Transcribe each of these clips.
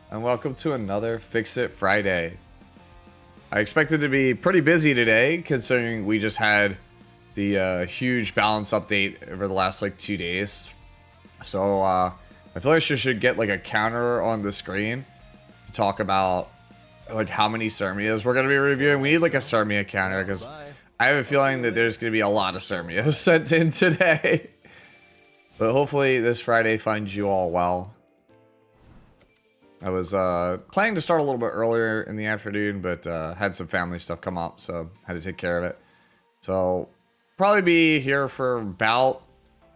and welcome to another Fix It Friday. I expected to be pretty busy today, considering we just had the huge balance update over the last like 2 days. So I feel like I should get like a counter on the screen to talk about like how many Cermias we're gonna be reviewing. We need like a Cermia counter because I have a feeling that there's gonna be a lot of Cermias sent in today. But hopefully this Friday finds you all well. I was planning to start a little bit earlier in the afternoon, but had some family stuff come up, so had to take care of it. So probably be here for about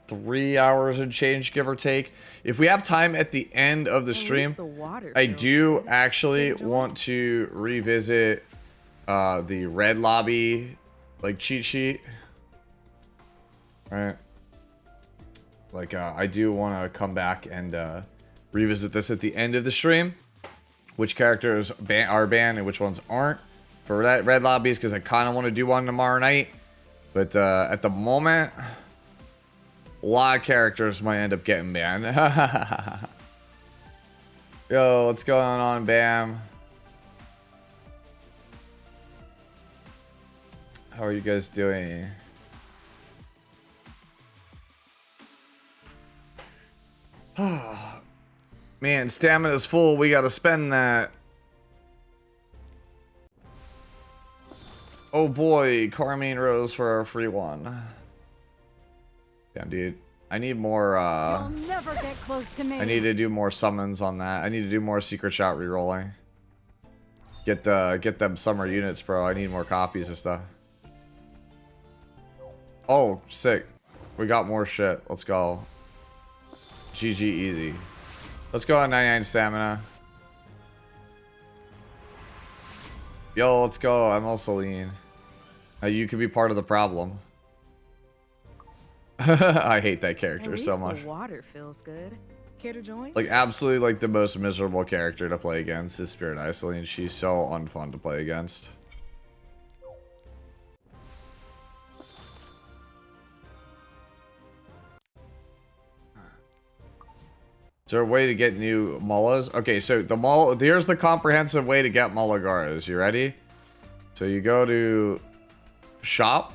3 hours and change, give or take. If we have time at the end of the stream, I do actually want to revisit the red lobby like cheat sheet. Right? Like I do want to come back and revisit this at the end of the stream. Which characters are banned and which ones aren't for that red lobbies, because I kind of want to do one tomorrow night. But at the moment, a lot of characters might end up getting banned. Yo, what's going on, Bam? How are you guys doing? Man, stamina's full. We gotta spend that. Oh boy, Carmine Rose for our free one. Damn, dude. I need more, You'll never get close to me. I need to do more summons on that. I need to do more secret shot rerolling. Get them summer units, bro. I need more copies of stuff. Oh, sick. We got more shit. Let's go. GG easy. Let's go on 99 stamina. Yo, let's go. I'm also lean. You could be part of the problem. I hate that character so much. The water feels good. Care to join? Like, absolutely, like, the most miserable character to play against is Spirit Iceline. She's so unfun to play against. Is there a way to get new Mullas? Okay, so here's the comprehensive way to get Mulligaras. You ready? So you go to shop.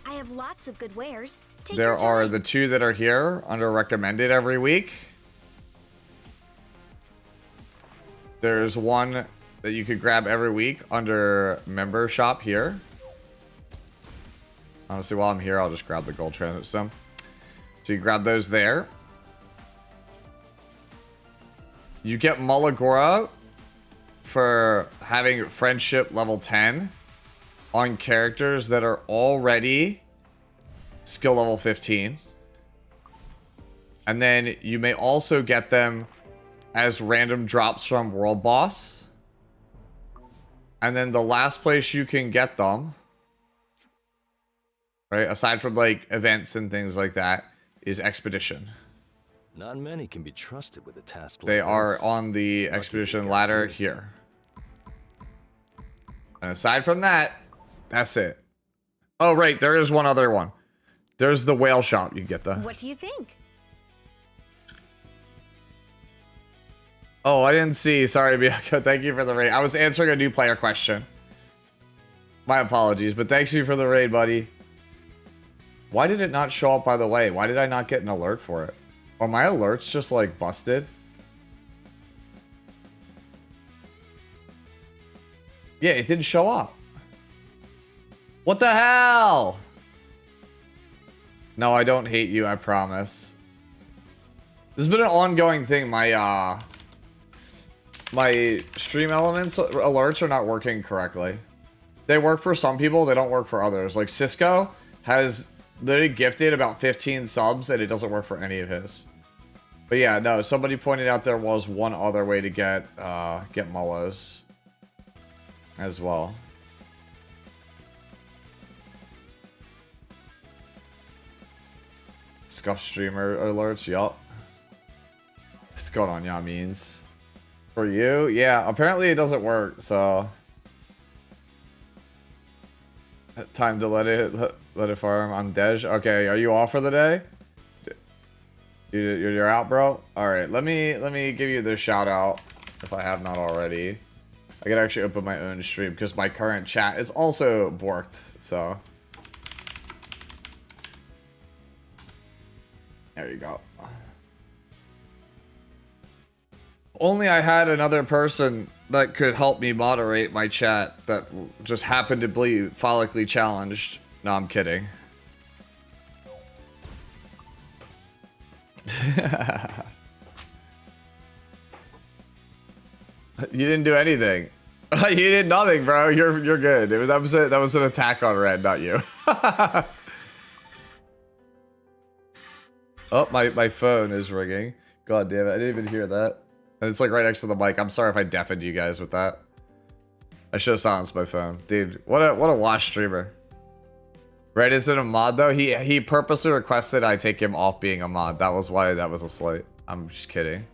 I have lots of good wares. Take There your time. are the 2 that are here under recommended every week. There's one that you could grab every week under member shop here. Honestly, while I'm here, I'll just grab the gold transit stem. So you grab those there. You get Mullagora for having friendship level 10 on characters that are already skill level 15. And then you may also get them as random drops from World Boss. And then the last place you can get them, right, aside from like events and things like that, is Expedition. Not many can be trusted with a task like They are this. on the Expedition ladder here. And aside from that, that's it. Oh, right, there is one other one. There's the whale shop. You can get the... What do you think? Oh, I didn't see. Sorry, Bianca. Thank you for the raid. I was answering a new player question. My apologies, but thanks you for the raid, buddy. Why did it not show up, by the way? Why did I not get an alert for it? Are my alerts just, like, busted? Yeah, it didn't show up. What the hell? No, I don't hate you, I promise. This has been an ongoing thing. My stream elements alerts are not working correctly. They work for some people, they don't work for others. Like Cisco has literally gifted about 15 subs and it doesn't work for any of his. But yeah, no, somebody pointed out there was one other way to get mullas as well. Scuff streamer alerts, yup. What's going on, y'all means? For you? Yeah, apparently it doesn't work, so... Time to let it farm. I'm Dej. Okay, are you off for the day? You're out, bro? Alright, let me give you this shout out. if I have not already. I could actually open my own stream because my current chat is also borked, so. There you go. Only I had another person that could help me moderate my chat that just happened to be follically challenged. No, I'm kidding. You didn't do anything. You did nothing, bro. You're good. That was an attack on Red, not you. Oh, my phone is ringing. God damn it, I didn't even hear that. And it's like right next to the mic. I'm sorry if I deafened you guys with that. I should have silenced my phone. Dude, what a wash streamer. Red isn't a mod though. He purposely requested I take him off being a mod. That was why that was a slight. I'm just kidding.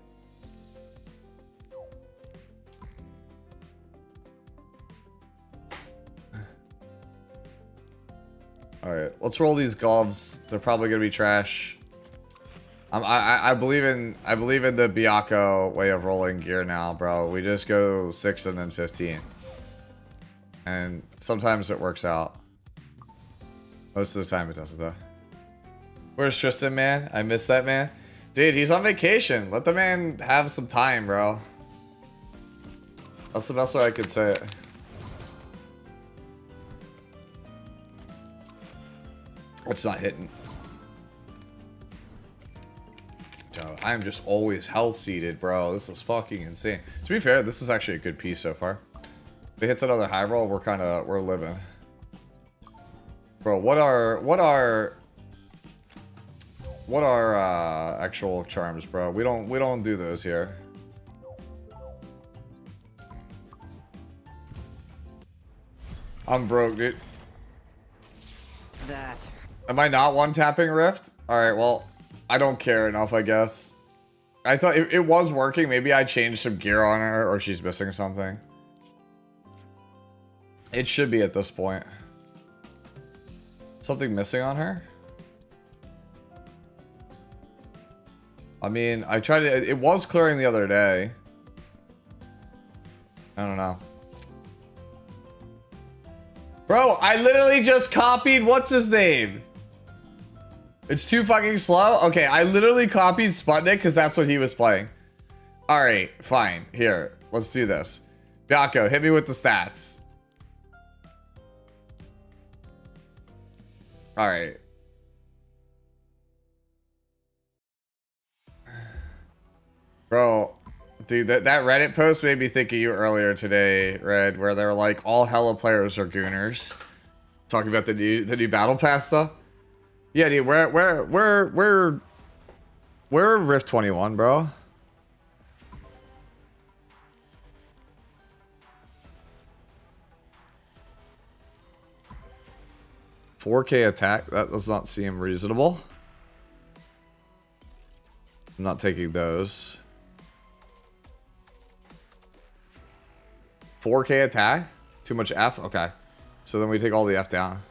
Alright, let's roll these gobs. They're probably gonna be trash. I believe in the Byakko way of rolling gear now, bro. We just go 6 and then 15. And sometimes it works out. Most of the time it doesn't though. Where's Tristan, man? I miss that man. Dude, he's on vacation. Let the man have some time, bro. That's the best way I could say it. It's not hitting. Yo, I'm just always hell seated, bro. This is fucking insane. To be fair, this is actually a good piece so far. If it hits another high roll, we're living. Bro, what are actual charms, bro? We don't do those here. I'm broke, dude. That. Am I not one-tapping Rift? Alright, well, I don't care enough, I guess. I thought it was working. Maybe I changed some gear on her, or she's missing something. It should be at this point. Something missing on her? I mean, I tried it. It was clearing the other day. I don't know. Bro, I literally just copied what's his name? It's too fucking slow? Okay, I literally copied Sputnik because that's what he was playing. Alright, fine. Here, let's do this. Byakko, hit me with the stats. Alright. Bro, dude, that Reddit post made me think of you earlier today, Red, where they're like, all hella players are gooners. Talking about the new battle pass stuff. Yeah, dude, we're Rift 21, bro. $4K attack, that does not seem reasonable. I'm not taking those. 4K attack? Too much F? Okay. So then we take all the F down.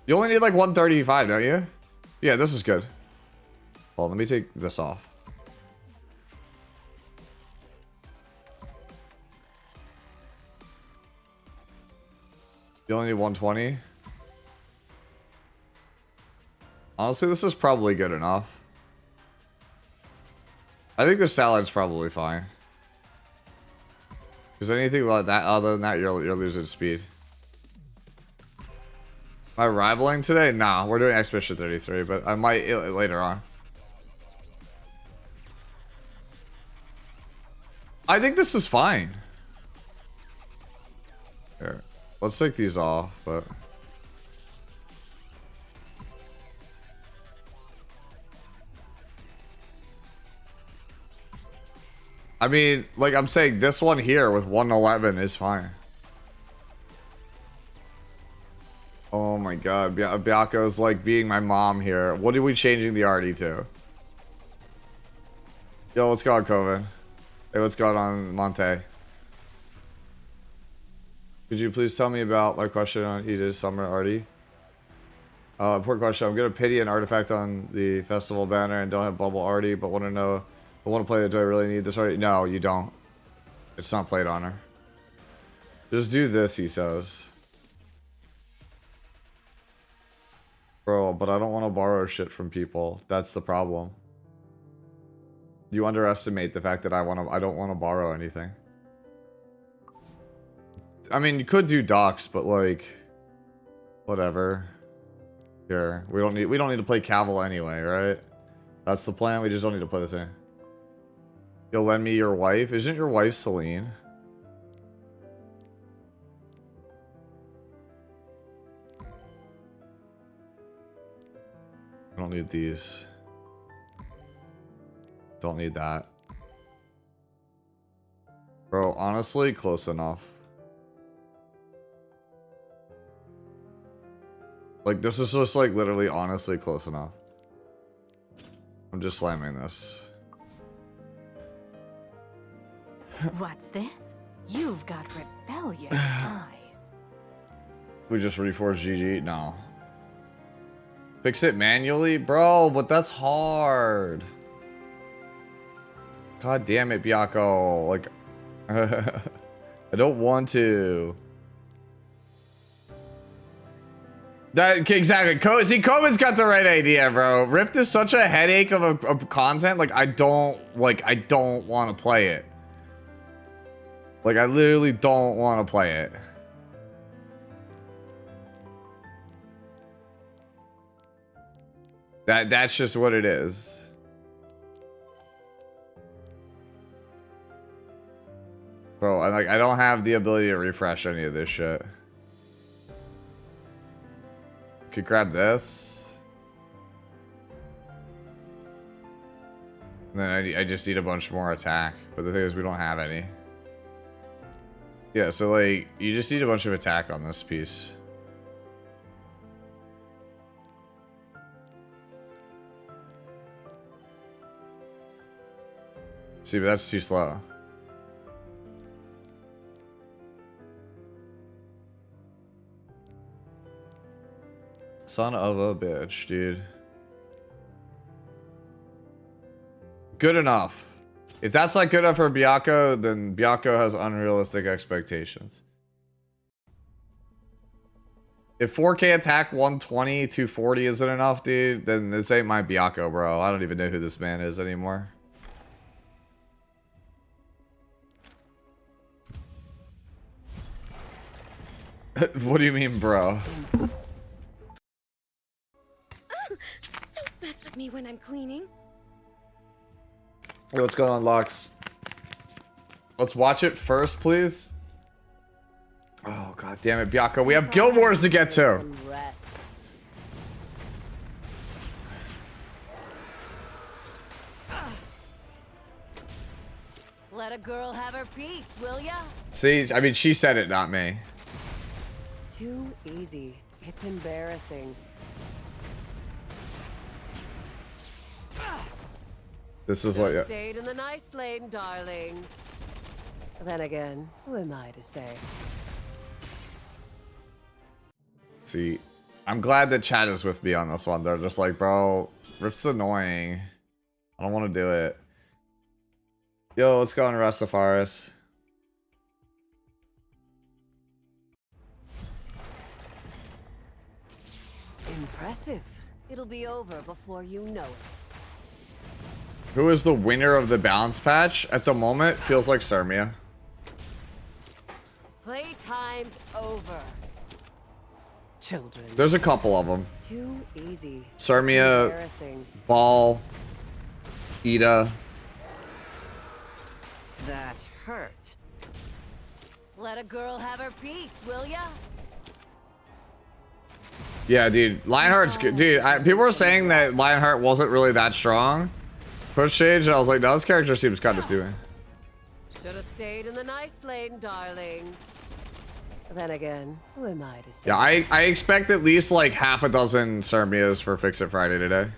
You only need like 135, don't you? Yeah, this is good. Well, let me take this off. You only need 120. Honestly, this is probably good enough. I think the salad's probably fine. Because anything like that, other than that, you're losing speed. Am I rivaling today? Nah, we're doing Expedition 33, but I might later on. I think this is fine. Here, let's take these off, but... I mean, like I'm saying, this one here with 111 is fine. Oh my god, Byakko's like being my mom here. What are we changing the RD to? Yo, what's going on, Coven? Hey, what's going on, Monte? Could you please tell me about my question on Edith Summer RD? Important question. I'm gonna pity an artifact on the festival banner and don't have Bubble RD, but want to know I want to play it. Do I really need this already? No, you don't. It's not plate honor. Just do this, he says. Bro, but I don't want to borrow shit from people. That's the problem. You underestimate the fact that I don't want to borrow anything. I mean, you could do docs, but like, whatever. Here, we don't need to play Cavil anyway, right? That's the plan. We just don't need to play this thing. You'll lend me your wife. Isn't your wife Celine? I don't need these. Don't need that. Bro, honestly, close enough. Like, this is just, like, literally, honestly close enough. I'm just slamming this. What's this? You've got rebellious eyes. We just reforged GG? No. Fix it manually? Bro, but that's hard. God damn it, Byakko. Like, I don't want to. That exactly. See, Koben's got the right idea, bro. Rift is such a headache of content. Like, I don't want to play it. Like, I literally don't want to play it. That's just what it is. Bro, I don't have the ability to refresh any of this shit. Could grab this. And then I just need a bunch more attack. But the thing is, we don't have any. Yeah, so like, you just need a bunch of attack on this piece. See, but that's too slow. Son of a bitch, dude. Good enough. If that's not good enough for Byakko, then Byakko has unrealistic expectations. If 4K attack 120, 240 isn't enough, dude, then this ain't my Byakko, bro. I don't even know who this man is anymore. What do you mean, bro? Don't mess with me when I'm cleaning. Hey, what's going on, Lux? Let's watch it first, please. Oh, god damn it, Byakko. We have Guild Wars to get to. Let a girl have her piece, will ya? See, I mean, she said it, not me. Too easy. It's embarrassing. This is like, yeah. Stayed in the nice lane, darlings. Then again, who am I to say? See, I'm glad that chat is with me on this one. They're just like, bro, Rift's annoying. I don't want to do it. Yo, let's go on Restafaris. Impressive. It'll be over before you know it. Who is the winner of the balance patch? At the moment, feels like Sermia. Playtime's over. Children. There's a couple of them. Too easy. Sermia, Embarrassing. Ball, Ida. That hurt. Let a girl have her piece, will ya? Yeah, dude. Lionheart's good. Dude, people were saying that Lionheart wasn't really that strong. Push change, I was like, no, this character seems kind of stupid. Should have stayed in the nice lane, darlings. Then again, who am I to say? Yeah, I expect at least like half a dozen Sermias for Fix It Friday today.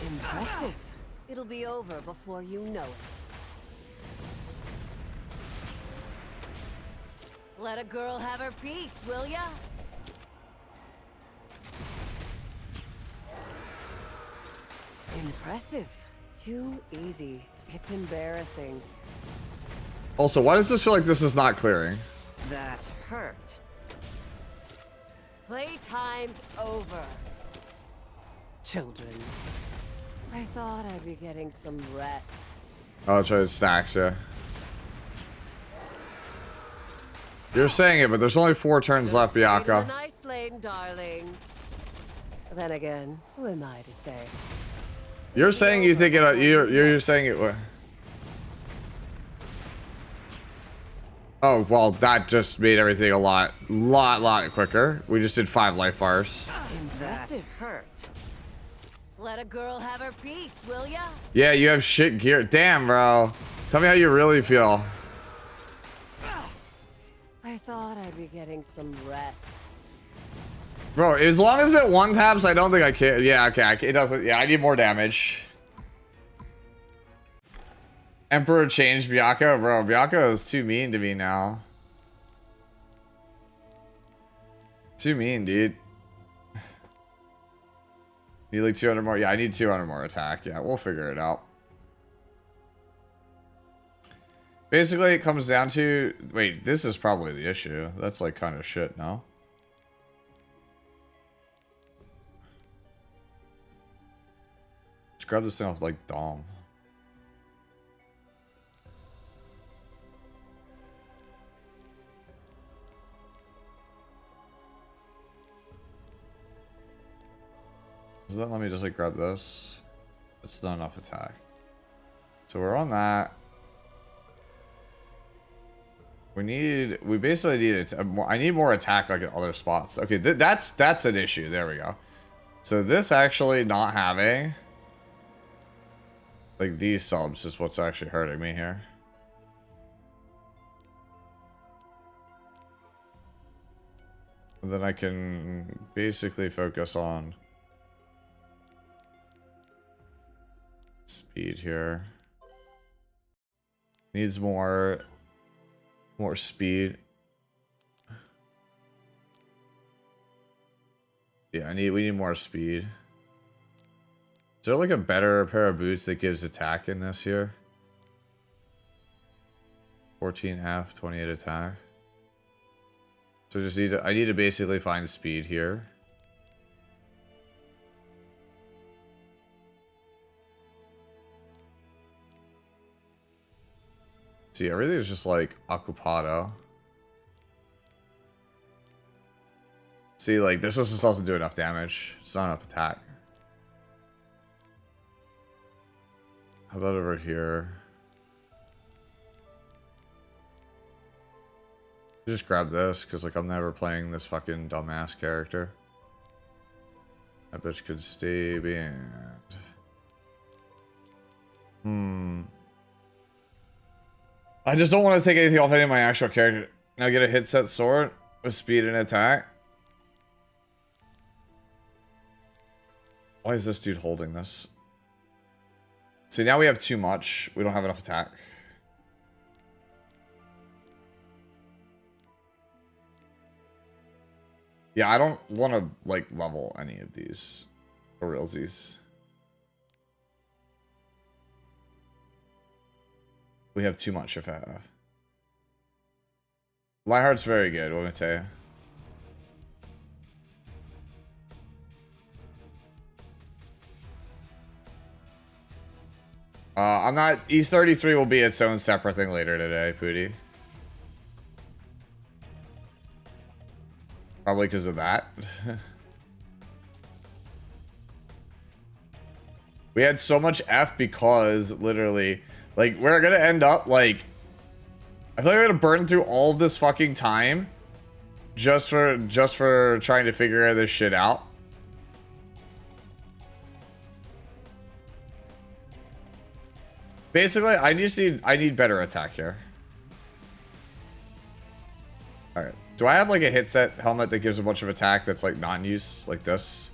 Impressive. It'll be over before you know it. Let a girl have her piece, will ya? Impressive. Too easy. It's embarrassing. Also, why does this feel like this is not clearing? That hurt. Playtime's over. Children. I thought I'd be getting some rest. Oh, try to stack you. You're saying it, but there's only 4 turns left, Bianca. Nice lane, darlings. Then again, who am I to say? You're saying you think it. You're saying it. Oh well, that just made everything a lot quicker. We just did 5 life bars. Impressive. That hurt. Let a girl have her piece, will ya? Yeah, you have shit gear. Damn, bro. Tell me how you really feel. I thought I'd be getting some rest. Bro, as long as it one taps, I don't think I can. Yeah, okay, it doesn't. Yeah, I need more damage. Emperor changed Byakko, bro. Byakko is too mean to me now. Too mean, dude. Need like 200 more. Yeah, I need 200 more attack. Yeah, we'll figure it out. Basically, it comes down to... Wait, this is probably the issue. That's like kind of shit, no? Let's grab this thing off like Dom. Does that let me just like grab this? It's not enough attack. So we're on that. We basically need it. I need more attack like at other spots. Okay, that's an issue. There we go. So this actually not having like these subs is what's actually hurting me here. And then I can basically focus on speed here. Needs more speed. Yeah, we need more speed. Is there like a better pair of boots that gives attack in this here? 14F, 28 attack. So I need to basically find speed here. See, everything's just like occupado. See, like this just doesn't do enough damage. It's not enough attack. How about over here? Just grab this, because like I'm never playing this fucking dumbass character. That bitch could stay banned. I just don't want to take anything off any of my actual character. Now get a hit set sword with speed and attack. Why is this dude holding this? See, now we have too much. We don't have enough attack. Yeah, I don't want to like level any of these for realsies. We have too much of that. Lionheart's very good, what am I tell you? I'm not... East 33 will be its own separate thing later today, Pooty. Probably because of that. We had so much F because, literally... Like, we're gonna end up, like... I feel like we're gonna burn through all of this fucking time just for trying to figure this shit out. Basically, I need better attack here. Alright. Do I have, like, a hit set helmet that gives a bunch of attack that's, like, non-use? Like this?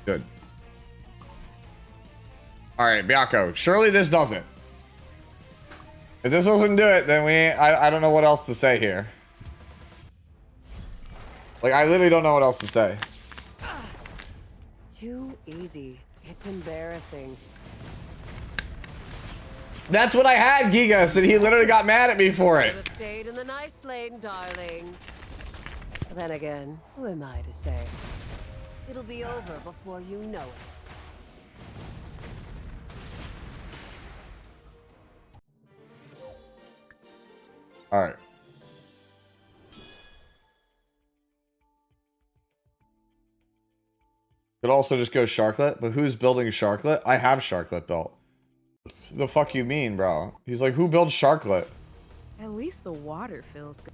Good. Alright, Byakko. Surely this doesn't. If this doesn't do it, then I don't know what else to say here. Like, I literally don't know what else to say. too easy. It's embarrassing. That's what I had, Gigas, and he literally got mad at me for it. Should have stayed in the nice lane, darlings. Then again, who am I to say? It'll be over before you know it. All right. Could also just go Sharklet, but who's building Sharklet? I have Sharklet built. The fuck you mean, bro? He's like, who builds Sharklet? At least the water feels good.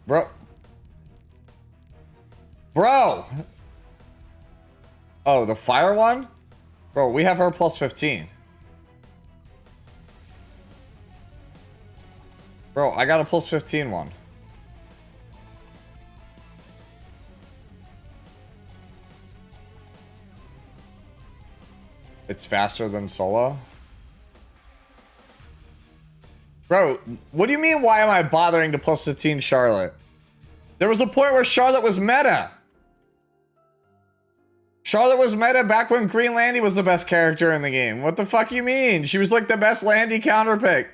Bro. Bro! Oh, the fire one? Bro, we have her plus 15. Bro, I got a plus 15 one. It's faster than solo? Bro, what do you mean why am I bothering to plus 15 Charlotte? There was a point where Charlotte was meta. Charlotte was meta back when Green Landy was the best character in the game. What the fuck you mean? She was like the best Landy counter pick.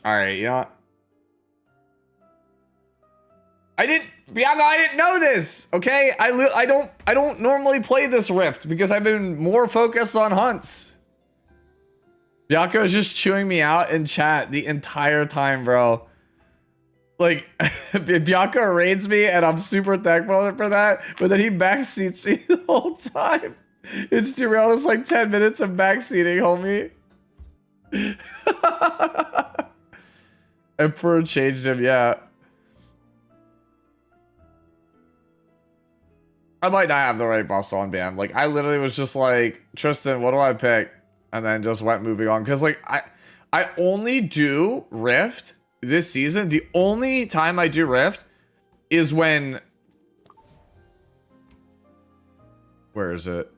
Alright, you know what? I didn't know this, okay? I don't normally play this Rift because I've been more focused on hunts. Bianco is just chewing me out in chat the entire time, bro. Like, Bianco raids me and I'm super thankful for that, but then he backseats me the whole time. It's too real. It's like 10 minutes of backseating, homie. Emperor changed him, yeah. I might not have the right buffs on Bam. Like, I literally was just like, Tristan, what do I pick? And then just went moving on. Because, like, I only do Rift this season. The only time I do Rift is when... Where is it?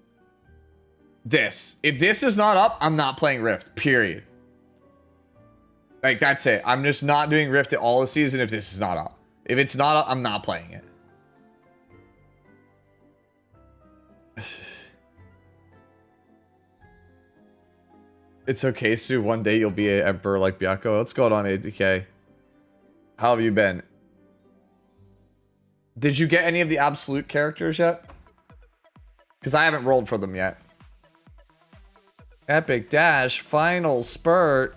This. If this is not up, I'm not playing Rift. Period. Like, that's it. I'm just not doing Rift at all this season if this is not up. If it's not up, I'm not playing it. It's okay, Sue. One day you'll be an emperor like Bianco. What's going on, ADK? How have you been? Did you get any of the absolute characters yet? Because I haven't rolled for them yet. Epic Dash, Final Spurt.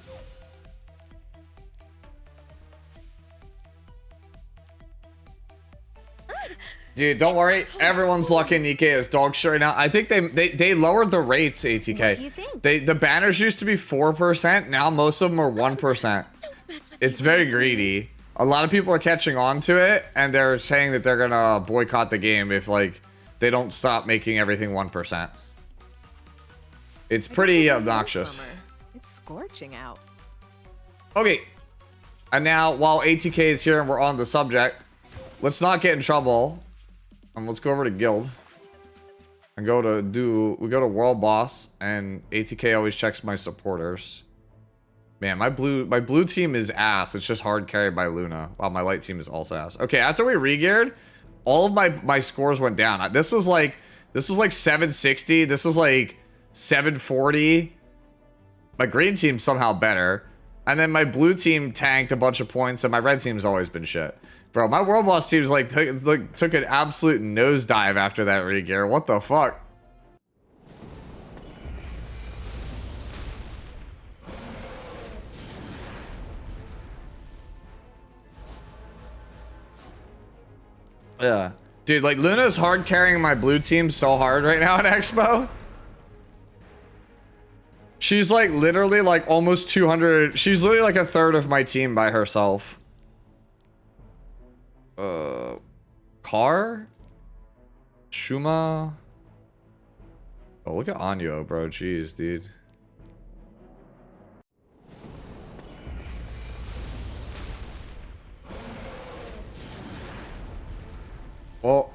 Dude, don't worry. Everyone's lucking Nikkei as dog shit right now. I think they lowered the rates, ATK. What do you think? The banners used to be 4%. Now most of them are 1%. It's very greedy. A lot of people are catching on to it, and they're saying that they're gonna boycott the game if, like, they don't stop making everything 1%. It's pretty obnoxious. It's scorching out. Okay. And now, while ATK is here and we're on the subject, let's not get in trouble. Let's go over to guild and we go to world boss, and ATK always checks my supporters. Man, my blue team is ass. It's just hard carried by Luna, while my light team is also ass. Okay, after we re-geared, all of my scores went down. This was like 760. This was like 740. My green team's somehow better. And then my blue team tanked a bunch of points, and my red team's always been shit. Bro, my world boss team's like took an absolute nosedive after that re-gear. What the fuck? Yeah. Dude, like, Luna's hard carrying my blue team so hard right now at Expo. She's like literally like almost 200. She's literally like a third of my team by herself. Car? Shuma? Oh, look at Anyo, bro. Jeez, dude. Well,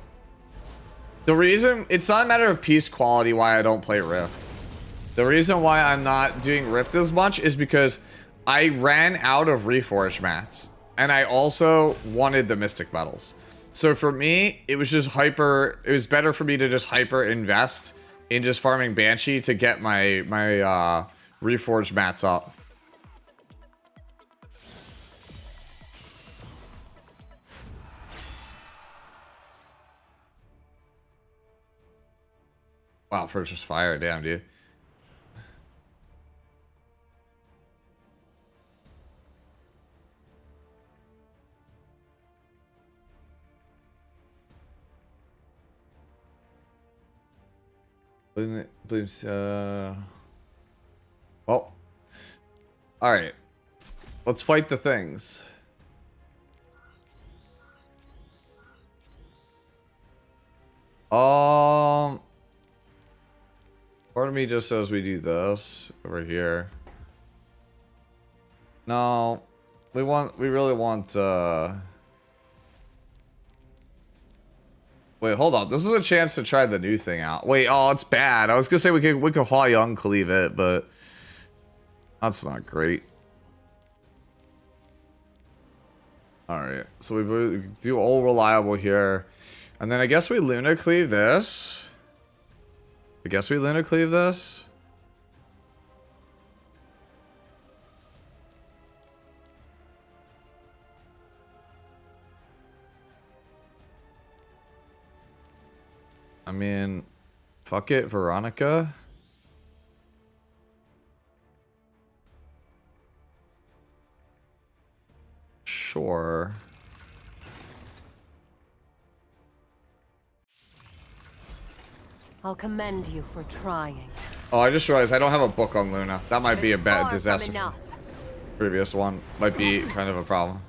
the reason, it's not a matter of piece quality why I don't play Rift. The reason why I'm not doing Rift as much is because I ran out of Reforged mats. and I also wanted the Mystic Metals. So for me, it was just hyper. It was better for me to just hyper invest in just farming Banshee to get my reforged mats up. Wow, first just fire, damn dude. Well, all right. Let's fight the things. Part of me just says we do this over here. No, we really want. Wait, hold on. This is a chance to try the new thing out. Wait, oh, it's bad. I was gonna say we could Hua Young cleave it, but that's not great. All right, so we do all reliable here, and then I guess we Luna cleave this. I mean, fuck it, Veronica. Sure. I'll commend you for trying. Oh, I just realized I don't have a book on Luna. That might be a bad disaster. Previous one might be kind of a problem.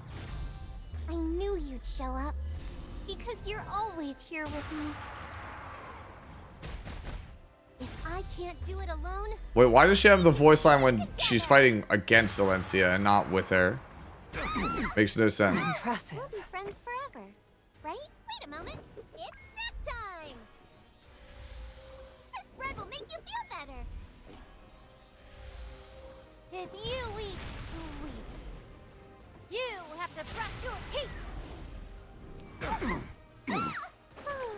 I knew you'd show up. Because you're always here with me. If I can't do it alone... Wait, why does she have the voice line when she's fighting against Alencia and not with her? Makes no sense. Impressive. We'll be friends forever, right? Wait a moment. It's snack time! This bread will make you feel better. If you eat sweets, you have to brush your teeth.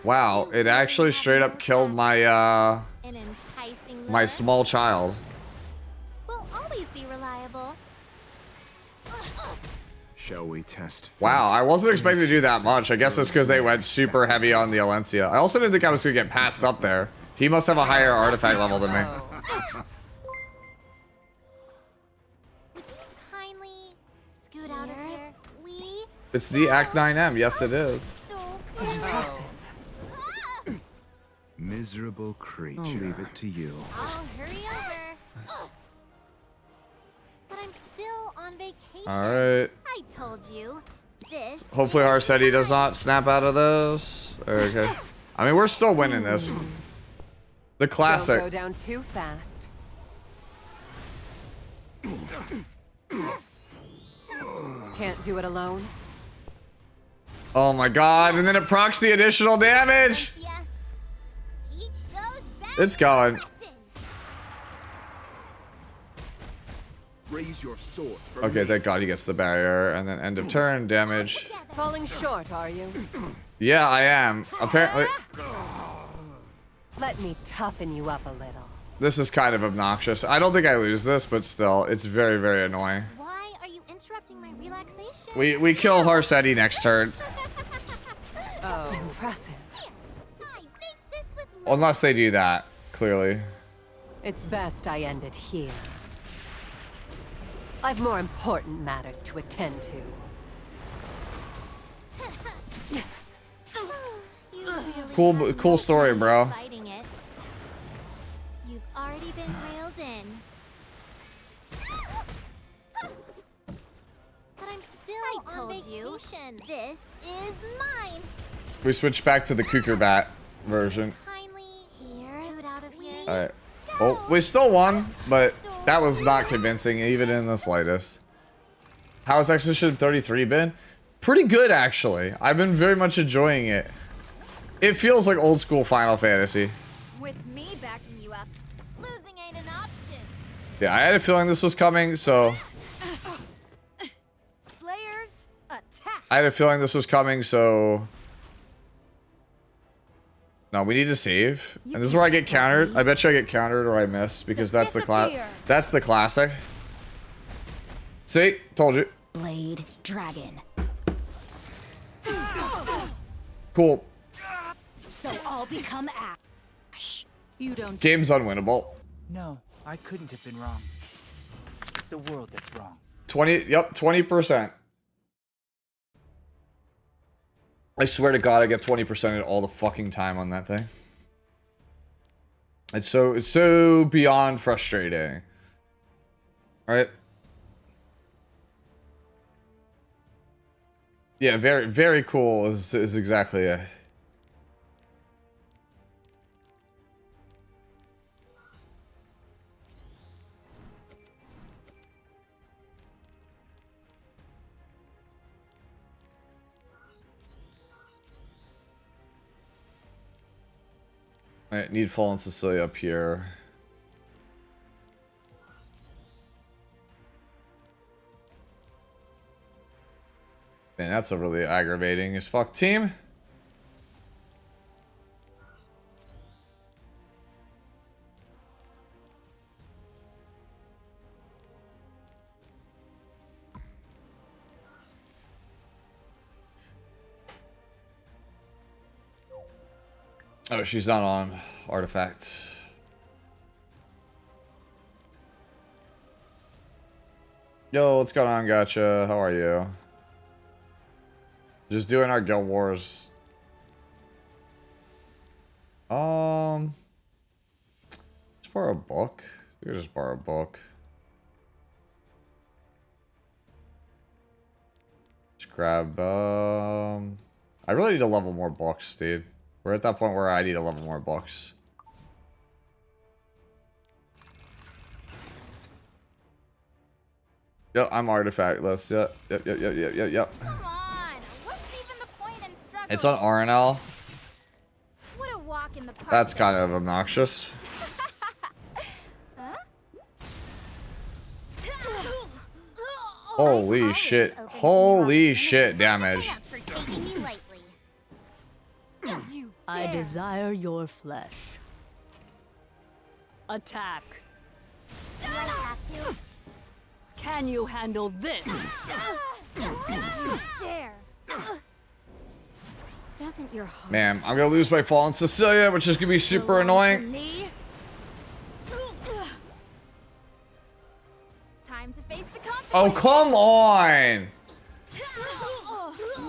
Wow, it actually straight up killed my An enticing my lure. small child. We'll always be reliable. Shall we test? Wow, I wasn't expecting to do that much. I guess it's because they went super heavy on the Alencia. I also didn't think I was gonna get passed up there. He must have a higher artifact level than me. Would you kindly scoot out of here? We It's the Act 9M. Yes, it is. so cool. Impressive. Miserable creature. I'll leave it to you. I'll hurry over. But I'm still on vacation. All right. I told you. This. Hopefully Arcetti does not snap out of this. Okay. I mean, we're still winning this. The Don't go classic. down too fast. Can't do it alone. Oh my god, and then it procs the additional damage. Yeah. Teach those bad It's going. lesson. Raise your sword. For Okay, me. thank god he gets the barrier, and then end of turn damage. Falling short, are you? Yeah, I am. Apparently, Let me toughen you up a little. this is kind of obnoxious. I don't think I lose this, but still, it's very, very annoying. Why are you interrupting my relaxation? We kill Harsetti next turn. Oh, impressive. I think this with love. Unless they do that, clearly. It's best I end it here. I've more important matters to attend to. You really Cool have story, no bro. time fighting it. You've already been railed in. But I'm still on vacation. This is mine. We switch back to the Kukerbat version. Kindly scoot out of here. Alright. Oh, we still won, but that was not convincing, even in the slightest. How has Expedition 33 been? Pretty good, actually. I've been very much enjoying it. It feels like old school Final Fantasy. With me backing you up, losing ain't an option. Yeah, I had a feeling this was coming, so... Slayers I had a feeling this was coming, so... No, we need to save. And this is where I get countered. I bet you I get countered or I miss, because that's the classic. See? Told you. Blade Dragon. Cool. So I'll become Ash. You don't. Game's unwinnable. No, I couldn't have been wrong. It's the world that's wrong. 20%. I swear to God, I get 20% all the fucking time on that thing. It's so beyond frustrating. Alright. Yeah, very, very cool is exactly it. Alright, need Fallen Cecilia up here. Man, that's a really aggravating as fuck team. Oh, she's not on artifacts. Yo, what's going on, Gotcha? How are you? Just doing our Guild Wars. Just borrow a book. I think I just borrow a book. Just grab, I really need to level more books, dude. We're at that point where I need to level more books. Yep, I'm artifactless. Yep. Come on. What's even the point in struggling? It's on RNL. What a walk in the park. That's kind of obnoxious. Holy shit. Holy shit damage. For taking me lightly. You I desire your flesh. Attack. Do I have to? Can you handle this? You dare. Doesn't your heart? Man, I'm gonna lose my Fallen Cecilia, which is gonna be super annoying. Me? Time to face the consequences. Oh, come on!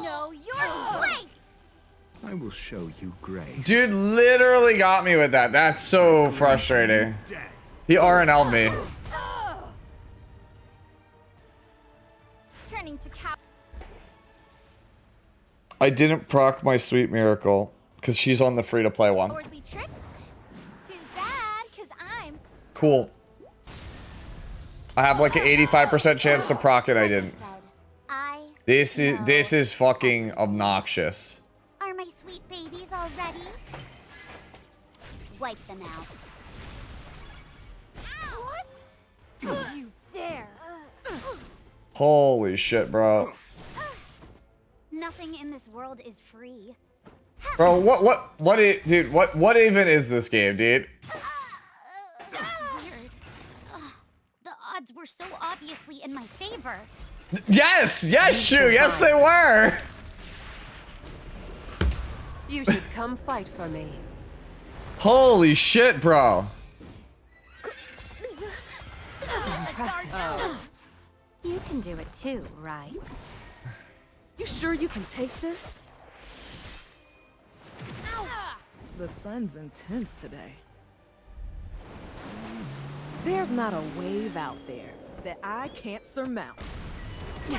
Know your place. I will show you grace. Dude literally got me with that. That's so frustrating. He RNL'd me. Turning to cow. I didn't proc my Sweet Miracle because she's on the free-to-play one. Lordly tricks. Too bad, cause I'm. Cool. I have like an 85% chance to proc it. I didn't. I. This is fucking obnoxious. Are my sweet babies already? Wipe them out. What? You dare. Holy shit, bro. Nothing in this world is free. Bro, dude, what even is this game, dude? That's weird. The odds were so obviously in my favor. Yes, Shu, yes they were. You should come fight for me. Holy shit, bro. Impressive. You can do it too, right? You sure you can take this? The sun's intense today. There's not a wave out there that I can't surmount. Is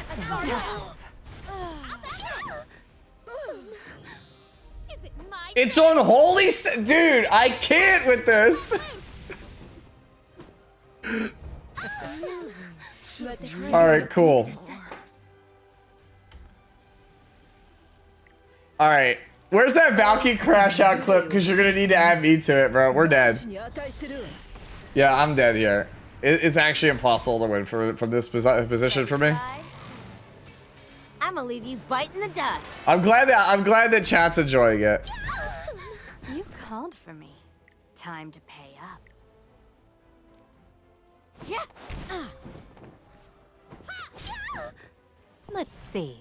it my It's unholy, dude. I can't with this. All right, cool. All right, where's that Valky crash out clip? Because you're gonna need to add me to it, bro. We're dead. Yeah, I'm dead here. It's actually impossible to win from this position for me. I'ma leave you biting the dust. I'm glad that chat's enjoying it. You called for me. Time to pay up. Yeah. Let's see.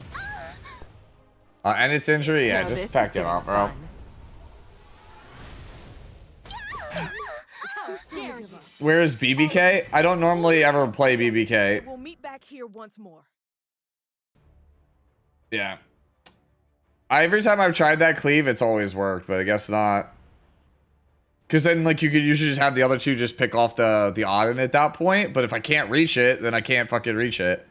And its injury, yeah, Now just this pack is it getting off, bro. fun. How dare you? Where is BBK? I don't normally ever play BBK. We'll meet back here once more. Yeah. Every time I've tried that cleave, it's always worked, but I guess not. Because then, like, you could usually just have the other two just pick off the Auden at that point, but if I can't reach it, then I can't fucking reach it.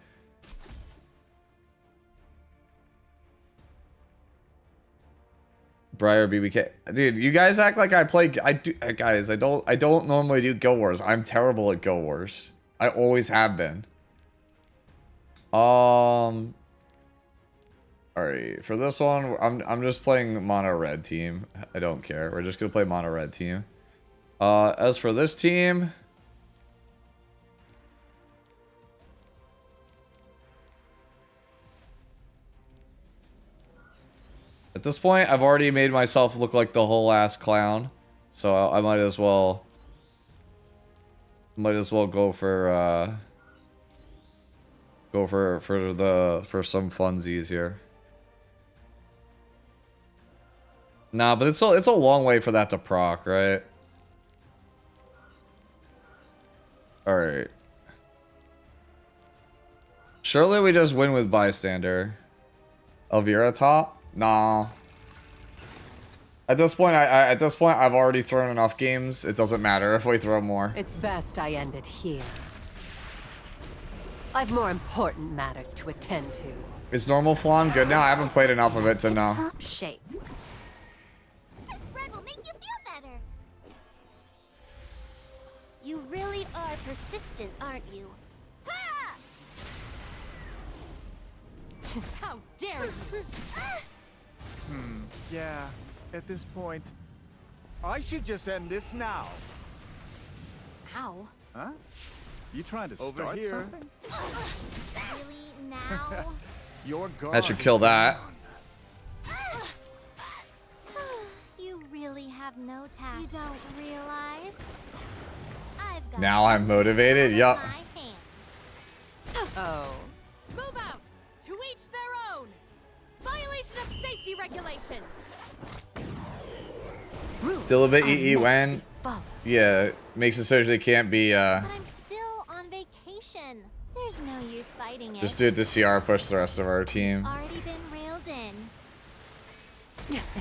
Briar BBK. Dude, you guys act like I play... guys, I don't normally do Guild Wars. I'm terrible at Guild Wars. I always have been. Alright, for this one, I'm just playing mono red team. I don't care. We're just gonna play mono red team. As for this team, at this point, I've already made myself look like the whole ass clown, so I might as well go for for some funsies here. Nah, but it's a long way for that to proc, right? Alright. Surely we just win with bystander. Elvira top? Nah. At this point, I've already thrown enough games. It doesn't matter if we throw more. It's best I end it here. I've more important matters to attend to. Is normal flan good now? I haven't played enough of it to know. Top shape. This bread will make you feel better. You really are persistent, aren't you? Ha! How dare you? Yeah, at this point, I should just end this now. How? Huh? You trying to Over start here. something? Really, now? Your guard That should is kill that. down. You really have no tact. You don't realize? I've got Now I'm motivated. Yup. my hand. Oh. Move out! To each their own! Violation of safety regulation! Dilibit EE when? Yeah, makes it so they can't be, But I'm still on vacation. There's no use fighting it. just do it to CR push the rest of our team. Already been railed in.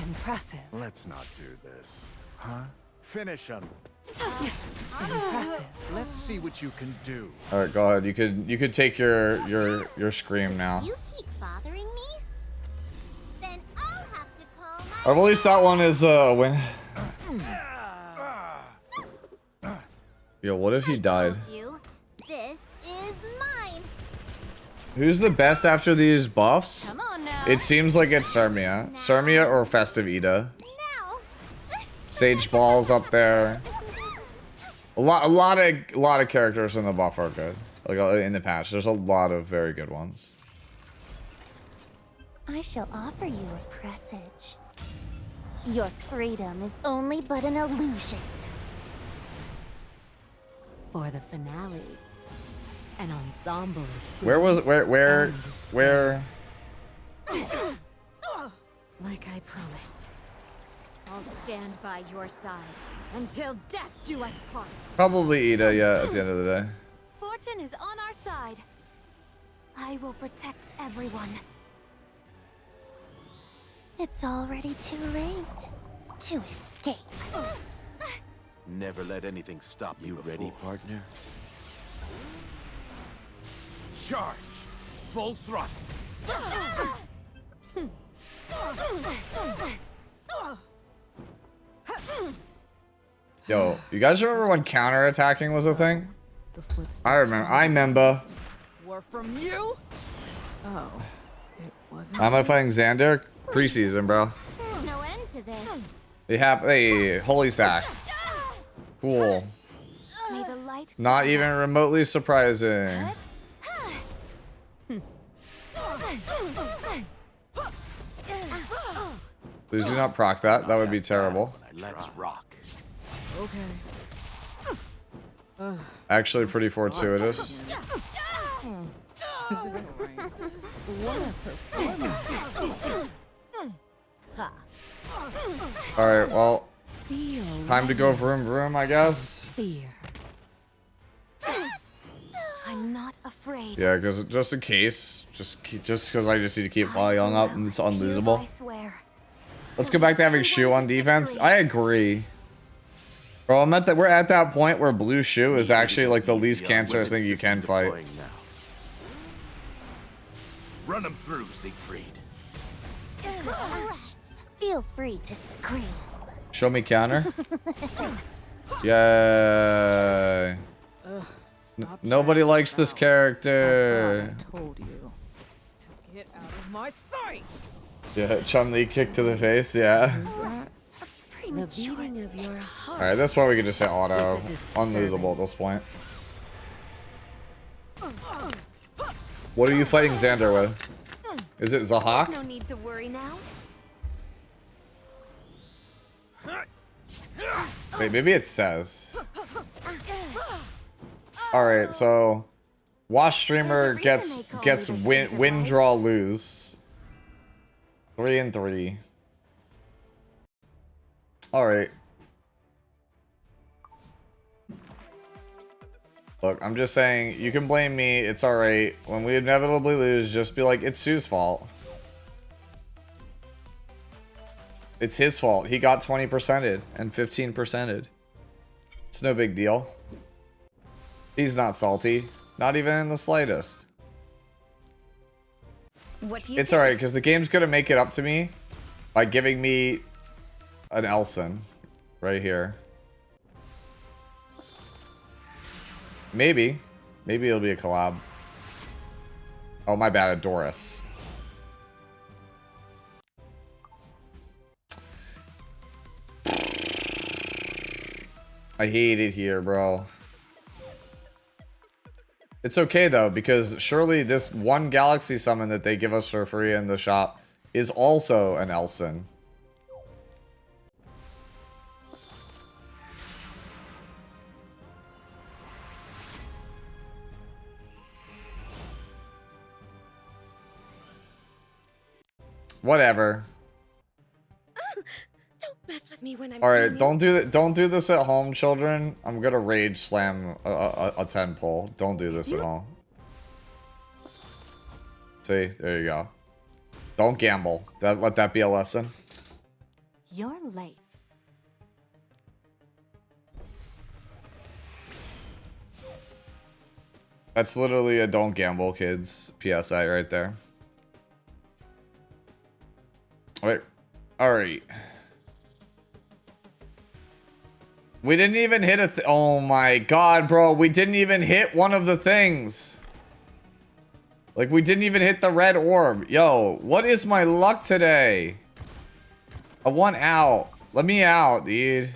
Impressive. Let's not do this. Huh? Finish him. Impressive. Let's see what you can do. Alright, go ahead. You could take your scream now. You keep bothering me? Then I'll have to call my I've always thought one is win. Yo, what if he died? told you. This is mine. Who's the best after these buffs? Come on now. It seems like it's Sermia. Sermia or Festive Ida. Now. Sage Ball's up there. A lot of characters in the buff are good. Like in the patch, there's a lot of very good ones. I shall offer you a presage. Your freedom is only but an illusion. For the finale, an ensemble. Where? Like I promised. I'll stand by your side until death do us part. Probably Ida. Yeah, at the end of the day. Fortune is on our side. I will protect everyone. It's already too late to escape. Never let anything stop you. Ready, partner? Charge! Full throttle! Yo, you guys remember when counterattacking was a thing? The footsteps. I remember. Were from you? Oh, it wasn't. Am I fighting Xander? Preseason, bro. There's no end to this. Hey, holy sack. Cool. May the light Not even remotely surprising. Please do not proc that. That would be terrible. Let's rock. Okay. Actually, pretty fortuitous. Alright, well, time to go vroom vroom, I guess. Fear. I'm not afraid. Yeah, because just in case, just because I just need to keep Young up and it's unlosable. I swear. Let's go back to having Shu on defense. I agree. Bro, we're at that point where blue Shu is actually like the least cancerous thing you can fight. Run him through, Siegfried. Feel free to scream. Show me counter. Yay. Nobody likes this character. I told you to get out of my sight. Yeah, Chun-Li kick to the face, yeah. The beating of your heart. Alright, this one we can just hit auto. Unlosable at this point. What are you fighting Xander with? Is it Zahak? No need to worry now. Wait, maybe it says. Alright, so Wash Streamer gets win, draw, lose. 3 and 3. Alright. Look, I'm just saying, you can blame me, it's alright. When we inevitably lose, just be like, it's Sue's fault. It's his fault. He got 20%ed and 15%ed. It's no big deal. He's not salty. Not even in the slightest. What do you It's alright, because the game's gonna make it up to me by giving me an Elson right here. Maybe. Maybe it'll be a collab. Oh, my bad, a Doris. I hate it here, bro. It's okay though, because surely this one galaxy summon that they give us for free in the shop is also an Elson. Whatever. Don't mess with me when I'm Alright, don't do this at home, children. I'm gonna rage slam a 10 pull. Don't do this at home. See, there you go. Don't gamble. Let that be a lesson. You're late. That's literally a don't gamble, kids PSI right there. Alright. We didn't even hit a oh my god, bro. We didn't even hit one of the things. Like, we didn't even hit the red orb. Yo, what is my luck today? I want out. Let me out, dude.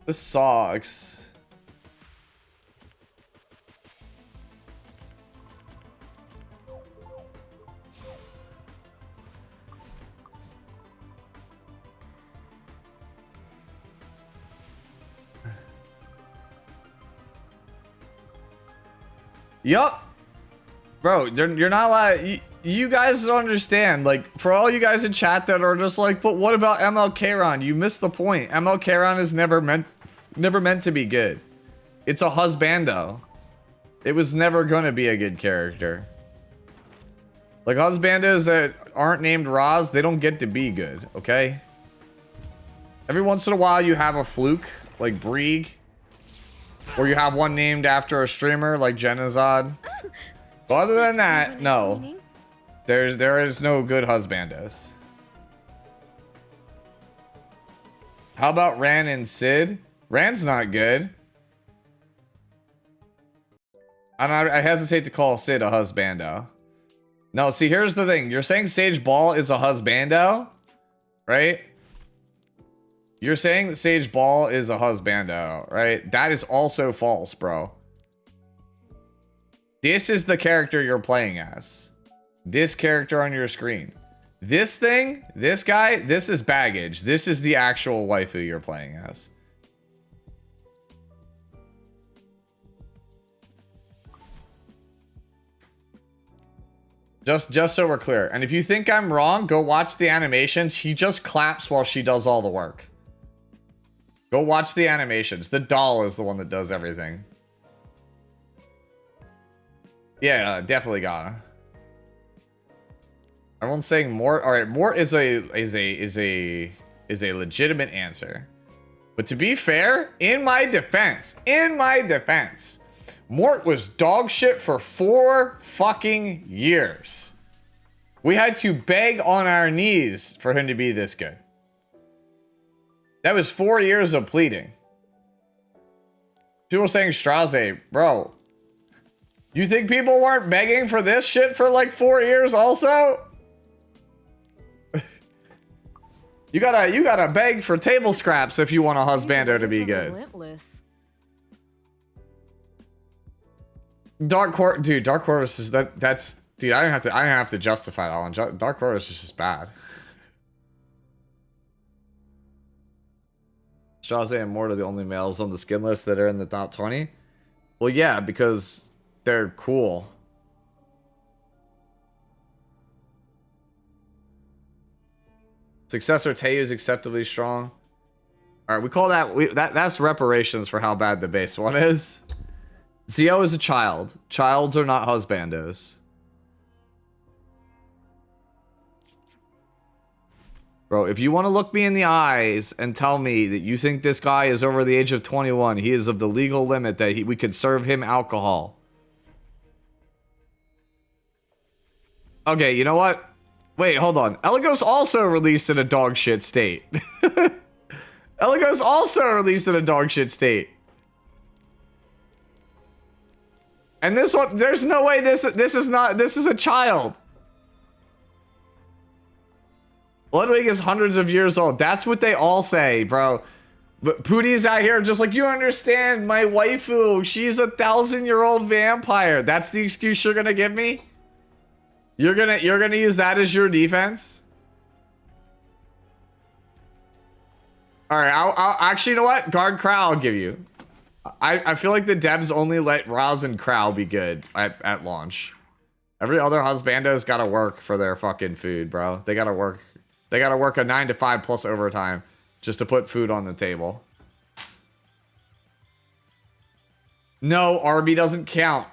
This sucks. Yup. Bro, you're not allowed. You guys don't understand. Like, for all you guys in chat that are just like, but what about ML Kairon? You missed the point. ML Kairon is never meant to be good. It's a husbando. It was never gonna be a good character. Like, husbandos that aren't named Raz, they don't get to be good, okay? Every once in a while you have a fluke, like Brieg. Or you have one named after a streamer like Genazad. But other than that, no. There is no good husbandos. How about Ran and Sid? Ran's not good. I hesitate to call Sid a husbando. No, see, here's the thing. You're saying Sage Ball is a husbando, right? You're saying that Sage Ball is a husbando, right? That is also false, bro. This is the character you're playing as. This character on your screen. This thing, this guy, this is baggage. This is the actual waifu you're playing as. Just so we're clear. And if you think I'm wrong, go watch the animations. He just claps while she does all the work. Go watch the animations. The doll is the one that does everything. Yeah, definitely gotta. Everyone's saying Mort. All right, Mort is a legitimate answer. But to be fair, in my defense, Mort was dog shit for 4 fucking years. We had to beg on our knees for him to be this good. That was 4 years of pleading. People saying Straze, bro. You think people weren't begging for this shit for like 4 years also? You gotta beg for table scraps if you want a husbando to be good. Relentless. Dark Corvus is that's dude, I don't have to justify that one. Dark Corvus is just bad. Straze and Mort are the only males on the skin list that are in the top 20. Well, yeah, because they're cool. Successor Tei is acceptably strong. All right, we call that that's reparations for how bad the base one is. Zio is a child. Childs are not husbandos. Bro, if you want to look me in the eyes and tell me that you think this guy is over the age of 21, he is of the legal limit that we could serve him alcohol. Okay, you know what? Wait, hold on. Elagos also released in a dog shit state. Elagos also released in a dog shit state. And this one, there's no way this is a child. Ludwig is hundreds of years old. That's what they all say, bro. But Pootie's out here just like, you understand, my waifu, she's a 1,000-year-old vampire. That's the excuse you're gonna give me? You're gonna use that as your defense? All right, I'll actually, you know what? Guard Crow I'll give you. I feel like the devs only let Rouse and Crow be good at launch. Every other husbando's gotta work for their fucking food, bro. They gotta work. They gotta work a 9 to 5 plus overtime just to put food on the table. No, Arby doesn't count.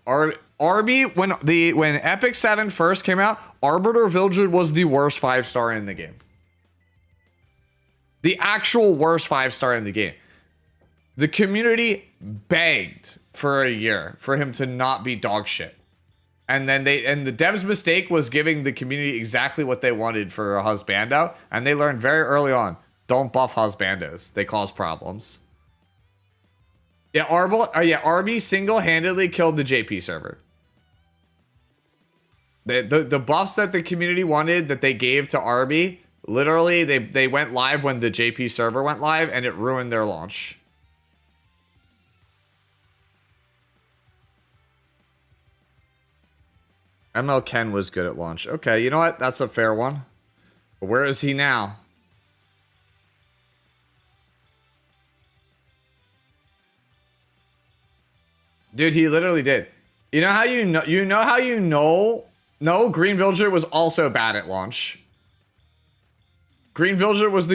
Arby, when Epic 7 first came out, Arbiter Vildred was the worst 5-star in the game. The actual worst 5-star in the game. The community begged for a year for him to not be dog shit. And then the devs' mistake was giving the community exactly what they wanted for a husbando, and they learned very early on, don't buff husbandos. They cause problems. Yeah, Arby single-handedly killed the JP server. The buffs that the community wanted that they gave to Arby, literally they went live when the JP server went live, and it ruined their launch. ML Ken was good at launch. Okay, you know what? That's a fair one. But where is he now? Dude, he literally did. You know how you know? No, Green Villager was also bad at launch. Green Villager was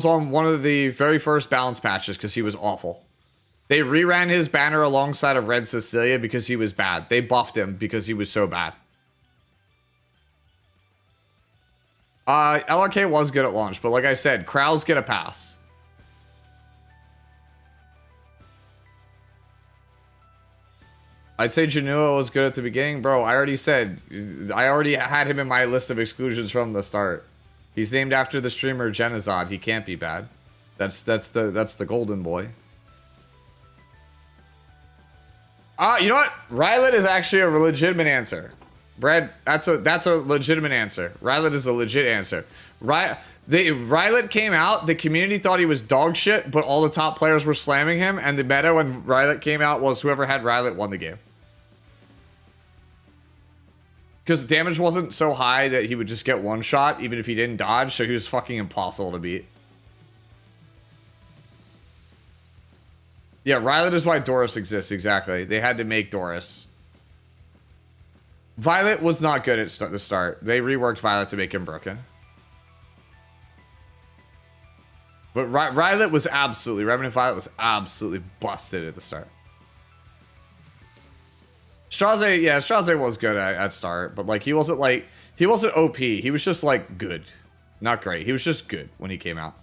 on one of the very first balance patches because he was awful. They reran his banner alongside of Red Cecilia because he was bad. They buffed him because he was so bad. LRK was good at launch, but like I said, Krauls get a pass. I'd say Janua was good at the beginning. Bro, I already had him in my list of exclusions from the start. He's named after the streamer Genizod. He can't be bad. That's the golden boy. You know what? Rylet is actually a legitimate answer. Brad, that's a legitimate answer. Rylet is a legit answer. Rylet came out, the community thought he was dog shit, but all the top players were slamming him, and the meta when Rylet came out was whoever had Rylet won the game. Because damage wasn't so high that he would just get one shot even if he didn't dodge, so he was fucking impossible to beat. Yeah, Rylet is why Doris exists, exactly. They had to make Doris. Violet was not good at the start. They reworked Violet to make him broken. But Rylet was absolutely, Revenant Violet was absolutely busted at the start. Straze, yeah, Straze was good at start, but like he wasn't OP. He was just like good. Not great. He was just good when he came out.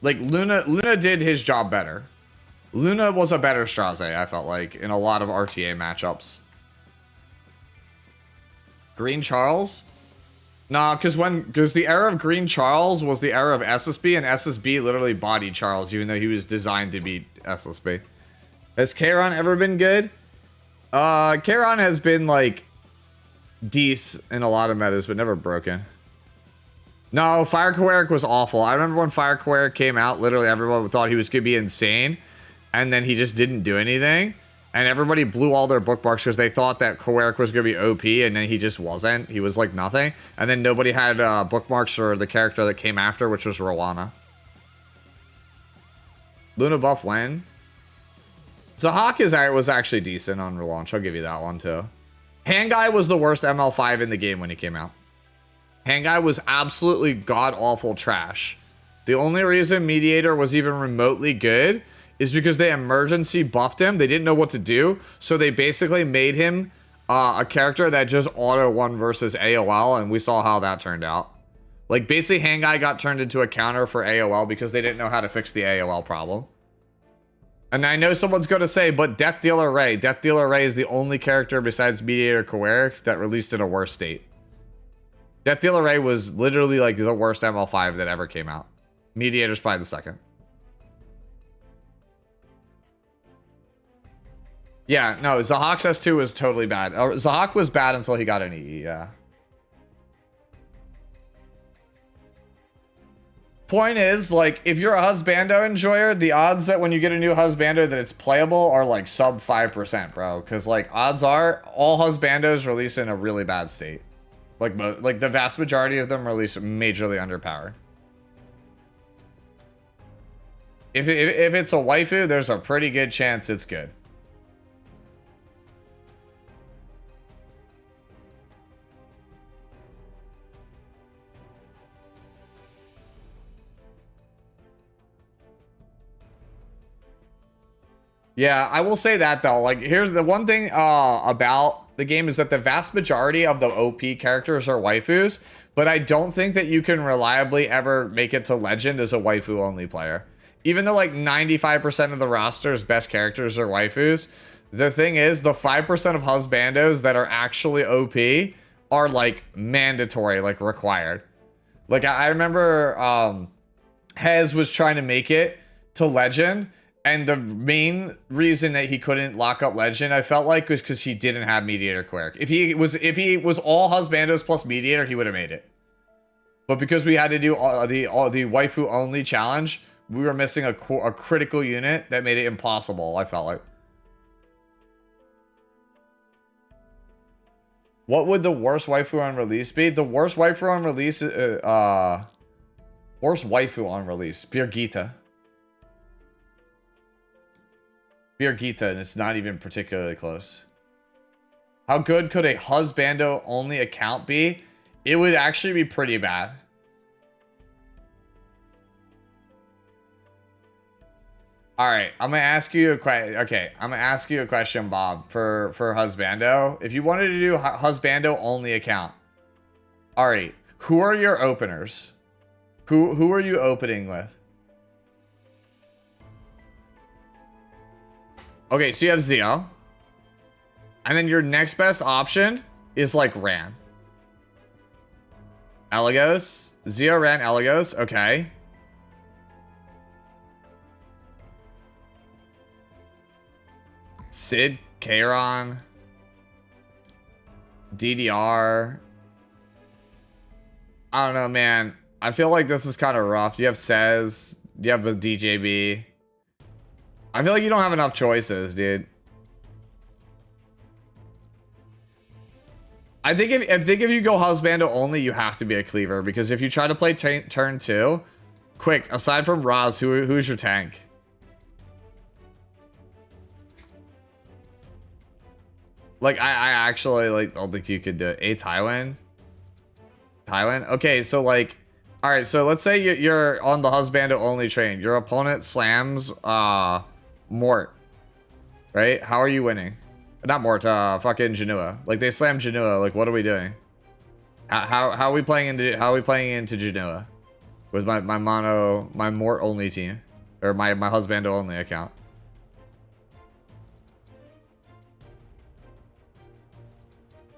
Like Luna did his job better. Luna was a better Straze, I felt like, in a lot of RTA matchups. Green Charles? Nah, because the era of Green Charles was the era of SSB, and SSB literally bodied Charles, even though he was designed to beat SSB. Has Kayron ever been good? Kayron has been, like, decent in a lot of metas, but never broken. No, Fire Coeric was awful. I remember when Fire Coeric came out, literally everyone thought he was going to be insane, and then he just didn't do anything. And everybody blew all their bookmarks because they thought that Coeric was going to be OP, and then he just wasn't. He was like nothing. And then nobody had bookmarks for the character that came after, which was Rowana. Luna buff when? Zahak was actually decent on relaunch. I'll give you that one too. Hangai was the worst ML5 in the game when he came out. Hangai was absolutely god-awful trash. The only reason Mediator was even remotely good is because they emergency buffed him. They didn't know what to do, so they basically made him a character that just auto won versus AOL, and we saw how that turned out. Like, basically, Hangai got turned into a counter for AOL because they didn't know how to fix the AOL problem. And I know someone's going to say, but Death Dealer Ray. Death Dealer Ray is the only character besides Mediator Coeric that released in a worse state. Death Dealer Ray was literally, like, the worst ML5 that ever came out. Mediator's probably the second. Yeah, no, Zahak's S2 was totally bad. Zahak was bad until he got an EE, yeah. Point is, like, if you're a Husbando enjoyer, the odds that when you get a new Husbando that it's playable are, like, sub 5%, bro. Because, like, odds are all Husbandos release in a really bad state. Like the vast majority of them release majorly underpowered. If it's a waifu, there's a pretty good chance it's good. Yeah, I will say that though. Like, here's the one thing about the game is that the vast majority of the OP characters are waifus, but I don't think that you can reliably ever make it to Legend as a waifu only player. Even though like 95% of the roster's best characters are waifus, the thing is the 5% of Husbandos that are actually OP are like mandatory, like required. Like I remember Hez was trying to make it to Legend, and the main reason that he couldn't lock up Legend, I felt like, was because he didn't have Mediator Coeric. If he was all Husbandos plus Mediator, he would have made it. But because we had to do the waifu only challenge, we were missing a critical unit that made it impossible, I felt like. What would the worst waifu on release be? The worst waifu on release, Birgitta. Birgitta, and it's not even particularly close. How good could a Husbando only account be? It would actually be pretty bad. All right, I'm gonna ask you a question. Okay, I'm gonna ask you a question, Bob, for Husbando. If you wanted to do Husbando only account, all right, who are your openers? Who are you opening with? Okay, so you have Zio. And then your next best option is like Ran. Eligos. Zio, Ran, Eligos. Okay. Sid, Kayron. DDR. I don't know, man. I feel like this is kind of rough. You have Sez. You have a DJB. I feel like you don't have enough choices, dude. I think if you go husbando only, you have to be a cleaver, because if you try to play turn 2, quick, aside from Raz, who's your tank? Like I actually like don't think you could do it. Tywin? Okay, so like, all right, so let's say you're on the husbando only train. Your opponent slams Mort, right? How are you winning? Not Mort, fucking Genua. Like they slam Genua. Like what are we doing? How are we playing into Genua with my Mort only team, or my husbando only account?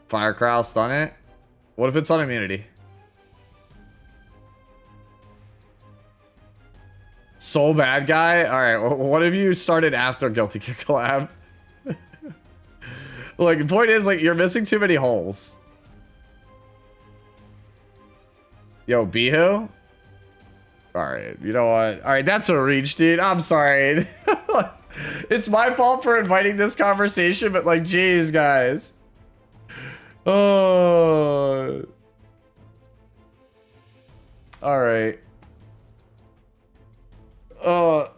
Fire Crow, stun it. What if it's on immunity? Soul bad guy? Alright, well, what if you started after Guilty Gear collab? Like, the point is, like, you're missing too many holes. Yo, Bihu? Alright, you know what? Alright, that's a reach, dude. I'm sorry. It's my fault for inviting this conversation, but, like, jeez, guys. Oh. All right.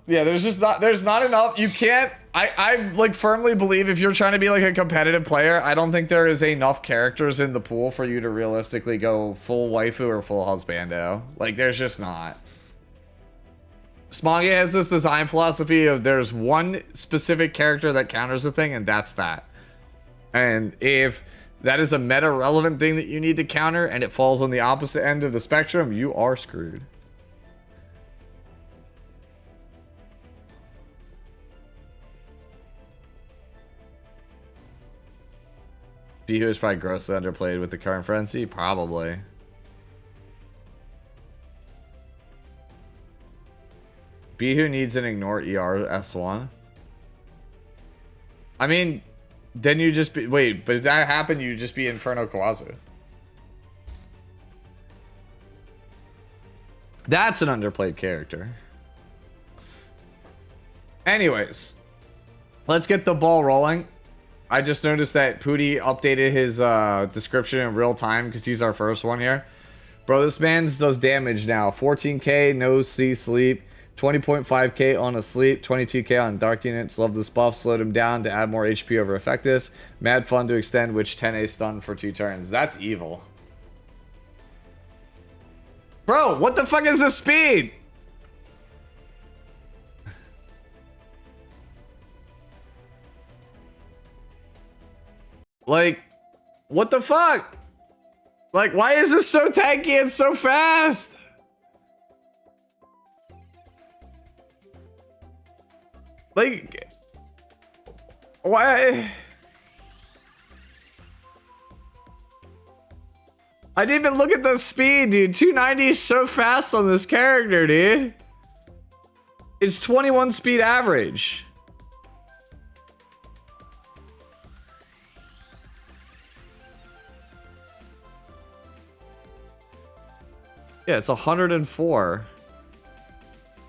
Yeah, there's not enough. You can't, I like firmly believe if you're trying to be like a competitive player, I don't think there is enough characters in the pool for you to realistically go full waifu or full husbando. Like there's just not. Smonga has this design philosophy of there's one specific character that counters the thing, and that's that. And if that is a meta relevant thing that you need to counter and it falls on the opposite end of the spectrum, you are screwed. Bihu is probably grossly underplayed with the current frenzy, probably. Bihu needs an ignore ER S1. I mean, then you just be, wait, but if that happened, you just be Inferno Kawazu. That's an underplayed character. Anyways, let's get the ball rolling. I just noticed that Pooty updated his description in real time because he's our first one here. Bro, this man's does damage now. 14k, no C sleep. 20.5k on a sleep, 22k on dark units. Love this buff, slowed him down to add more HP over Effectus. Mad fun to extend, which 10A stun for 2 turns. That's evil. Bro, what the fuck is this speed? Like, what the fuck? Like, why is this so tanky and so fast? Like, why? I didn't even look at the speed, dude. 290 is so fast on this character, dude. It's 21 speed average. Yeah, it's 104.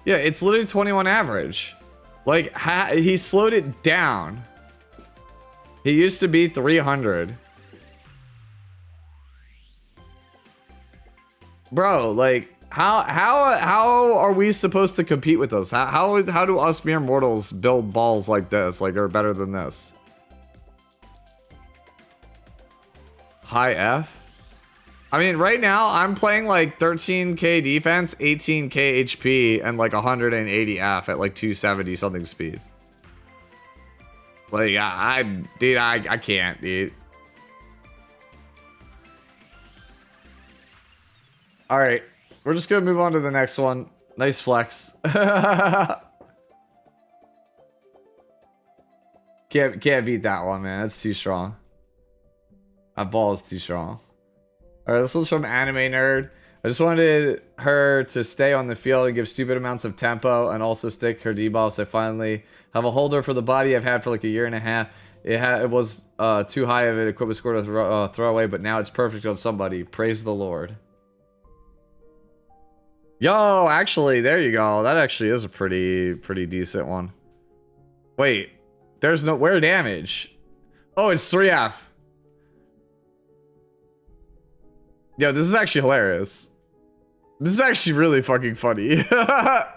Yeah, it's literally 21 average. Like, he slowed it down. He used to be 300. Bro, like, how are we supposed to compete with this? How do us mere mortals build balls like this, like, are better than this? High F? I mean, right now, I'm playing like 13k defense, 18k HP, and like 180 F at like 270 something speed. Like, dude, I can't, dude. All right, we're just gonna move on to the next one. Nice flex. Can't beat that one, man. That's too strong. That ball is too strong. All right, this one's from Anime Nerd. I just wanted her to stay on the field and give stupid amounts of tempo and also stick her debuffs. I finally have a holder for the body I've had for like a year and a half. It was too high of an equipment score to throw away, but now it's perfect on somebody. Praise the Lord. Yo, actually, there you go. That actually is a pretty decent one. Wait, there's no where damage. Oh, it's 3F. Yo, this is actually hilarious. This is actually really fucking funny. Yeah,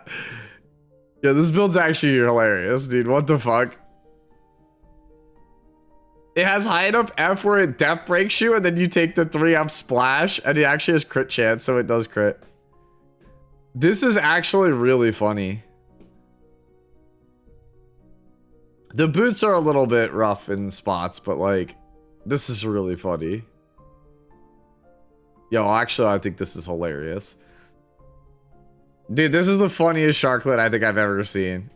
this build's actually hilarious, dude. What the fuck? It has high enough F where it depth breaks you, and then you take the 3F splash, and it actually has crit chance, so it does crit. This is actually really funny. The boots are a little bit rough in spots, but like, this is really funny. Yo, actually, I think this is hilarious. Dude, this is the funniest Sharklet I think I've ever seen.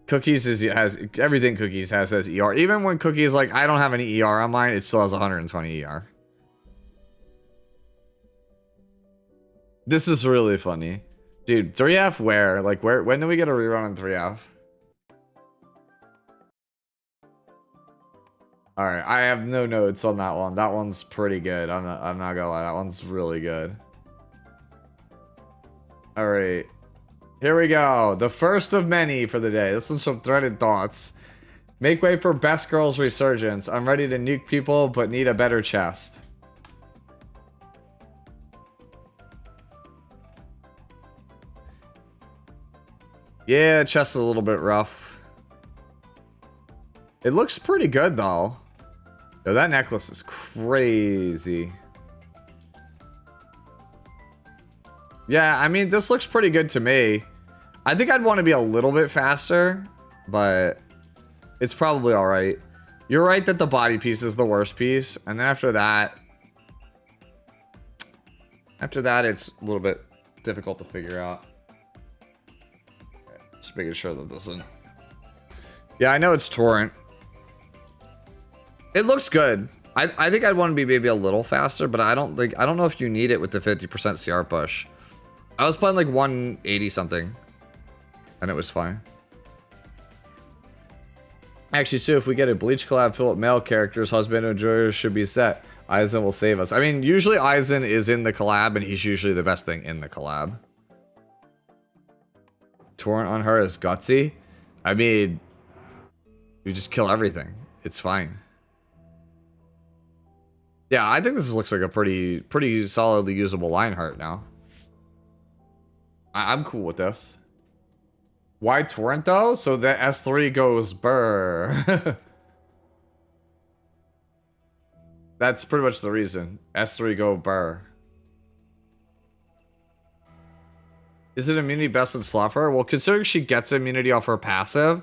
Cookies has everything Cookies has ER. Even when Cookies like, I don't have any ER on mine, it still has 120 ER. This is really funny. Dude, 3F where? Like, when do we get a rerun on 3F? Alright, I have no notes on that one. That one's pretty good. I'm not gonna lie, that one's really good. Alright. Here we go. The first of many for the day. This one's from Threaded Thoughts. Make way for Best Girls Resurgence. I'm ready to nuke people, but need a better chest. Yeah, chest is a little bit rough. It looks pretty good, though. Yo, that necklace is crazy. Yeah, I mean, this looks pretty good to me. I think I'd want to be a little bit faster, but it's probably all right. You're right that the body piece is the worst piece, and then after that, it's a little bit difficult to figure out. Just making sure that this isn't. Yeah, I know it's Torrent. It looks good. I think I'd want to be maybe a little faster, but I don't know if you need it with the 50% CR push. I was playing like 180 something, and it was fine. Actually, too, if we get a Bleach collab filled with male characters, husband and enjoyers should be set. Aizen will save us. I mean, usually Aizen is in the collab, and he's usually the best thing in the collab. Torrent on her is gutsy. I mean, you just kill everything. It's fine. Yeah, I think this looks like a pretty solidly usable Lionheart now. I'm cool with this. Why Torrent though? So that S3 goes burr. That's pretty much the reason. S3 go burr. Is it immunity best in Sluffer? Well, considering she gets immunity off her passive,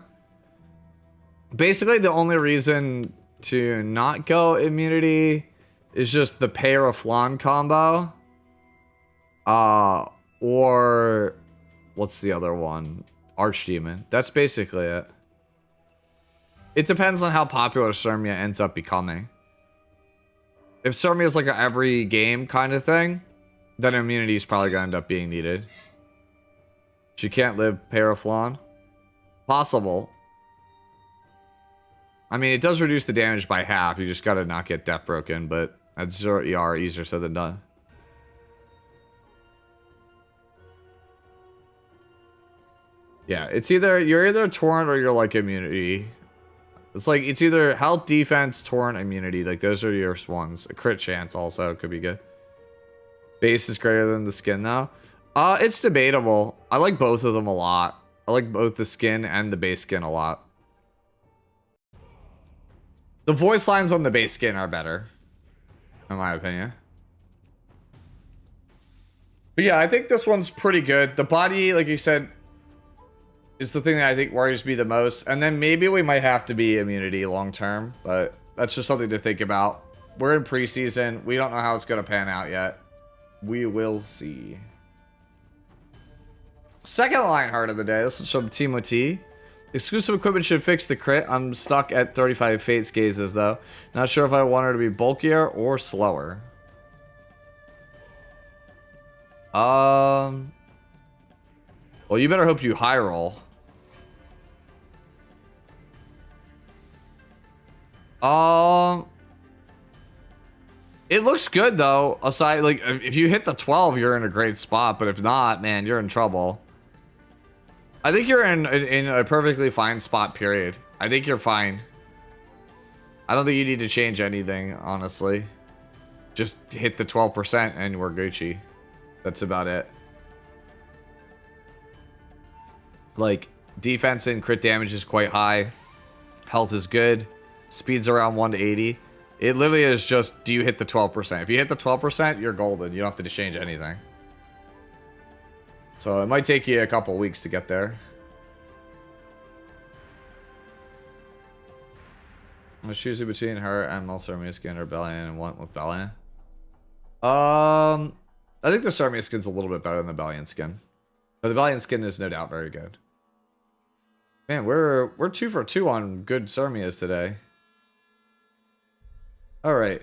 basically the only reason to not go immunity is just the Pair-a-Flan combo. Or what's the other one? Archdemon. That's basically it. It depends on how popular Cermia ends up becoming. If Cermia is like a every game kind of thing, then immunity is probably gonna end up being needed. She can't live Pair-a-Flan. Possible. I mean, it does reduce the damage by half. You just gotta not get death broken, but at 0 ER, easier said than done. Yeah, it's either you're either Torrent or you're like immunity. It's like it's either health, defense, Torrent, immunity. Like those are your ones. A crit chance also could be good. Base is greater than the skin though. It's debatable. I like both of them a lot. I like both the skin and the base skin a lot. The voice lines on the base skin are better, in my opinion. But yeah, I think this one's pretty good. The body, like you said, is the thing that I think worries me the most. And then maybe we might have to be immunity long term, but that's just something to think about. We're in preseason. We don't know how it's going to pan out yet. We will see. Second Lionheart of the day. This is from Timo T. Exclusive equipment should fix the crit. I'm stuck at 35 Fates Gazes though. Not sure if I want her to be bulkier or slower. Well, you better hope you high roll. It looks good though. Aside, like if you hit the 12, you're in a great spot. But if not, man, you're in trouble. I think you're in a perfectly fine spot. Period. I think you're fine. I don't think you need to change anything, honestly. just hit the 12% and we're Gucci. That's about it. Like, defense and crit damage is quite high. Health is good. Speed's around 1 to 80. It literally is just, do you hit the 12%? If you hit the 12%, you're golden. You don't have to change anything. So it might take you a couple weeks to get there. I was choosing between her and Melcermia skin or Bellion, and went with Bellion. I think the Cermia skin's a little bit better than the Bellion skin. But the Bellion skin is no doubt very good. Man, we're 2 for 2 on good Cermias today. Alright.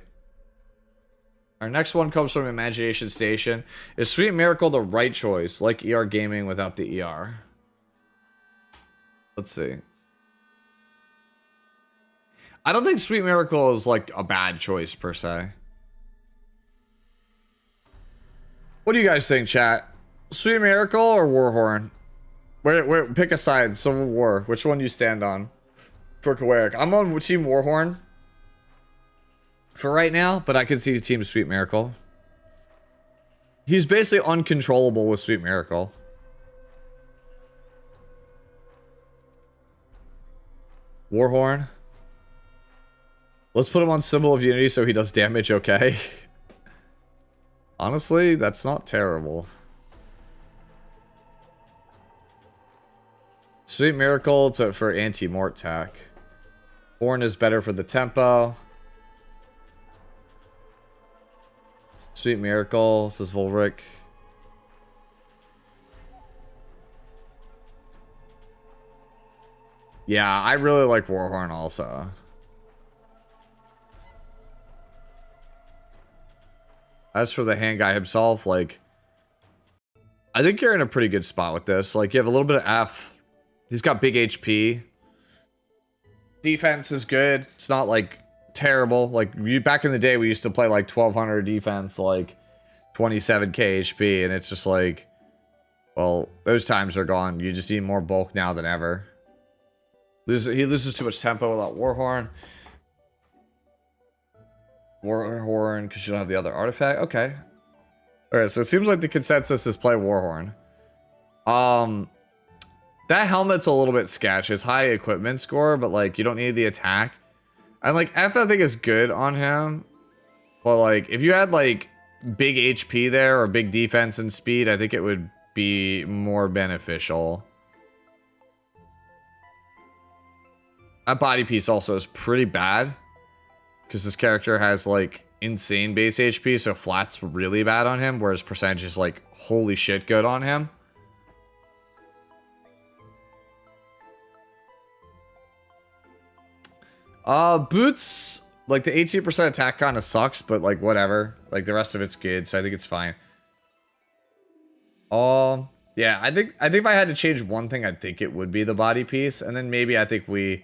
Our next one comes from Imagination Station. Is Sweet Miracle the right choice? Like ER Gaming without the ER. Let's see. I don't think Sweet Miracle is like a bad choice per se. What do you guys think, chat? Sweet Miracle or Warhorn? Where pick a side. Civil War. Which one you stand on? For Kawarik. I'm on Team Warhorn for right now, but I can see Team Sweet Miracle. He's basically uncontrollable with Sweet Miracle. Warhorn. Let's put him on Symbol of Unity so he does damage okay. Honestly, that's not terrible. Sweet Miracle for anti-mort tack. Horn is better for the tempo. Sweet Miracle, says Volric. Yeah, I really like Warhorn also. As for the hand guy himself, like, I think you're in a pretty good spot with this. Like, you have a little bit of F. He's got big HP. Defense is good. It's not, like, terrible. Like, back in the day, we used to play, like, 1200 defense, like, 27k HP, and it's just like, well, those times are gone. You just need more bulk now than ever. He loses too much tempo without Warhorn. Warhorn, because you don't have the other artifact. Okay. Alright, so it seems like the consensus is play Warhorn. That helmet's a little bit sketch. It's high equipment score, but like you don't need the attack. And like F I think is good on him. But like if you had like big HP there or big defense and speed, I think it would be more beneficial. That body piece also is pretty bad. Because this character has, like, insane base HP, so flat's really bad on him, whereas percentage is, like, holy shit good on him. Boots, like, the 18% attack kind of sucks, but, like, whatever. Like, the rest of it's good, so I think it's fine. Yeah, I think if I had to change one thing, I think it would be the body piece, and then maybe I think we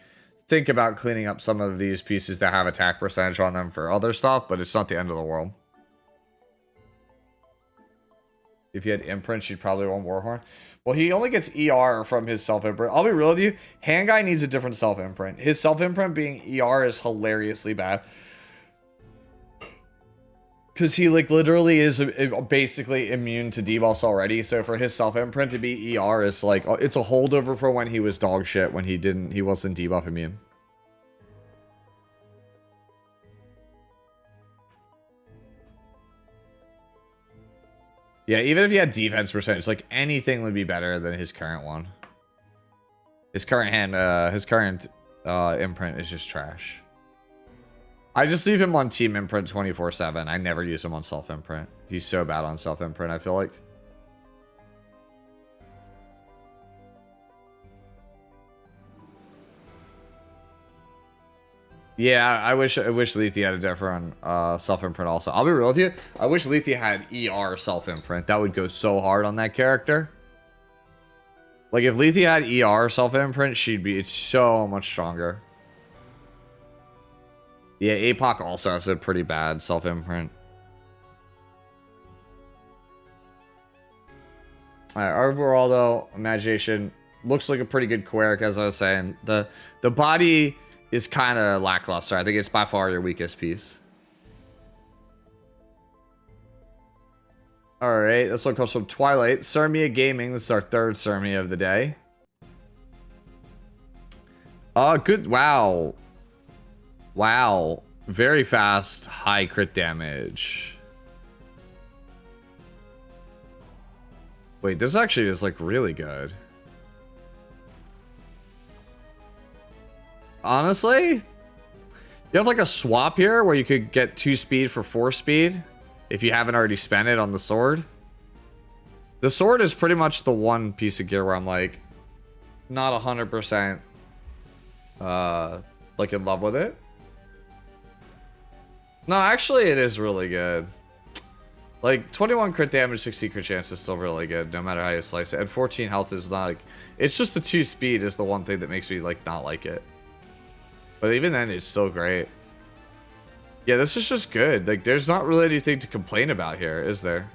think about cleaning up some of these pieces that have attack percentage on them for other stuff, but it's not the end of the world. If you had imprint, you'd probably want Warhorn. Well, he only gets ER from his self-imprint. I'll be real with you. Hand guy needs a different self-imprint. His self-imprint being ER is hilariously bad. Because he, like, literally is basically immune to debuffs already. So for his self-imprint to be ER is, like, it's a holdover for when he was dog shit, when he wasn't debuff immune. Yeah, even if he had defense percentage, like, anything would be better than his current one. His current imprint is just trash. I just leave him on team imprint 24/7. I never use him on self imprint. He's so bad on self imprint, I feel like. Yeah, I wish Lethe had a different self imprint also. I'll be real with you. I wish Lethe had ER self imprint. That would go so hard on that character. Like if Lethe had ER self imprint, it's so much stronger. Yeah, APOC also has a pretty bad self-imprint. Alright, overall though, Imagination looks like a pretty good Queric, as I was saying. The body is kind of lackluster. I think it's by far your weakest piece. All right, this one comes from Twilight. Surmia Gaming. This is our third Surmia of the day. Oh, good. Wow. Wow. Very fast, high crit damage. Wait, this actually is like really good. Honestly, you have like a swap here where you could get 2 speed for 4 speed if you haven't already spent it on the sword. The sword is pretty much the one piece of gear where I'm like not 100% like in love with it. No, actually it is really good. Like 21 crit damage, 60 crit chance is still really good no matter how you slice it. And 14 health is not like, it's just the 2 speed is the one thing that makes me like not like it. But even then it's still great. Yeah, this is just good. Like there's not really anything to complain about here, is there?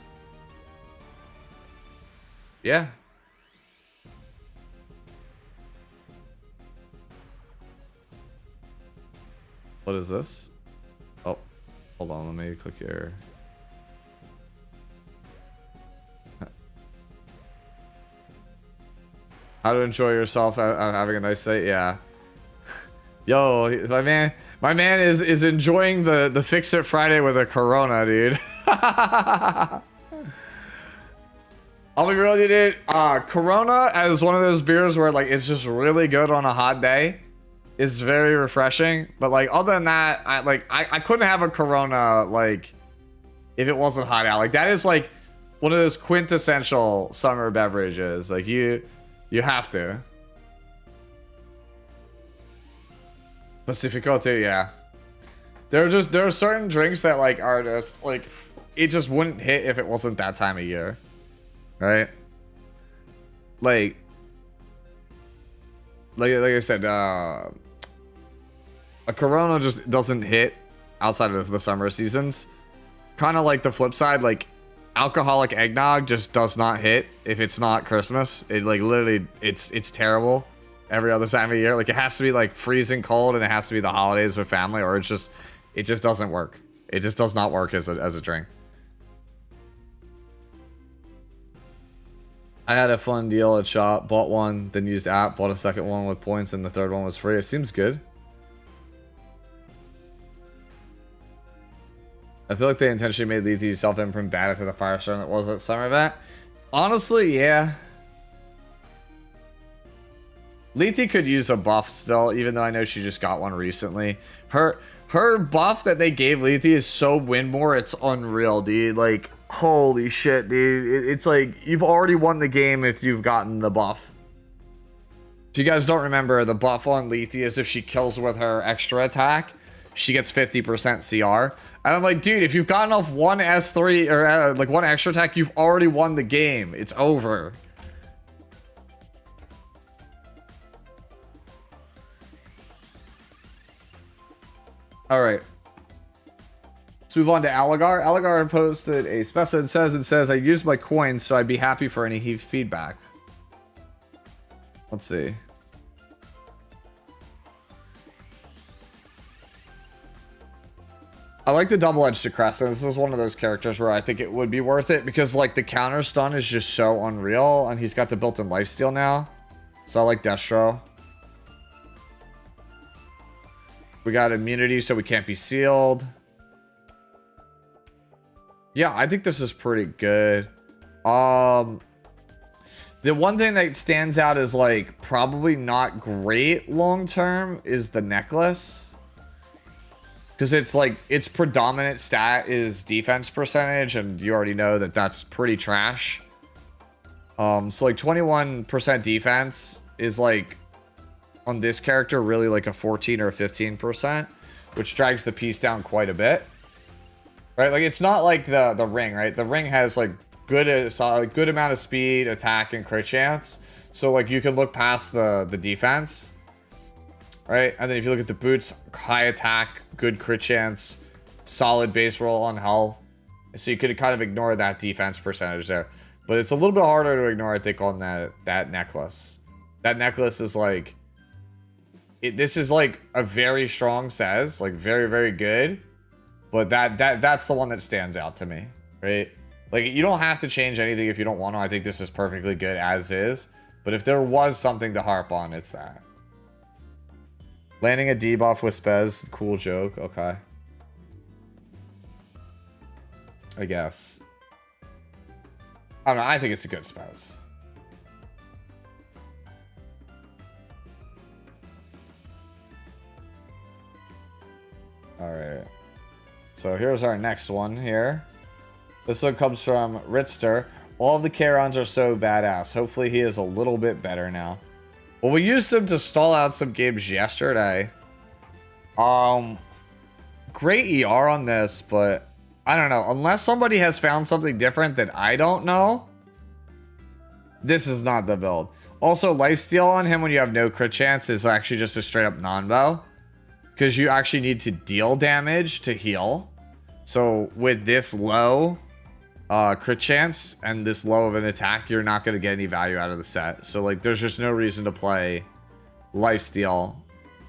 Yeah. What is this? Oh, hold on, let me click here. How to enjoy yourself having a nice day? Yeah. Yo, my man is enjoying the Fix It Friday with a Corona, dude. I'll be real with you, dude. Corona as one of those beers where like it's just really good on a hot day. It's very refreshing, but like other than that, I couldn't have a Corona like if it wasn't hot out. Like that is like one of those quintessential summer beverages. Like you have to. Pacifico too, yeah. There are certain drinks that like are just like it just wouldn't hit if it wasn't that time of year. Right? Like I said, a Corona just doesn't hit outside of the summer seasons. Kind of like the flip side, like alcoholic eggnog just does not hit if it's not Christmas. It like literally, it's terrible every other time of year. Like it has to be like freezing cold and it has to be the holidays with family, or it just doesn't work. It just does not work as a drink. I had a fun deal at shop, bought one, then used app, bought a second one with points, and the third one was free. It seems good. I feel like they intentionally made Lethe self-imprint bad after the Firestorm that was at summer event. Honestly, yeah. Lethe could use a buff still, even though I know she just got one recently. Her buff that they gave Lethe is so win more, it's unreal, dude. Like, holy shit, dude. It's like, you've already won the game if you've gotten the buff. If you guys don't remember, the buff on Lethe is if she kills with her extra attack, she gets 50% CR. And I'm like, dude, if you've gotten off one S3 or like one extra attack, you've already won the game. It's over. All right. Let's move on to Aligar. Aligar posted a specimen says, I used my coins, so I'd be happy for any feedback. Let's see. I like the double-edged Crest, and this is one of those characters where I think it would be worth it because like the counter stun is just so unreal, and he's got the built-in lifesteal now. So I like Destro. We got immunity, so we can't be sealed. Yeah, I think this is pretty good. The one thing that stands out is like probably not great long-term is the necklace. Because it's like, its predominant stat is defense percentage, and you already know that that's pretty trash. So like 21% defense is like, on this character, really like a 14 or a 15%, which drags the piece down quite a bit. Right, like it's not like the ring, right? The ring has like good amount of speed, attack, and crit chance. So like you can look past the defense. Right, and then if you look at the boots, high attack, good crit chance, solid base roll on health. So you could kind of ignore that defense percentage there. But it's a little bit harder to ignore, I think, on that necklace. That necklace is like... this is like a very strong says, like very, very good. But that's the one that stands out to me, right? Like, you don't have to change anything if you don't want to. I think this is perfectly good as is. But if there was something to harp on, it's that. Landing a debuff with Spez, cool joke. Okay. I guess. I don't know. I think it's a good Spez. Alright. So here's our next one here. This one comes from Ritster. All of the Chaerons are so badass. Hopefully he is a little bit better now. Well, we used him to stall out some games yesterday. Great ER on this, but I don't know. Unless somebody has found something different that I don't know, this is not the build. Also, lifesteal on him when you have no crit chance is actually just a straight up non-bow. Because you actually need to deal damage to heal. So with this low crit chance and this low of an attack, you're not going to get any value out of the set. So like, there's just no reason to play lifesteal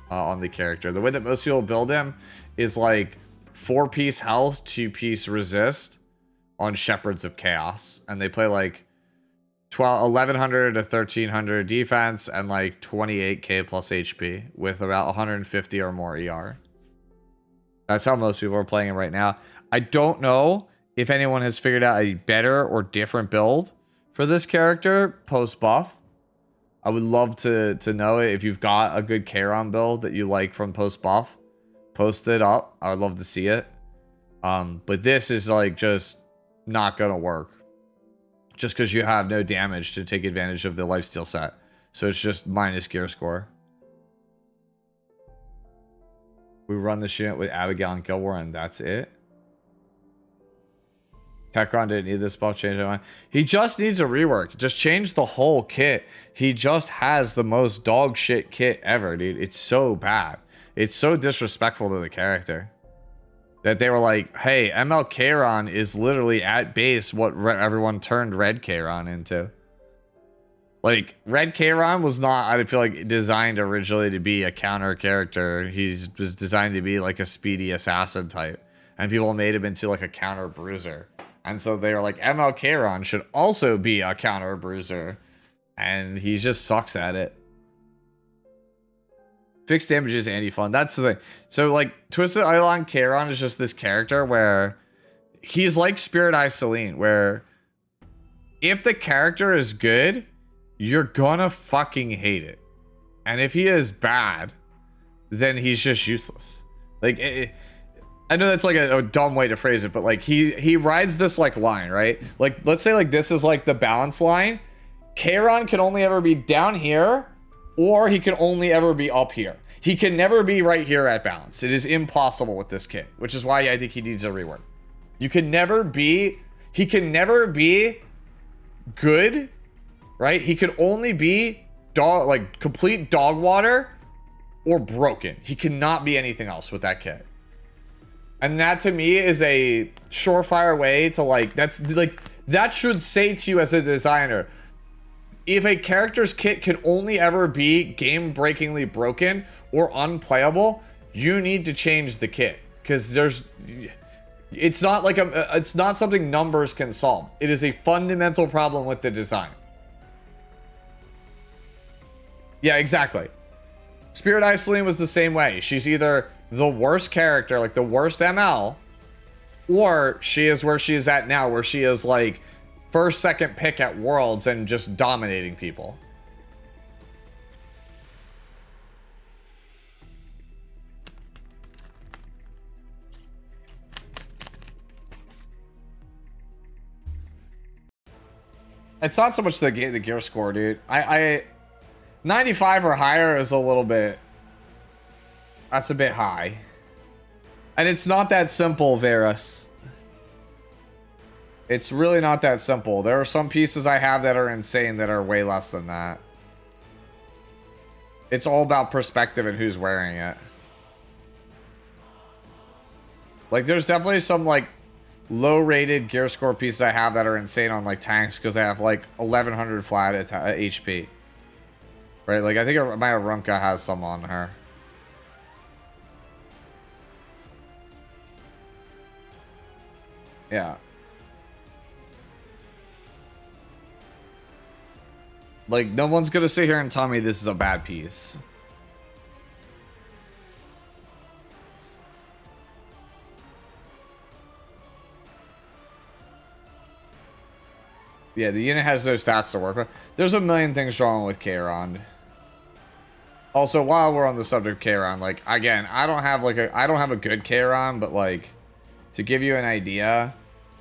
on the character. The way that most people build him is like 4-piece health, 2-piece resist on Shepherds of Chaos. And they play like 1100 to 1300 defense and like 28k plus HP with about 150 or more ER. That's how most people are playing it right now. I don't know if anyone has figured out a better or different build for this character post buff. I would love to know it. If you've got a good Chaeron build that you like from post buff, post it up. I would love to see it. But this is like just not gonna work. Just because you have no damage to take advantage of the lifesteal set. So it's just minus gear score. We run this unit with Abigail and Guild War and that's it. Tekron didn't need this buff change. He just needs a rework. Just change the whole kit. He just has the most dog shit kit ever, dude. It's so bad. It's so disrespectful to the character. That they were like, hey, ML Chaeron is literally at base what everyone turned Red Chaeron into. Like, Red Chaeron was not, I feel like, designed originally to be a counter character. He was designed to be like a speedy assassin type. And people made him into like a counter bruiser. And so they were like, ML Chaeron should also be a counter bruiser. And he just sucks at it. Fixed damage is anti-fun. That's the thing. So, like, Twisted Eidolon Chaeron is just this character where he's like Spirit Eye Selene, where if the character is good, you're gonna fucking hate it. And if he is bad, then he's just useless. Like, I know that's like a dumb way to phrase it, but like he rides this like line, right? Like, let's say like this is like the balance line. Chaeron can only ever be down here, or he can only ever be up here. He can never be right here at balance. It is impossible with this kit, which is why I think he needs a rework. He can never be good, right? He can only be complete dog water or broken. He cannot be anything else with that kit. And that to me is a surefire way to like, that should say to you as a designer, if a character's kit can only ever be game-breakingly broken or unplayable, you need to change the kit. Because it's not like it's not something numbers can solve. It is a fundamental problem with the design. Yeah, exactly. Spirit Eye Selene was the same way. She's either the worst character, like the worst ML, or she is where she is at now, where she is like first, second pick at Worlds and just dominating people. It's not so much the gear score, dude. I 95 or higher is a little bit, that's a bit high. And it's not that simple, Varus. It's really not that simple. There are some pieces I have that are insane that are way less than that. It's all about perspective and who's wearing it. Like, there's definitely some, like, low-rated gear score pieces I have that are insane on, like, tanks because they have, like, 1100 flat HP. Right? Like, I think my Arunca has some on her. Like, no one's gonna sit here and tell me this is a bad piece. Yeah, the unit has no stats to work with. There's a million things wrong with Kayron. Also, while we're on the subject of Kayron, like, again, I don't have a good Kayron, but like, to give you an idea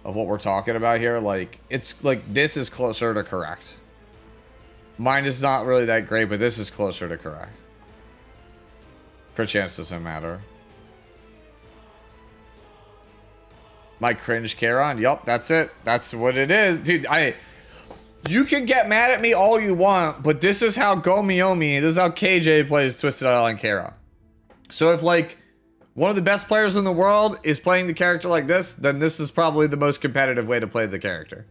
of what we're talking about here, like, it's like, this is closer to correct. Mine is not really that great, but this is closer to correct. Crit chance doesn't matter. My cringe Kayron? Yup, that's it. That's what it is. Dude, you can get mad at me all you want, but this is how Gomiyomi, this is how KJ plays Twisted Island Kayron. So if, like, one of the best players in the world is playing the character like this, then this is probably the most competitive way to play the character.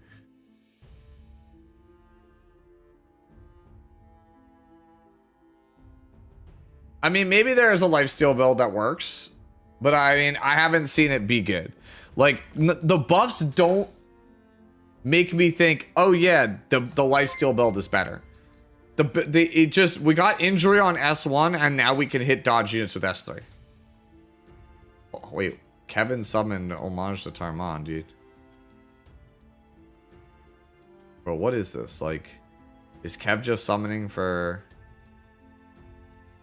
I mean, maybe there is a lifesteal build that works, but I mean, I haven't seen it be good. Like, the buffs don't make me think, oh yeah, the lifesteal build is better. We got injury on S1, and now we can hit dodge units with S3. Oh, wait, Kevin summoned homage to Tarman, dude. Bro, what is this? Like, is Kev just summoning for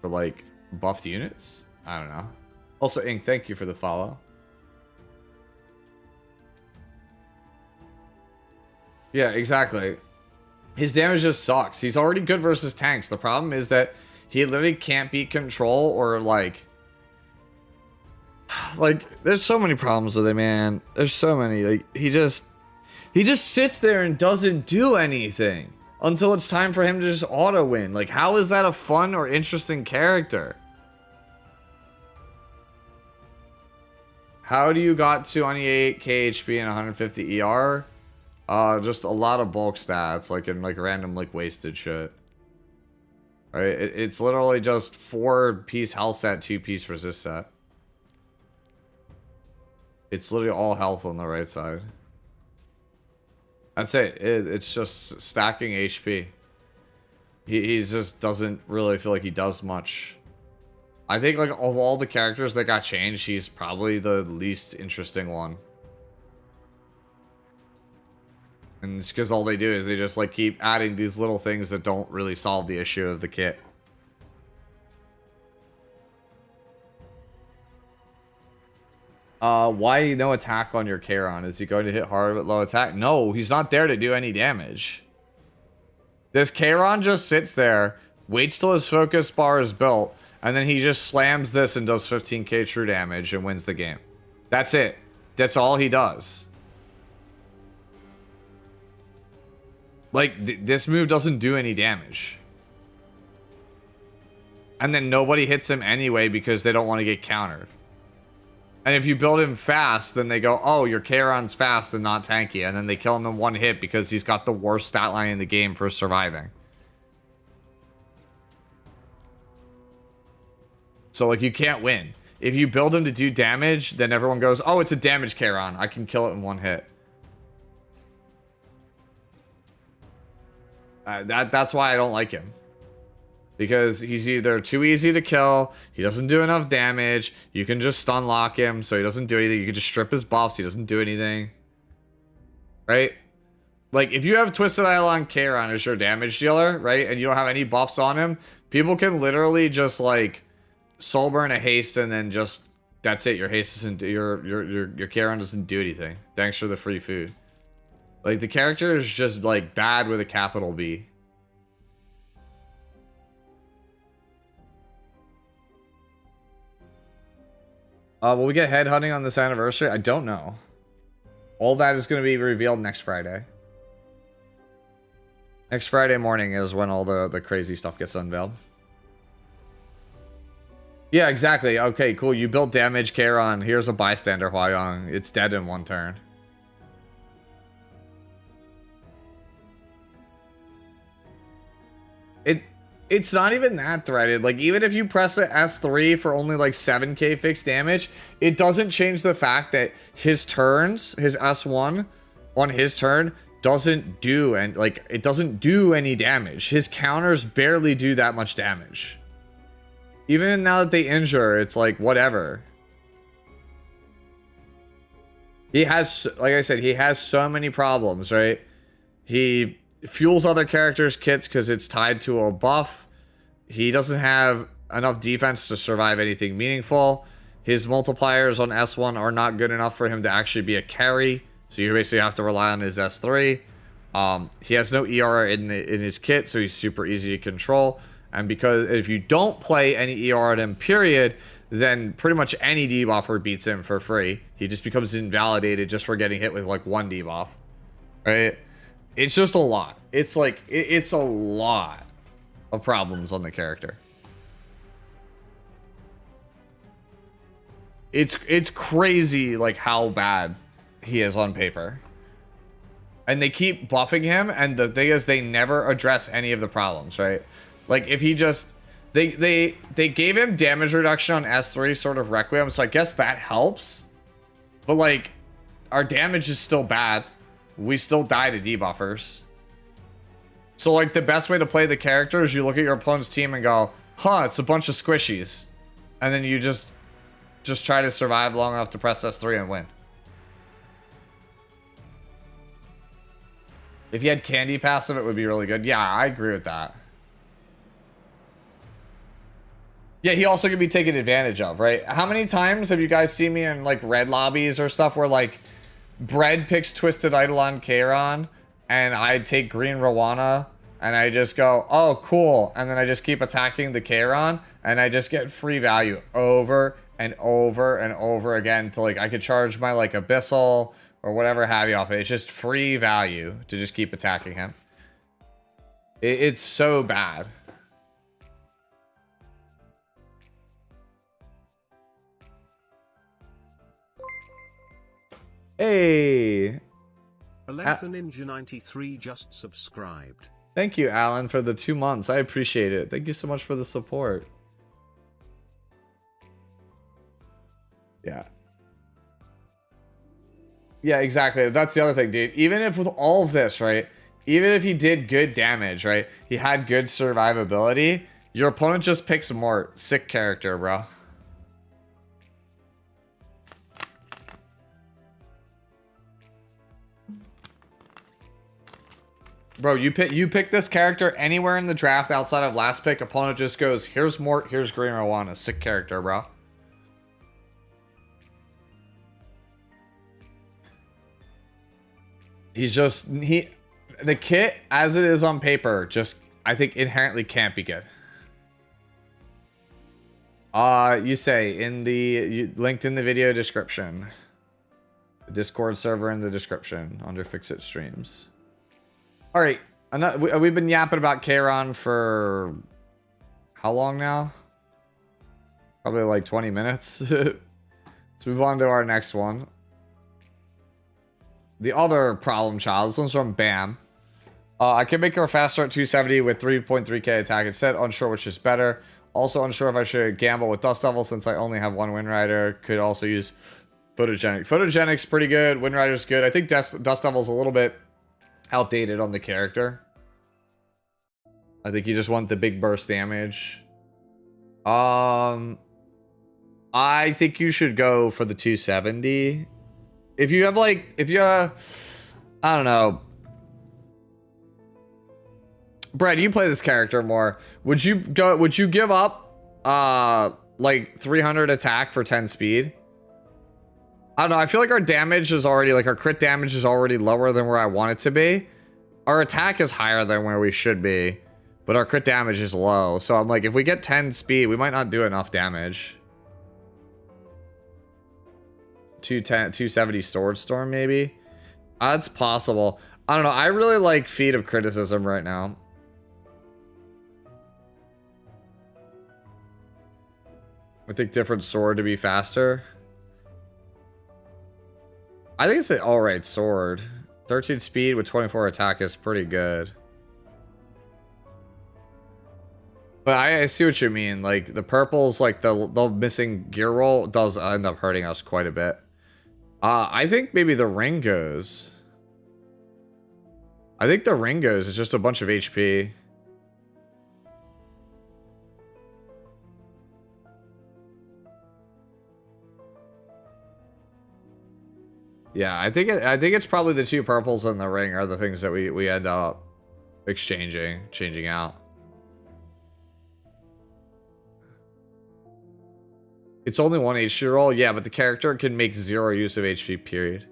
like buffed units? I don't know. Also, Ink, thank you for the follow. Yeah, exactly. His damage just sucks. He's already good versus tanks. The problem is that he literally can't beat control or like there's so many problems with it, man. There's so many. Like, he just sits there and doesn't do anything until it's time for him to just auto win. Like, how is that a fun or interesting character? How do you got 28k HP and 150 ER? Just a lot of bulk stats, like in like random like wasted shit. Right? It's literally just 4-piece health set, 2-piece resist set. It's literally all health on the right side. That's it. It's just stacking HP. He just doesn't really feel like he does much. I think like of all the characters that got changed, he's probably the least interesting one. And it's because all they do is they just like keep adding these little things that don't really solve the issue of the kit. Why no attack on your Kayron? Is he going to hit hard with low attack? No, he's not there to do any damage. This Kayron just sits there, waits till his focus bar is built, and then he just slams this and does 15k true damage and wins the game. That's it. That's all he does. Like, this move doesn't do any damage. And then nobody hits him anyway because they don't want to get countered. And if you build him fast, then they go, oh, your Kayron's fast and not tanky. And then they kill him in one hit because he's got the worst stat line in the game for surviving. So, like, you can't win. If you build him to do damage, then everyone goes, oh, it's a damage Kayron. I can kill it in one hit. That's why I don't like him. Because he's either too easy to kill, he doesn't do enough damage, you can just stun lock him so he doesn't do anything, you can just strip his buffs, he doesn't do anything. Right? Like, if you have Twisted Island Kayron as your damage dealer, right, and you don't have any buffs on him, people can literally just, like, soul burn a haste and then just, that's it, your haste doesn't do, your Kayron doesn't do anything. Thanks for the free food. Like, the character is just, like, bad with a capital B. Will we get headhunting on this anniversary? I don't know. All that is going to be revealed next Friday. Next Friday morning is when all the crazy stuff gets unveiled. Yeah, exactly. Okay, cool. You built damage, Kayron. Here's a bystander, Hwayoung. It's dead in one turn. It's not even that threaded. Like, even if you press it S3 for only like 7k fixed damage, it doesn't change the fact that his turns, his S1 on his turn, doesn't do, and like, it doesn't do any damage. His counters barely do that much damage. Even now that they injure, it's like, whatever. He has, like I said, he has so many problems, right? He fuels other characters' kits because it's tied to a buff. He doesn't have enough defense to survive anything meaningful. His multipliers on S1 are not good enough for him to actually be a carry. So you basically have to rely on his S3. He has no ER in his kit, so he's super easy to control. And because if you don't play any ER at him, period, then pretty much any debuffer beats him for free. He just becomes invalidated just for getting hit with like one debuff. Right? It's just a lot. It's like, it's a lot of problems on the character. It's crazy like how bad he is on paper. And they keep buffing him, and the thing is they never address any of the problems, right? Like if he just they gave him damage reduction on S3 sort of Requiem, so I guess that helps. But like our damage is still bad. We still die to debuffers. So like the best way to play the character is you look at your opponent's team and go, huh, it's a bunch of squishies. And then you just try to survive long enough to press S3 and win. If you had candy passive, it would be really good. Yeah, I agree with that. Yeah, he also can be taken advantage of, right? How many times have you guys seen me in like red lobbies or stuff where like Bread picks Twisted Eidolon Kairon and I take green Rowana and I just go, oh, cool. And then I just keep attacking the Kairon and I just get free value over and over and over again to like, I could charge my like Abyssal or whatever have you off it. It's just free value to just keep attacking him. It's so bad. Hey. Aletha Ninja 93 just subscribed. Thank you, Alan, for the 2 months. I appreciate it. Thank you so much for the support. Yeah. Yeah, exactly. That's the other thing, dude. Even if with all of this, right? Even if he did good damage, right? He had good survivability. Your opponent just picks Mort. Sick character, bro. Bro, you pick this character anywhere in the draft outside of last pick. Opponent just goes, here's Mort, here's Green Rowana. Sick character, bro. He's just, the kit as it is on paper, just, I think inherently can't be good. You say linked in the video description. The Discord server in the description under Fixit Streams. All right, we've been yapping about Kairon for how long now? Probably like 20 minutes. Let's move on to our next one. The other problem child. This one's from Bam. I can make her faster at 270 with 3.3k attack instead. Unsure which is better. Also unsure if I should gamble with Dust Devil since I only have one Wind Rider. Could also use Photogenic. Photogenic's pretty good. Wind Rider's good. I think Dust Devil's a little bit outdated on the character. I think you just want the big burst damage. I think you should go for the 270. If you have like, I don't know. Brad, you play this character more. Would you give up like 300 attack for 10 speed? I don't know. I feel like our damage is already, like our crit damage is already lower than where I want it to be. Our attack is higher than where we should be, but our crit damage is low. So I'm like, if we get 10 speed, we might not do enough damage. 270 Sword Storm maybe? That's possible. I don't know. I really like Feat of Criticism right now. I think different sword to be faster. I think it's an alright sword. 13 speed with 24 attack is pretty good. But I see what you mean. Like the purples, like the missing gear roll does end up hurting us quite a bit. I think maybe the ring goes. I think the Ringos is just a bunch of HP. Yeah, I think it's probably the 2 purples and the ring are the things that we end up changing out. It's only 1 HP roll, yeah, but the character can make 0 use of HP, period.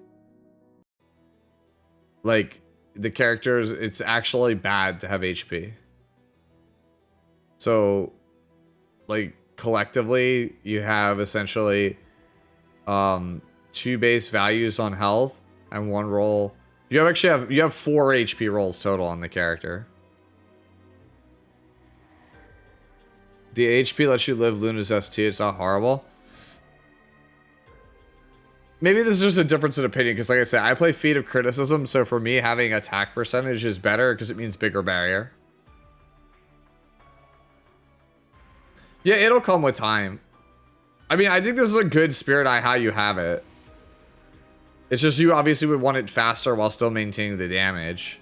Like, the characters, it's actually bad to have HP. So, like, collectively, you have essentially 2 base values on health and 1 roll. You have 4 HP rolls total on the character. The HP lets you live Luna's S2. It's not horrible. Maybe this is just a difference in opinion, because like I said, I play Feat of Criticism, so for me, having attack percentage is better because it means bigger barrier. Yeah, it'll come with time. I mean, I think this is a good Spirit Eye how you have it. It's just you obviously would want it faster while still maintaining the damage.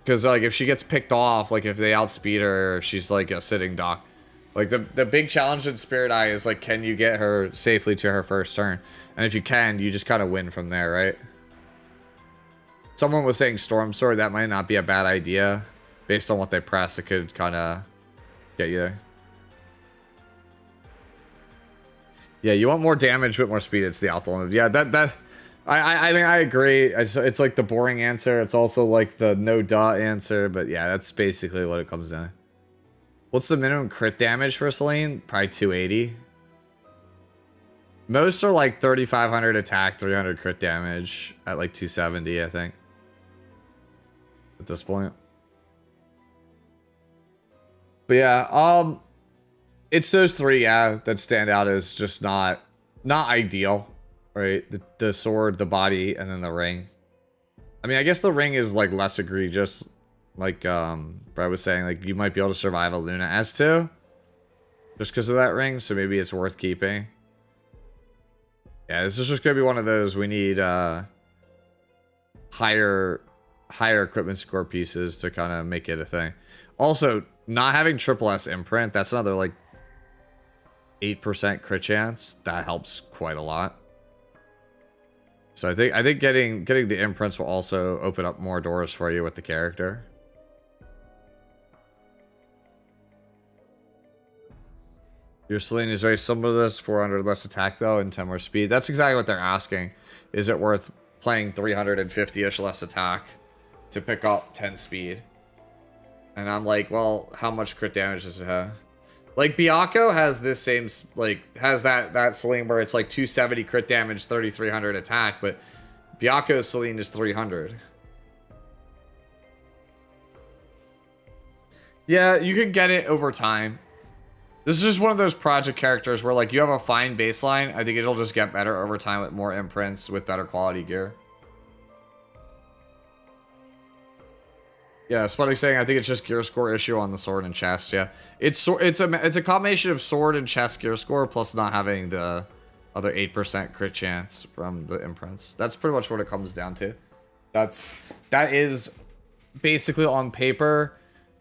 Because, like, if she gets picked off, like, if they outspeed her, she's, like, a sitting duck. Like, the big challenge in Spirit Eye is, like, can you get her safely to her first turn? And if you can, you just kind of win from there, right? Someone was saying Storm Sword. That might not be a bad idea. Based on what they press, it could kind of get you there. Yeah, you want more damage with more speed. It's the optimal. Yeah, I mean, I agree. It's like the boring answer. It's also like the no duh answer. But yeah, that's basically what it comes down to. What's the minimum crit damage for Selene? Probably 280. Most are like 3,500 attack, 300 crit damage at like 270, I think. At this point. But yeah, it's those 3, yeah, that stand out as just not ideal. Right, the sword, the body, and then the ring. I mean, I guess the ring is like less egregious. Like Brad was saying, like you might be able to survive a Luna S2 just because of that ring. So maybe it's worth keeping. Yeah, this is just gonna be one of those. We need higher equipment score pieces to kind of make it a thing. Also, not having triple S imprint, that's another like 8% crit chance. That helps quite a lot. So I think getting the imprints will also open up more doors for you with the character. Your Selene is very similar to this, 400 less attack though and 10 more speed. That's exactly what they're asking. Is it worth playing 350-ish less attack to pick up 10 speed? And I'm like, well, how much crit damage does it have? Like, Byakko has this same, like, has that Selene where it's like 270 crit damage, 3,300 attack, but Byakko's Selene is 300. Yeah, you can get it over time. This is just one of those project characters where, like, you have a fine baseline. I think it'll just get better over time with more imprints, with better quality gear. Yeah, Sputnik's saying I think it's just gear score issue on the sword and chest. Yeah, it's a combination of sword and chest gear score plus not having the other 8% crit chance from the imprints. That's pretty much what it comes down to. That is basically on paper.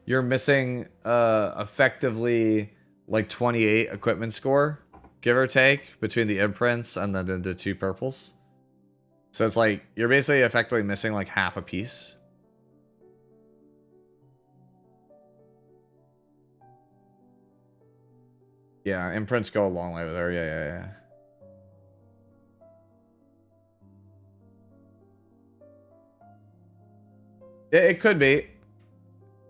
You're missing effectively like 28 equipment score, give or take, between the imprints and then the 2 purples. So it's like you're basically effectively missing like half a piece. Yeah, imprints go a long way with her. Yeah. It could be.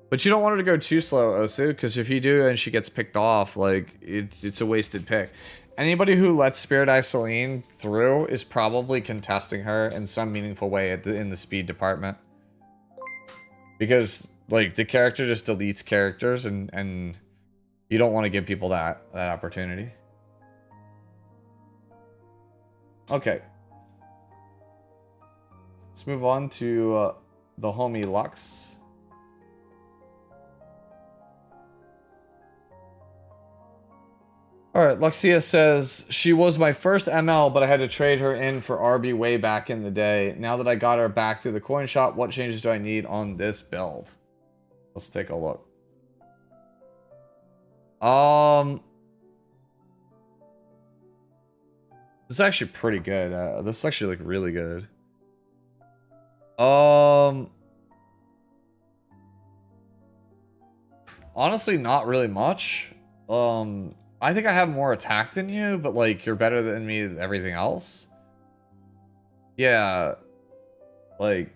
But you don't want her to go too slow, Osu, because if you do and she gets picked off, like, it's a wasted pick. Anybody who lets Spirit Eye Selene through is probably contesting her in some meaningful way in the speed department. Because, like, the character just deletes characters and you don't want to give people that opportunity. Okay. Let's move on to the homie Lux. Alright, Luxia says, she was my first ML, but I had to trade her in for RB way back in the day. Now that I got her back through the coin shop, what changes do I need on this build? Let's take a look. This is actually pretty good. This is actually like really good. Honestly, not really much. I think I have more attack than you, but like you're better than me at everything else. Yeah. Like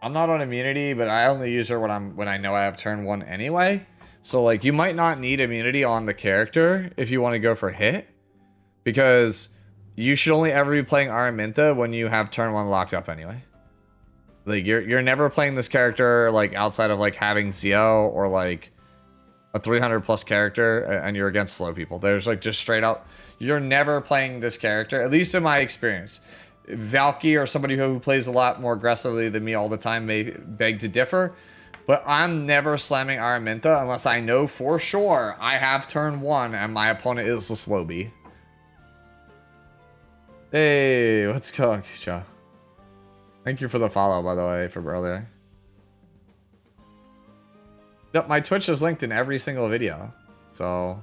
I'm not on immunity, but I only use her when I know I have turn 1 anyway. So like you might not need immunity on the character if you want to go for hit, because you should only ever be playing Araminta when you have turn 1 locked up anyway. Like you're never playing this character like outside of like having Zio or like a 300 plus character and you're against slow people. There's like just straight up, you're never playing this character, at least in my experience. Valky or somebody who plays a lot more aggressively than me all the time may beg to differ, but I'm never slamming Araminta unless I know for sure I have turn 1 and my opponent is the Slowbee. Hey, what's going on, Kucha? Thank you for the follow, by the way, from earlier. Yep, my Twitch is linked in every single video, so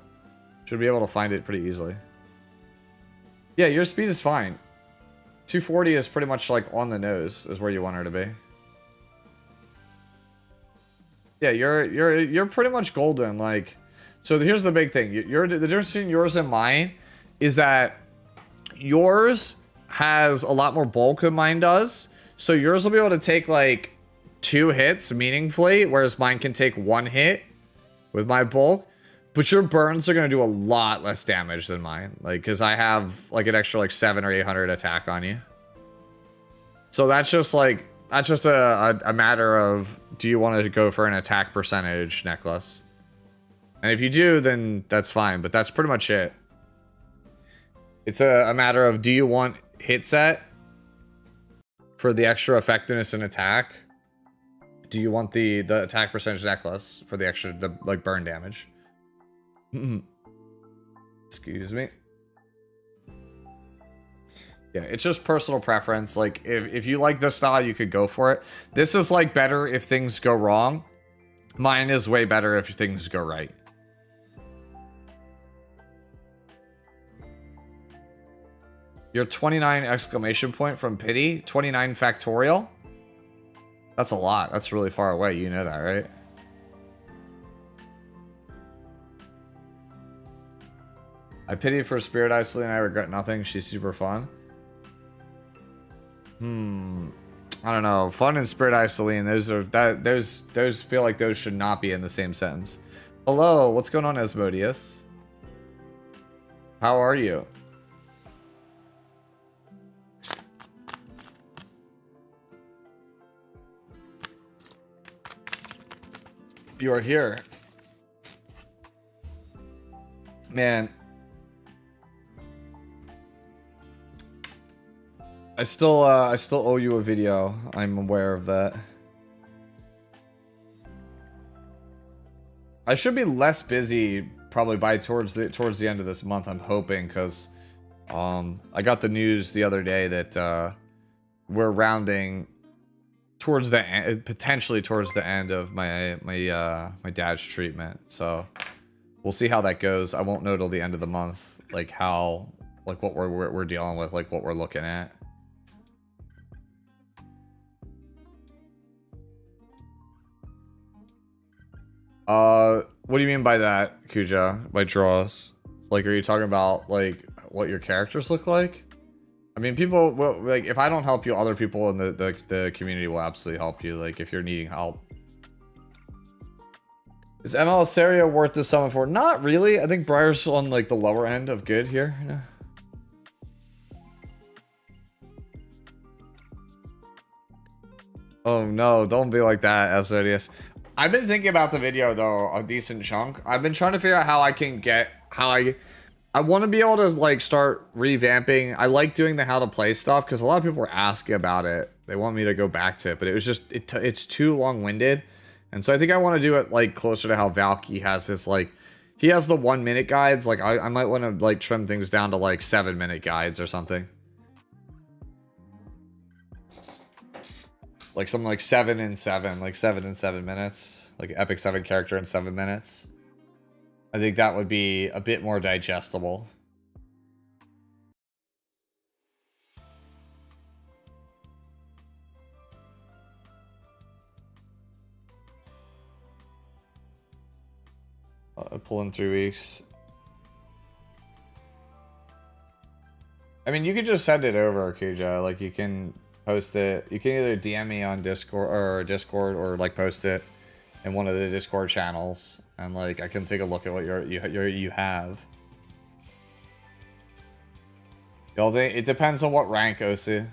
should be able to find it pretty easily. Yeah, your speed is fine. 240 is pretty much like on the nose, is where you want her to be. Yeah, you're pretty much golden. Like, so here's the big thing. The difference between yours and mine is that yours has a lot more bulk than mine does. So yours will be able to take like 2 hits meaningfully, whereas mine can take 1 hit with my bulk. But your burns are going to do a lot less damage than mine. Like, because I have like an extra like 700 or 800 attack on you. So that's just like, that's just a matter of, do you want to go for an attack percentage necklace? And if you do, then that's fine. But that's pretty much it. It's a matter of, do you want hit set for the extra effectiveness and attack? Do you want the attack percentage necklace for the extra like burn damage? Excuse me. Yeah, it's just personal preference. Like if you like this style, you could go for it. This is like better if things go wrong. Mine is way better if things go right. You're 29 exclamation point from pity, 29 factorial. That's a lot. That's really far away. You know that, right? I pity for Spirit Iceland and I regret nothing. She's super fun. I don't know. Fun and Spirit Iceland, those feel like those should not be in the same sentence. Hello, what's going on, Asmodeus? How are you? You are here. Man. I still owe you a video. I'm aware of that. I should be less busy probably by towards the end of this month, I'm hoping, because I got the news the other day that we're rounding towards the end, potentially towards the end of my dad's treatment. So we'll see how that goes. I won't know till the end of the month, like how, like what we're dealing with, like what we're looking at. What do you mean by that, Kuja? By draws? Like, are you talking about like what your characters look like? I mean, people will, like, if I don't help you, other people in the community will absolutely help you, like, if you're needing help. Is ML Seria worth the summon for? Not really. I think Briar's on, like, the lower end of good here. Yeah. Oh, no. Don't be like that, SODS. I've been thinking about the video, though, a decent chunk. I've been trying to figure out how I can get, I want to be able to like start revamping. I like doing the how to play stuff because a lot of people were asking about it. They want me to go back to it, but it was just, it's too long-winded. And so I think I want to do it like closer to how Valky has this, like, he has the 1 minute guides. Like I might want to like trim things down to like 7-minute guides or something. Like something like 7 and 7, like 7 and 7 minutes, like epic 7 character in 7 minutes. I think that would be a bit more digestible. Pull in 3 weeks. I mean, you could just send it over, Kuja. Like, you can post it. You can either DM me on Discord or like post it in one of the Discord channels, and like I can take a look at what you have. The only thing, it depends on what rank, Osu.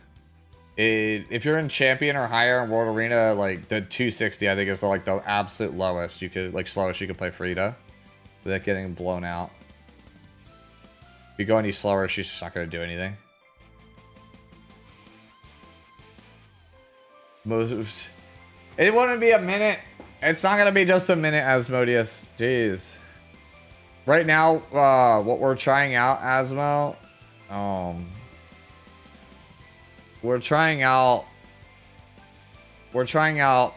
If you're in champion or higher in World Arena, like the 260, I think is like the absolute lowest you could, like slowest you could play Frida without getting blown out. If you go any slower, she's just not gonna do anything. Moves. It wouldn't be a minute. It's not gonna be just a minute, Asmodeus. Jeez. Right now, what we're trying out, Asmo, we're trying out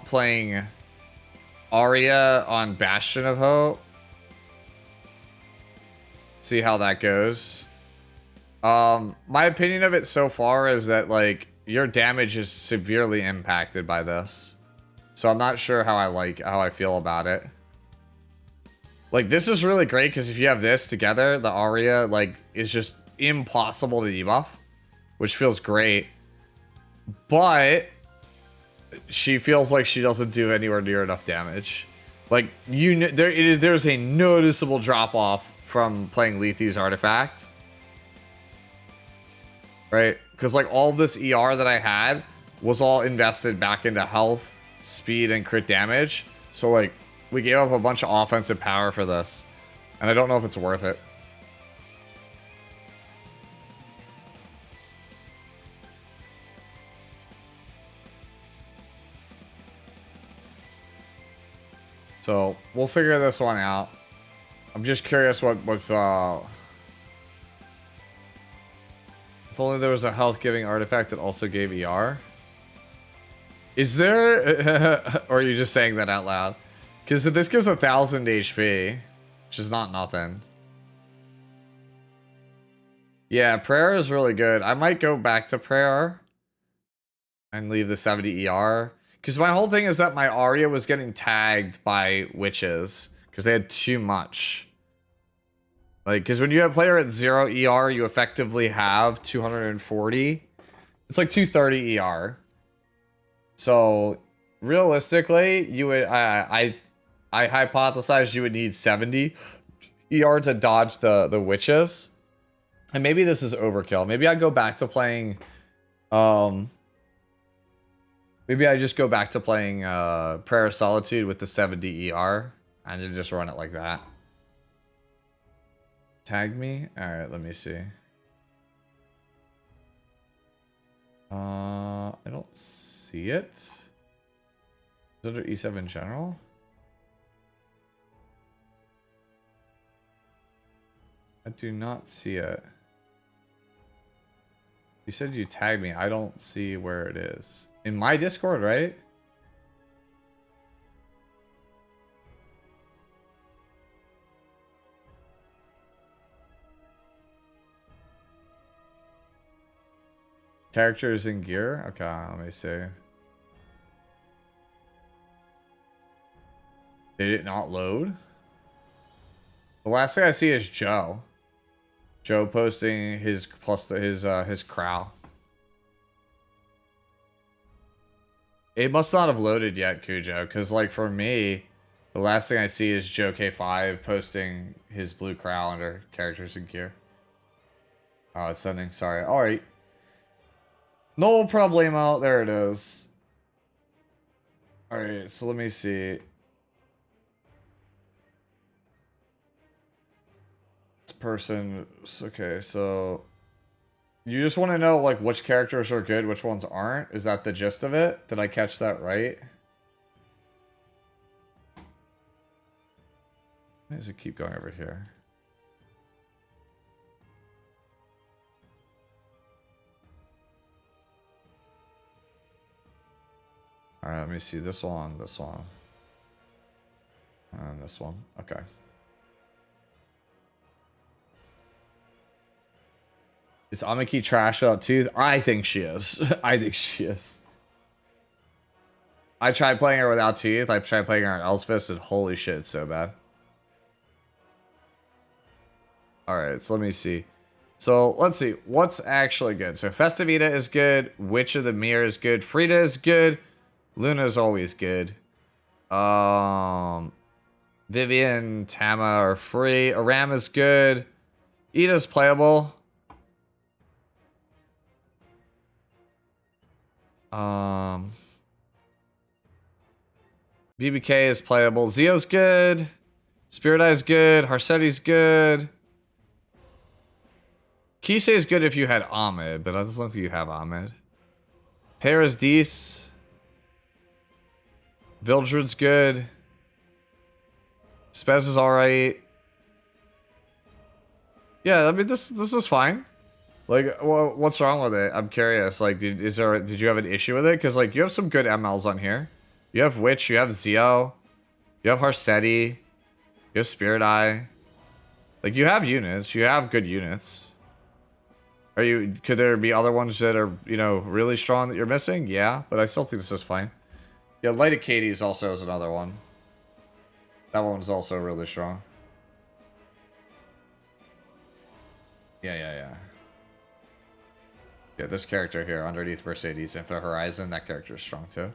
playing Arya on Bastion of Hope. See how that goes. My opinion of it so far is that like your damage is severely impacted by this. So I'm not sure how I feel about it. Like this is really great because if you have this together, the Arya like is just impossible to debuff, which feels great. But she feels like she doesn't do anywhere near enough damage. Like there's a noticeable drop off from playing Lethe's artifact, right? Because like all this ER that I had was all invested back into health, speed, and crit damage. So like we gave up a bunch of offensive power for this, and I don't know if it's worth it. So we'll figure this one out. I'm just curious what if only there was a health giving artifact that also gave ER. Is there or are you just saying that out loud? Because this gives 1,000 HP, which is not nothing. Yeah, prayer is really good. I might go back to prayer and leave the 70 ER. Because my whole thing is that my Arya was getting tagged by witches because they had too much. Like, because when you have a player at 0 ER, you effectively have 240. It's like 230 ER. So realistically, you would I hypothesized you would need 70 ER to dodge the witches. And maybe this is overkill. Maybe I go back to playing maybe I just go back to playing Prayer of Solitude with the 70 ER and then just run it like that. Tag me? Alright, let me see. I don't see it. Is it under E7 general? I do not see it. You said you tagged me. I don't see where it is. In my Discord, right? Characters in gear? Okay, let me see. Did it not load? The last thing I see is Joe. Joe posting his his crow. It must not have loaded yet, Cujo, because like for me, the last thing I see is Joe K5 posting his blue crow under characters in gear. Oh, it's sending. Sorry. All right. No problemo. There it is. All right. So let me see. Person. Okay, so you just want to know like which characters are good, which ones aren't? Is that the gist of it? Did I catch that right? Why does it keep going over here? Alright, let me see this one, and this one. And this one. Okay. Is Amiki trash without tooth? I think she is. I think she is. I tried playing her without teeth. I tried playing her on Elspeth, and holy shit, it's so bad. Alright, so let me see. So, let's see. What's actually good? So, Festivita is good. Witch of the Mirror is good. Frida is good. Luna is always good. Vivian, Tama are free. Aram is good. Ida's playable. BBK is playable. Zio's good. Spirit Eye's good. Harseti's good. Kisei is good if you had Ahmed, but I don't think you have Ahmed. Paris Dees. Vildred's good. Spez is alright. Yeah, I mean this is fine. Like, well, what's wrong with it? I'm curious. Like, did you have an issue with it? Because like you have some good MLs on here. You have Witch. You have Zio. You have Harseti. You have Spirit Eye. Like you have units. You have good units. Could there be other ones that are, you know, really strong that you're missing? Yeah, but I still think this is fine. Yeah, Light of Katie's also is another one. That one's also really strong. Yeah, this character here underneath Mercedes Infinite Horizon, that character is strong too.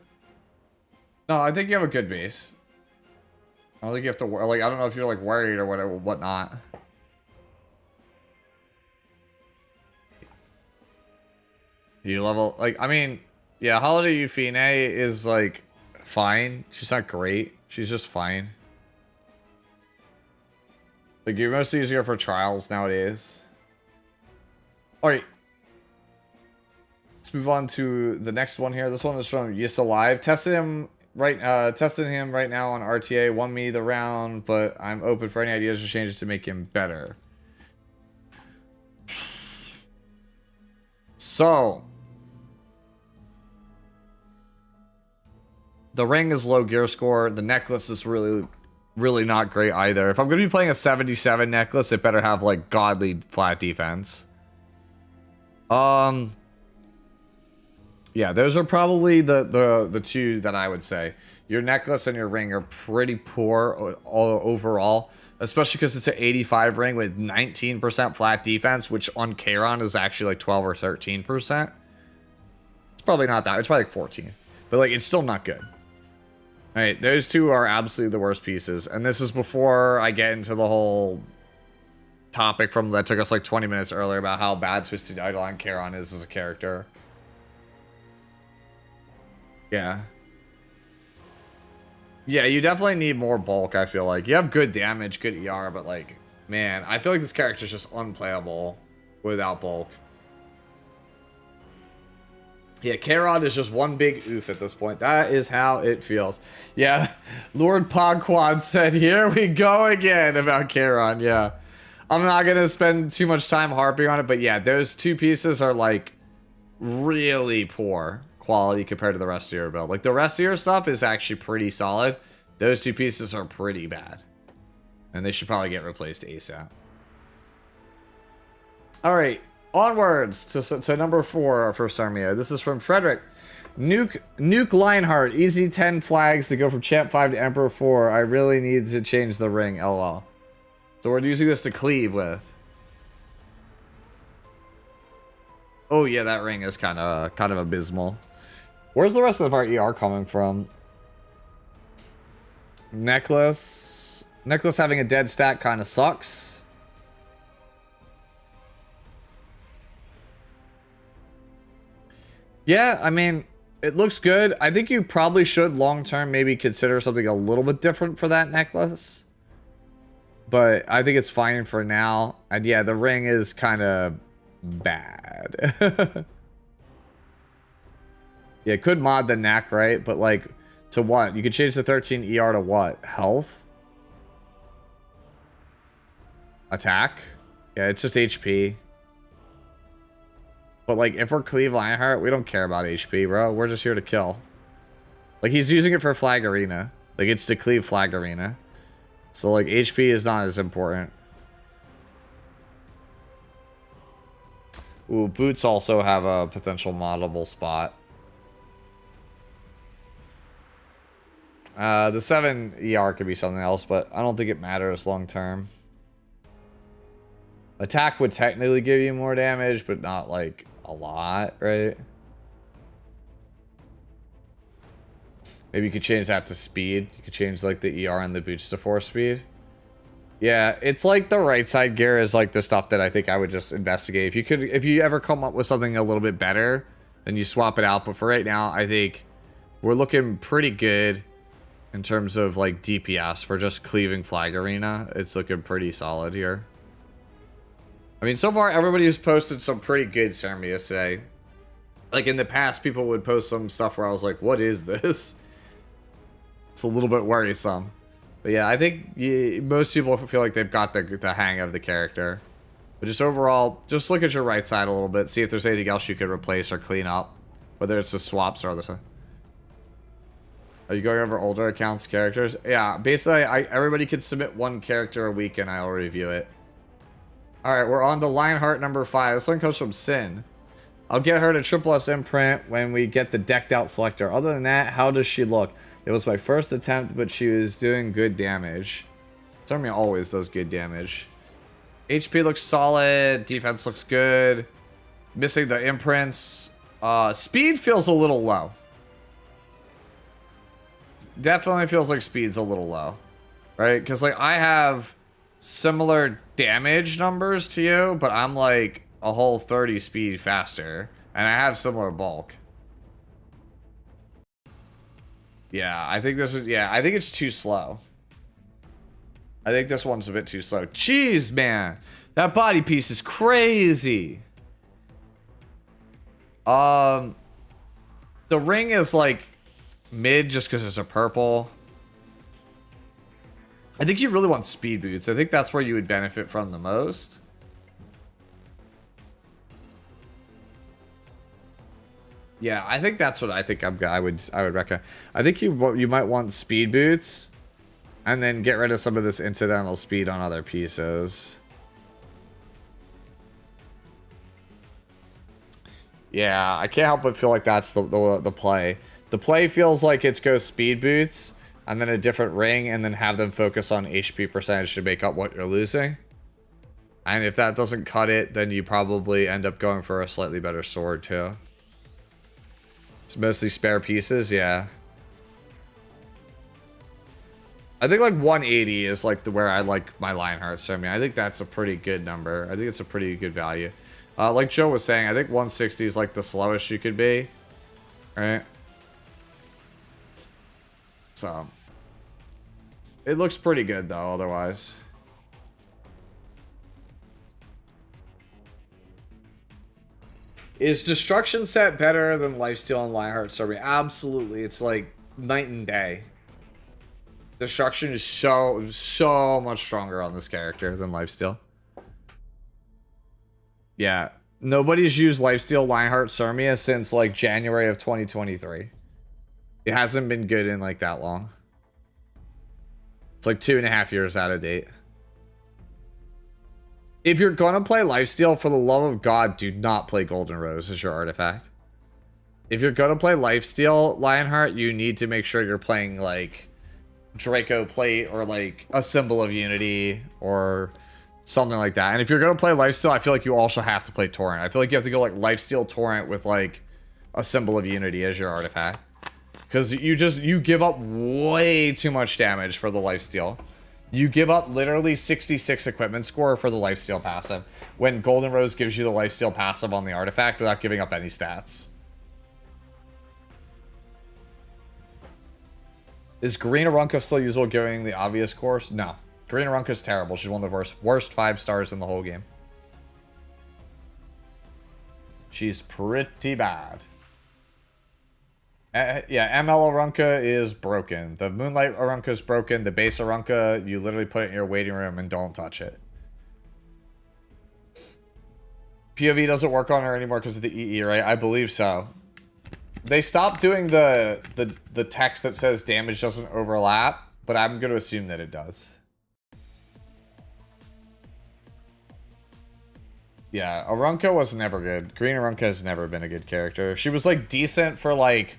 No, I think you have a good base. I don't think you have to, like, I don't know if you're like worried or whatever, whatnot. You level, like, I mean, yeah, Holiday Euphine is like fine. She's not great. She's just fine. Like, you're mostly using her for trials nowadays. Alright. Let's move on to the next one here. This one is from Yes Alive. Testing him right now on RTA. Won me the round, but I'm open for any ideas or changes to make him better. So, the ring is low gear score. The necklace is really not great either. If I'm going to be playing a 77 necklace, it better have like godly flat defense. Yeah, those are probably the two that I would say. Your necklace and your ring are pretty poor overall, especially because it's an 85 ring with 19% flat defense, which on Charon is actually like 12 or 13%. It's probably not that. It's probably like 14, but like it's still not good. All right, those two are absolutely the worst pieces, and this is before I get into the whole topic from that took us like 20 minutes earlier about how bad Twisted Eidolon Charon is as a character. Yeah, you definitely need more bulk, I feel like. You have good damage, good ER, but like, man, I feel like this character is just unplayable without bulk. Yeah, Charon is just one big oof at this point. That is how it feels. Yeah, Lord Podquad said, here we go again about Charon. Yeah, I'm not going to spend too much time harping on it, but yeah, those two pieces are like really poor quality compared to the rest of your build. Like the rest of your stuff is actually pretty solid. Those two pieces are pretty bad. And they should probably get replaced ASAP. All right. Onwards to number 4 for Sarmia. This is from Frederick. Nuke Lionheart. Easy 10 flags to go from Champ 5 to Emperor 4. I really need to change the ring. LOL. So we're using this to cleave with. Oh yeah, that ring is kind of abysmal. Where's the rest of our ER coming from? Necklace having a dead stat kind of sucks. Yeah, I mean, it looks good. I think you probably should long-term maybe consider something a little bit different for that necklace. But I think it's fine for now. And yeah, the ring is kind of bad. Yeah, could mod the knack, right? But like, to what? You could change the 13 ER to what? Health? Attack? Yeah, it's just HP. But like, if we're Cleave Lionheart, we don't care about HP, bro. We're just here to kill. Like, he's using it for Flag Arena. Like, it's to cleave Flag Arena. So like, HP is not as important. Ooh, boots also have a potential moddable spot. The 7 ER could be something else, but I don't think it matters long term. Attack would technically give you more damage, but not like a lot, right? Maybe you could change that to speed. You could change like the ER and the boots to 4 speed. Yeah, it's like the right side gear is like the stuff that I think I would just investigate. If you ever come up with something a little bit better, then you swap it out. But for right now, I think we're looking pretty good in terms of like DPS for just cleaving Flag Arena. It's looking pretty solid here. I mean, so far everybody's posted some pretty good Ceramias today. Like in the past, people would post some stuff where I was like, what is this? It's a little bit worrisome. But yeah, I think most people feel like they've got the hang of the character. But just overall, just look at your right side a little bit. See if there's anything else you could replace or clean up. Whether it's with swaps or other stuff. Are you going over older accounts characters? Yeah, basically, everybody can submit one character a week and I'll review it. Alright, we're on to Lionheart number 5. This one comes from Sin. I'll get her to Triple S imprint when we get the decked out selector. Other than that, how does she look? It was my first attempt, but she was doing good damage. Cermia always does good damage. HP looks solid. Defense looks good. Missing the imprints. Speed feels a little low. Definitely feels like speed's a little low. Right? Because like I have similar damage numbers to you, but I'm like a whole 30 speed faster. And I have similar bulk. Yeah, I think this is... Yeah, I think it's too slow. I think this one's a bit too slow. Jeez, man. That body piece is crazy. The ring is like mid just because it's a purple. I think you really want speed boots. I think that's where you would benefit from the most. Yeah, I think that's what I think I would recommend. I think you might want speed boots, and then get rid of some of this incidental speed on other pieces. Yeah, I can't help but feel like that's the play. The play feels like it's go speed boots, and then a different ring, and then have them focus on HP percentage to make up what you're losing. And if that doesn't cut it, then you probably end up going for a slightly better sword too. It's mostly spare pieces, yeah. I think like 180 is like where I like my Lionheart. So I mean, I think that's a pretty good number. I think it's a pretty good value. Like Joe was saying, I think 160 is like the slowest you could be, right? So it looks pretty good though. Otherwise. Is Destruction Set better than Lifesteal and Lionheart Cermia? Absolutely. It's like night and day. Destruction is so much stronger on this character than Lifesteal. Yeah. Nobody's used Lifesteal Lionheart Cermia since like January of 2023. It hasn't been good in like that long. It's like 2.5 years out of date. If you're gonna play Lifesteal, for the love of God, do not play Golden Rose as your artifact. If you're gonna play Lifesteal Lionheart, you need to make sure you're playing like Draco Plate or like a Symbol of Unity or something like that. And if you're gonna play Lifesteal, I feel like you also have to play Torrent. I feel like you have to go like Lifesteal Torrent with like a Symbol of Unity as your artifact. Because you give up way too much damage for the Lifesteal. You give up literally 66 equipment score for the Lifesteal passive, when Golden Rose gives you the Lifesteal passive on the artifact without giving up any stats. Is Green Arunca still usable given the obvious course? No. Green Arunca's terrible. She's one of the worst 5 stars in the whole game. She's pretty bad. Yeah, ML Arunca is broken. The Moonlight Arunca is broken. The base Arunca, you literally put it in your waiting room and don't touch it. POV doesn't work on her anymore because of the EE, right? I believe so. They stopped doing the text that says damage doesn't overlap, but I'm going to assume that it does. Yeah, Arunka was never good. Green Arunka has never been a good character. She was like decent for like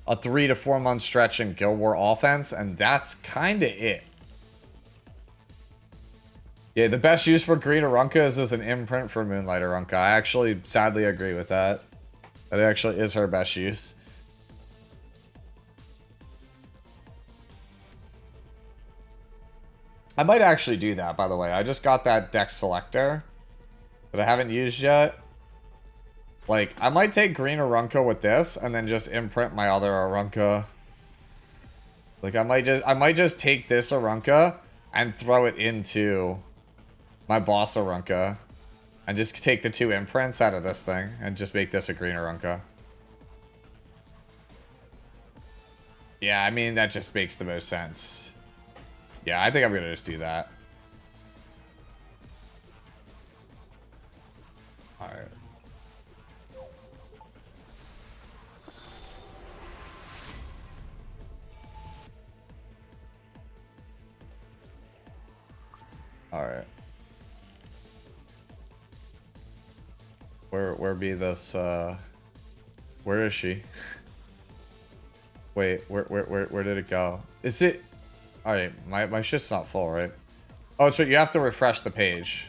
a 3 to 4 month stretch in Guild War offense, and that's kind of it. Yeah, the best use for Green Arunka is as an imprint for Moonlight Arunka. I actually sadly agree with that. That actually is her best use. I might actually do that, by the way. I just got that deck selector that I haven't used yet. Like, I might take Green Arunka with this and then just imprint my other Arunka. Like, I might just take this Arunka and throw it into my boss Arunka. And just take the 2 imprints out of this thing and just make this a Green Arunka. Yeah, I mean, that just makes the most sense. Yeah, I think I'm gonna just do that. Alright. Alright. Where be this, where is she? Wait, where did it go? Is it? Alright, my shit's not full, right? Oh, it's right, you have to refresh the page.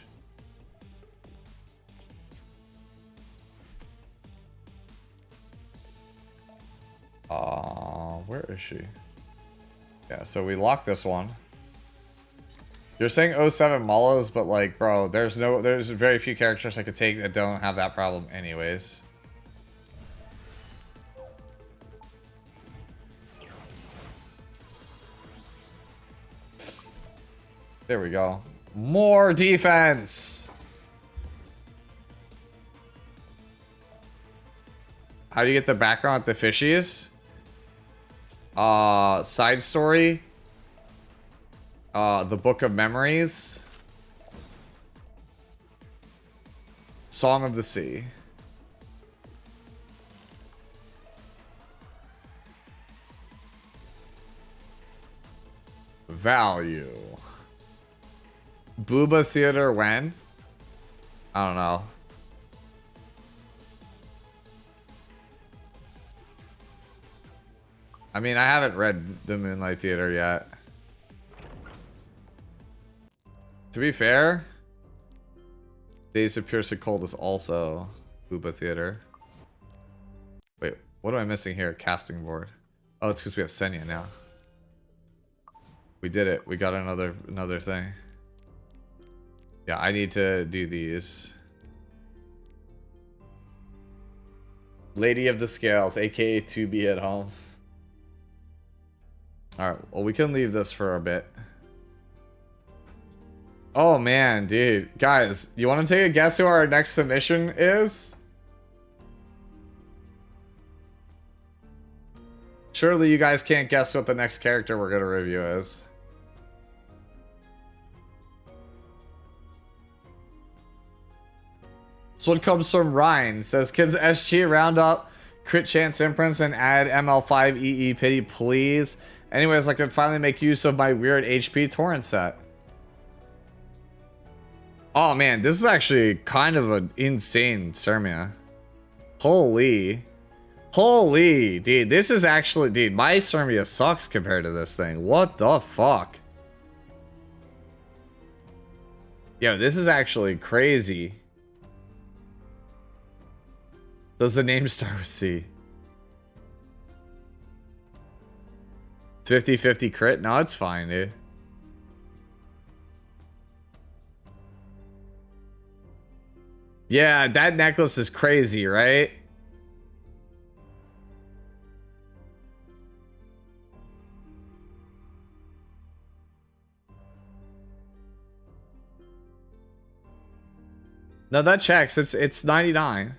Where is she? Yeah, so we locked this one. You're saying 07 Malos, but like, bro, there's very few characters I could take that don't have that problem anyways. There we go. More defense! How do you get the background with the fishies? Side story. The Book of Memories. Song of the Sea. Value. Booba Theater when? I don't know. I mean, I haven't read the Moonlight Theater yet. To be fair, Days of Pure Cold is also Booba Theater. Wait, what am I missing here? Casting board. Oh, it's because we have Senya now. We did it. We got another thing. Yeah, I need to do these. Lady of the Scales, aka 2B at home. Alright, well, we can leave this for a bit. Oh man, dude. Guys, you want to take a guess who our next submission is? Surely you guys can't guess what the next character we're going to review is. This one comes from Ryan. It says, kids SG round up crit chance imprints and add ML5 EE pity, please. Anyways, I could finally make use of my weird HP torrent set. Oh man, this is actually kind of an insane Sermia. Holy. Holy, dude, this is actually, dude, my Sermia sucks compared to this thing. What the fuck? Yo, this is actually crazy. Does the name start with C? 50-50 crit? No, it's fine, dude. Yeah, that necklace is crazy, right? No, that checks. It's 99.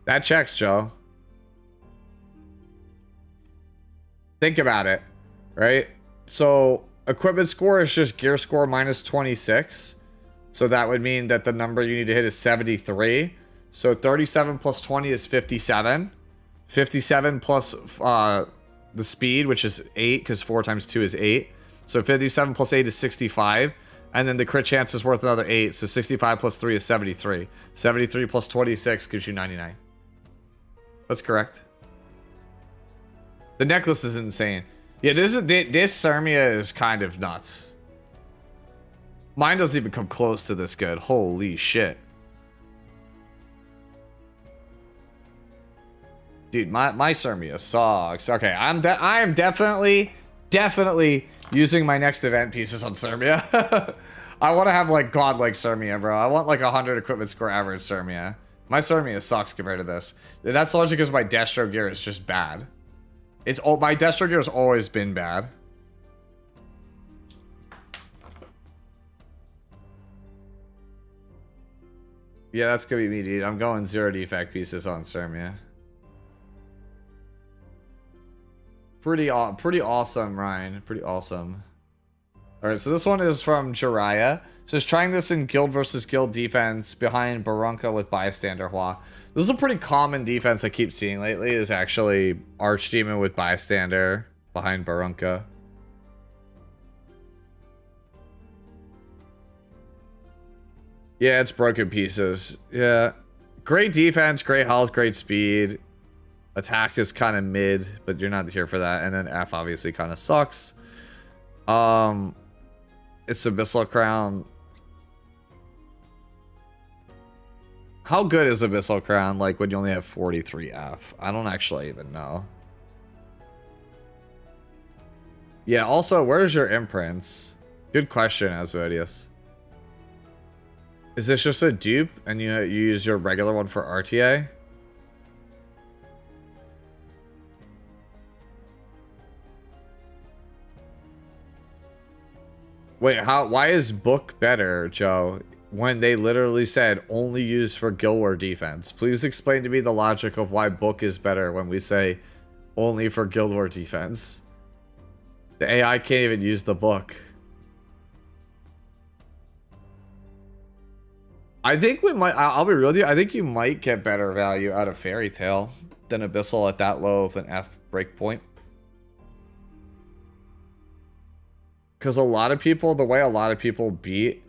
That checks, Joe. Think about it, right? So equipment score is just gear score minus 26. So that would mean that the number you need to hit is 73. So 37 plus 20 is 57. 57 plus the speed, which is 8, because 4 times 2 is 8. So 57 plus 8 is 65. And then the crit chance is worth another 8. So 65 plus 3 is 73. 73 plus 26 gives you 99. That's correct. The necklace is insane. Yeah, this Sirmia is kind of nuts. Mine doesn't even come close to this good. Holy shit. Dude, my Sirmia sucks. Okay, I am definitely using my next event pieces on Sirmia. I want to have like godlike Sirmia, bro. I want like 100 equipment score average Sirmia. My Sirmia sucks compared to this. That's largely because my Destro gear is just bad. My Destro gear has always been bad. Yeah, that's gonna be me, dude. I'm going 0 defect pieces on Sirmia. Pretty awesome, Ryan. Pretty awesome. Alright, so this one is from Jiraiya. So it's trying this in guild versus guild defense behind Barunka with Bystander Hua. This is a pretty common defense I keep seeing lately, is actually Archdemon with Bystander behind Barunka. Yeah, it's broken pieces. Yeah. Great defense, great health, great speed. Attack is kind of mid, but you're not here for that. And then F obviously kind of sucks. It's Abyssal Crown. How good is Abyssal Crown, like, when you only have 43 F? I don't actually even know. Yeah, also, where's your imprints? Good question, Asmodeus. Is this just a dupe, and you use your regular one for RTA? Wait, why is book better, Joe, when they literally said only used for Guild War defense? Please explain to me the logic of why book is better when we say only for Guild War defense. The AI can't even use the book. I think we might, I'll be real with you, I think you might get better value out of Fairy Tail than Abyssal at that low of an F breakpoint. Because a lot of people, the way a lot of people beat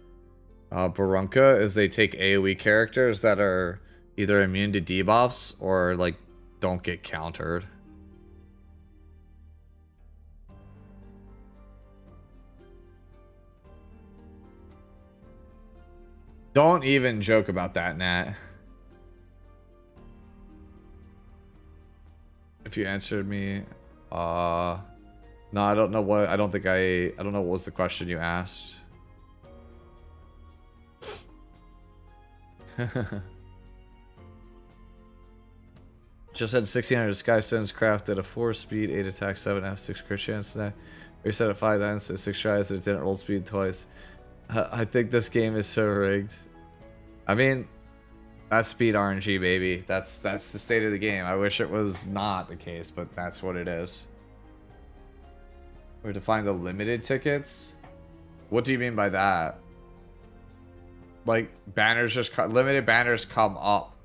Barunka is they take AoE characters that are either immune to debuffs or like don't get countered. Don't even joke about that, Nat. If you answered me, no, I don't know what, I don't know what was the question you asked. Just had 1600 Skystones crafted, a 4 speed, 8 attack, 7 F6 crit chance today. We set at 5 times, so 6 tries, and it didn't roll speed twice. I think this game is so rigged. I mean, that's speed RNG, baby. That's the state of the game. I wish it was not the case, but that's what it is. We're to find the limited tickets. What do you mean by that? Like banners limited banners come up,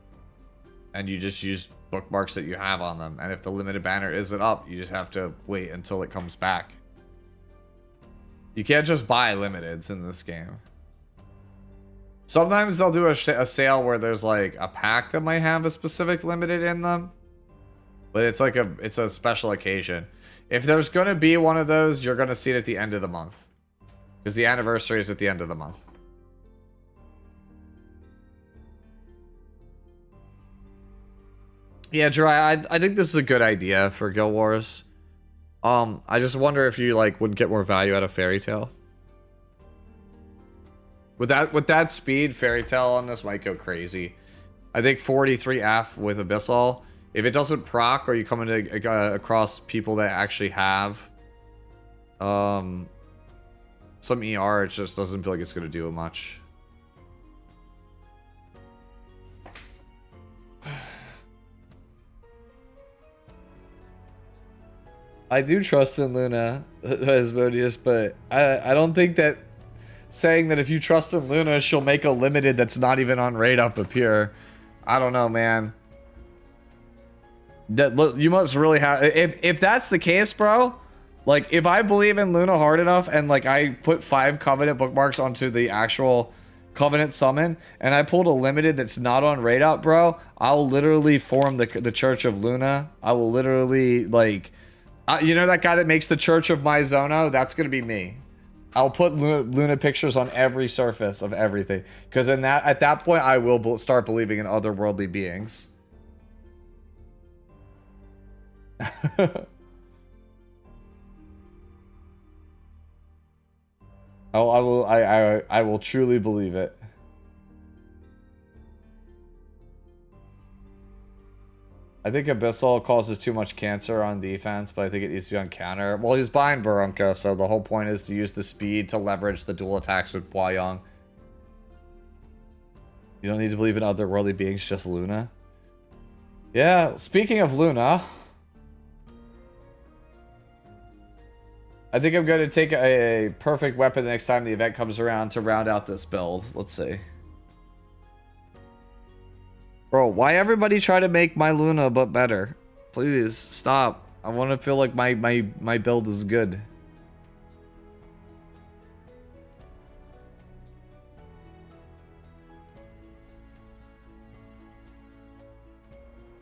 and you just use bookmarks that you have on them. And if the limited banner isn't up, you just have to wait until it comes back. You can't just buy limiteds in this game. Sometimes they'll do a sale where there's like a pack that might have a specific limited in them, but it's like it's a special occasion. If there's gonna be one of those, you're gonna see it at the end of the month, because the anniversary is at the end of the month. Yeah, Jirai, I think this is a good idea for Guild Wars. I just wonder if you like would get more value out of Fairy Tail. With that speed, Fairy Tail on this might go crazy. I think 43F with Abyssal. If it doesn't proc, or you come into across people that actually have some ER, it just doesn't feel like it's gonna do much. I do trust in Luna, Asmodeus, but I don't think that. saying that if you trust in Luna, she'll make a limited that's not even on raid up appear. I don't know, man. That look, you must really have. If that's the case, bro. Like, if I believe in Luna hard enough, and like I put 5 Covenant bookmarks onto the actual Covenant summon, and I pulled a limited that's not on raid up, bro, I'll literally form the Church of Luna. I will literally like, you know that guy that makes the Church of Mizono? That's gonna be me. I'll put Luna pictures on every surface of everything, because at that point I will start believing in otherworldly beings. Oh, I will truly believe it. I think Abyssal causes too much cancer on defense, but I think it needs to be on counter. Well, he's buying Barunka, so the whole point is to use the speed to leverage the dual attacks with Hua-Young. You don't need to believe in otherworldly beings, just Luna. Yeah, speaking of Luna, I think I'm going to take a perfect weapon the next time the event comes around to round out this build. Let's see. Bro, why everybody try to make my Luna but better? Please, stop. I want to feel like my build is good.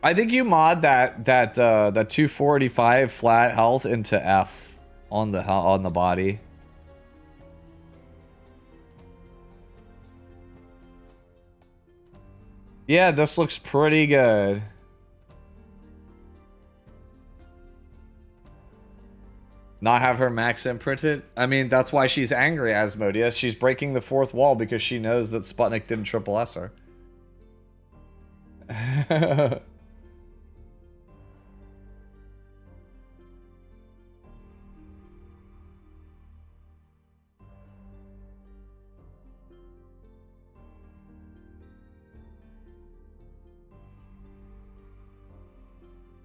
I think you mod that 245 flat health into F. On the body. Yeah, this looks pretty good. Not have her max imprinted? I mean, that's why she's angry, Asmodeus. She's breaking the 4th wall because she knows that Sputnik didn't triple S her.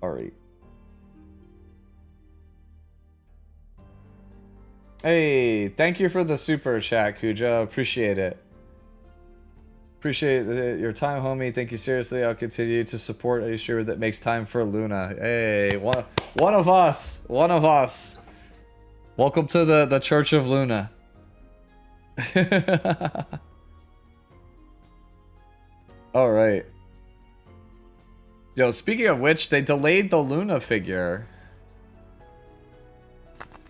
Alright. Hey, thank you for the super chat, Kuja. Appreciate it. Appreciate your time, homie. Thank you seriously. I'll continue to support a streamer that makes time for Luna. Hey, one of us. One of us. Welcome to the Church of Luna. Alright. Yo, speaking of which, they delayed the Luna figure.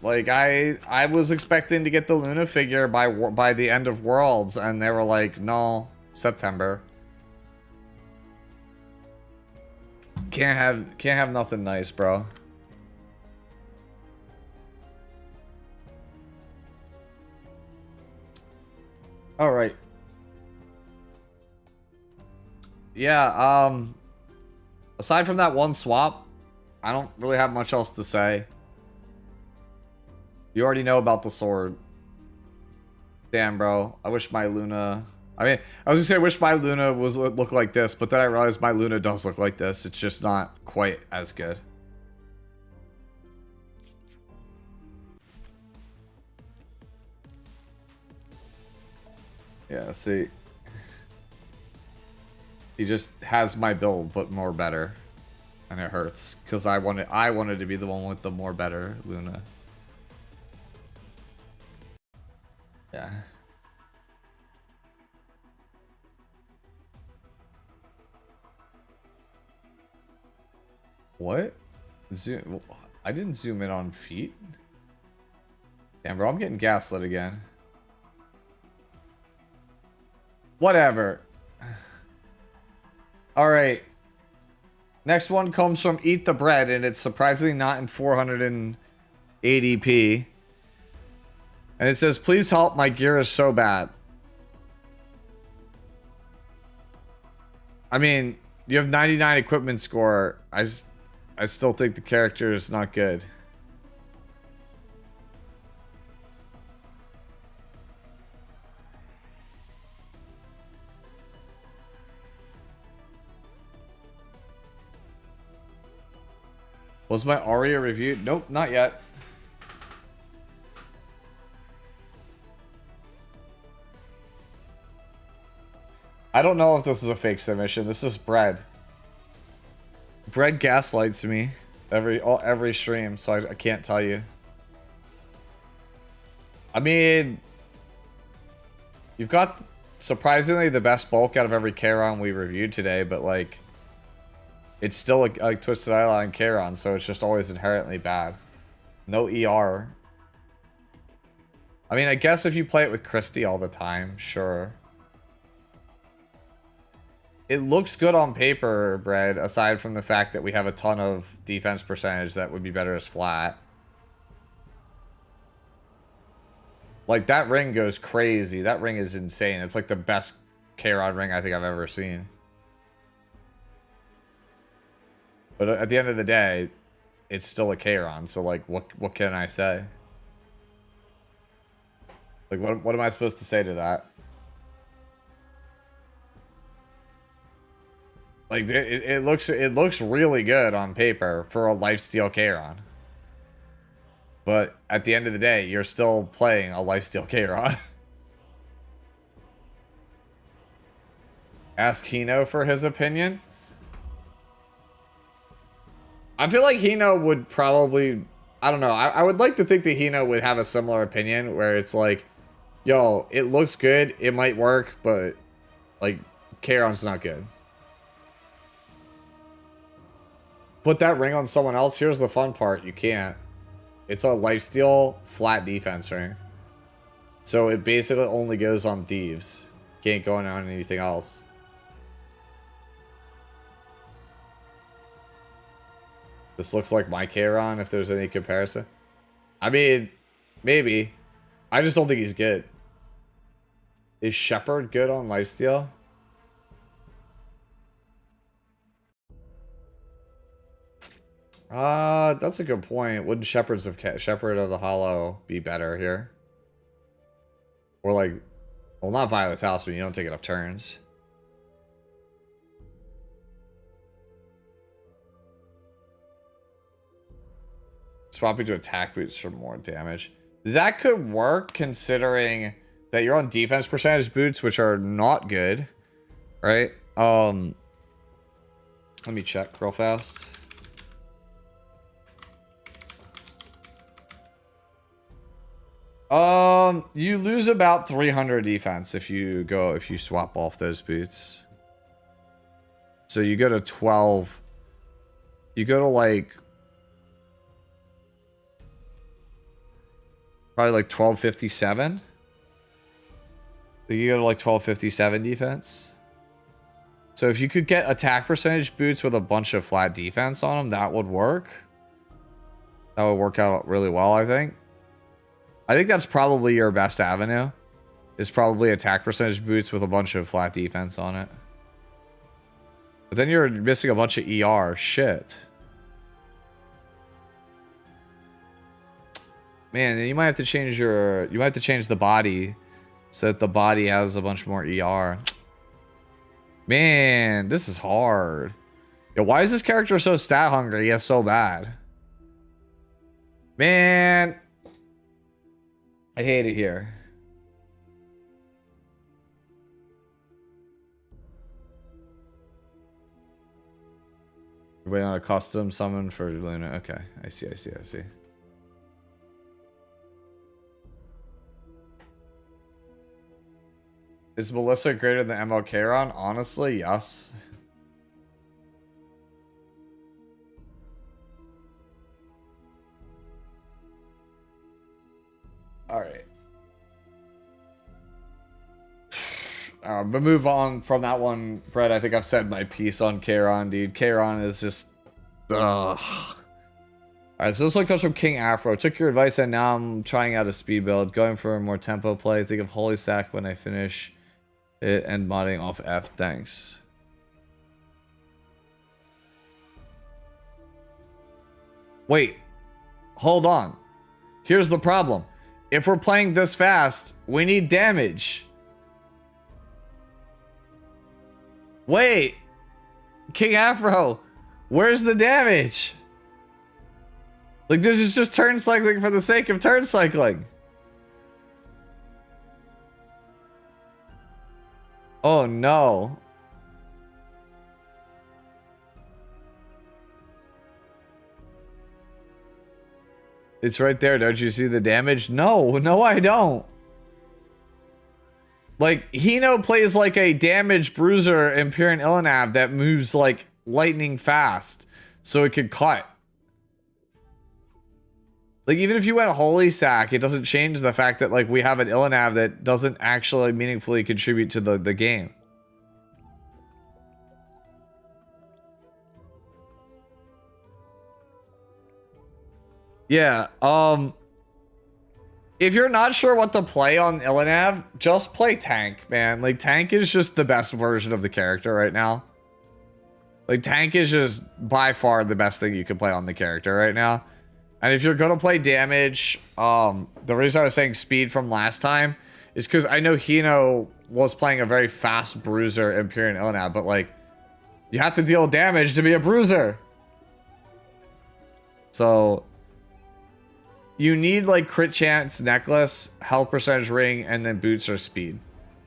Like, I was expecting to get the Luna figure by the end of Worlds, and they were like, no, September. Can't have nothing nice, bro. All right. Yeah, aside from that one swap, I don't really have much else to say. You already know about the sword. Damn, bro. I wish my Luna... I mean, I was gonna say I wish my Luna look like this, but then I realized my Luna does look like this. It's just not quite as good. Yeah, see. He just has my build, but more better. And it hurts. Because I wanted to be the one with the more better Luna. Yeah. What? Zoom? I didn't zoom in on feet. Damn, bro, I'm getting gaslit again. Whatever. Alright. Next one comes from Eat the Bread, and it's surprisingly not in 480p. And it says, please help, my gear is so bad. I mean, you have 99 equipment score. I still think the character is not good. Was my Aria reviewed? Nope, not yet. I don't know if this is a fake submission. This is Bread. Bread gaslights me every stream, so I can't tell you. I mean, you've got surprisingly the best bulk out of every Charon we reviewed today, but like, it's still a Twisted Eyeline Charon, so it's just always inherently bad. No ER. I mean, I guess if you play it with Christie all the time, sure. It looks good on paper, Bread, aside from the fact that we have a ton of defense percentage that would be better as flat. Like, that ring goes crazy. That ring is insane. It's like the best K-Rod ring I think I've ever seen. But at the end of the day, it's still a K-Ron, so like, what can I say? Like, what am I supposed to say to that? Like, it looks really good on paper for a lifesteal Charon. But at the end of the day, you're still playing a lifesteal Charon. Ask Hino for his opinion. I feel like Hino would probably, I don't know. I would like to think that Hino would have a similar opinion where it's like, yo, it looks good, it might work, but like, Charon's not good. Put that ring on someone else. Here's the fun part. You can't. It's a lifesteal flat defense ring. So it basically only goes on thieves. Can't go on anything else. This looks like my Charon if there's any comparison. I mean, maybe. I just don't think he's good. Is Shepard good on lifesteal? That's a good point. Wouldn't Shepherd of the Hollow be better here? Or like, well, not Violet's House, but you don't take enough turns. Swap into attack boots for more damage. That could work considering that you're on defense percentage boots, which are not good, right? Let me check real fast. You lose about 300 defense if you swap off those boots. So you go to 12. You go to like probably like 1257. You go to like 1257 defense. So if you could get attack percentage boots with a bunch of flat defense on them, that would work. That would work out really well, I think. I think that's probably your best avenue. Is probably attack percentage boots with a bunch of flat defense on it. But then you're missing a bunch of ER. Shit. Man, then you might have to change your... You might have to change the body so that the body has a bunch more ER. Man, this is hard. Yo, why is this character so stat hungry? Yeah, so bad. Man... I hate it here. Everybody on a custom summon for Luna. Okay, I see. Is Melissa greater than ML Charon? Honestly, yes. Alright. But move on from that one, Brett. I think I've said my piece on Charon, dude. Charon is just... Ugh. Alright, so this one comes from King Afro. Took your advice and now I'm trying out a speed build. Going for a more tempo play. Think of Holy Sack when I finish it and modding off F. Thanks. Wait. Hold on. Here's the problem. If we're playing this fast, we need damage. Wait. King Afro, where's the damage? Like, this is just turn cycling for the sake of turn cycling. Oh, Oh no. It's right there. Don't you see the damage? No, no, I don't. Like, Hino plays like a damaged bruiser Empyrean Illinav that moves like lightning fast, so it could cut. Like, even if you went Holy Sack, it doesn't change the fact that, like, we have an Illinav that doesn't actually meaningfully contribute to the game. Yeah, if you're not sure what to play on Illinav, just play Tank, man. Like, Tank is just the best version of the character right now. Like, Tank is just by far the best thing you can play on the character right now. And if you're gonna play damage, the reason I was saying speed from last time is because I know Hino was playing a very fast bruiser Empyrean Illinav, but like, you have to deal damage to be a bruiser. So you need like crit chance, necklace, health percentage ring, and then boots or speed.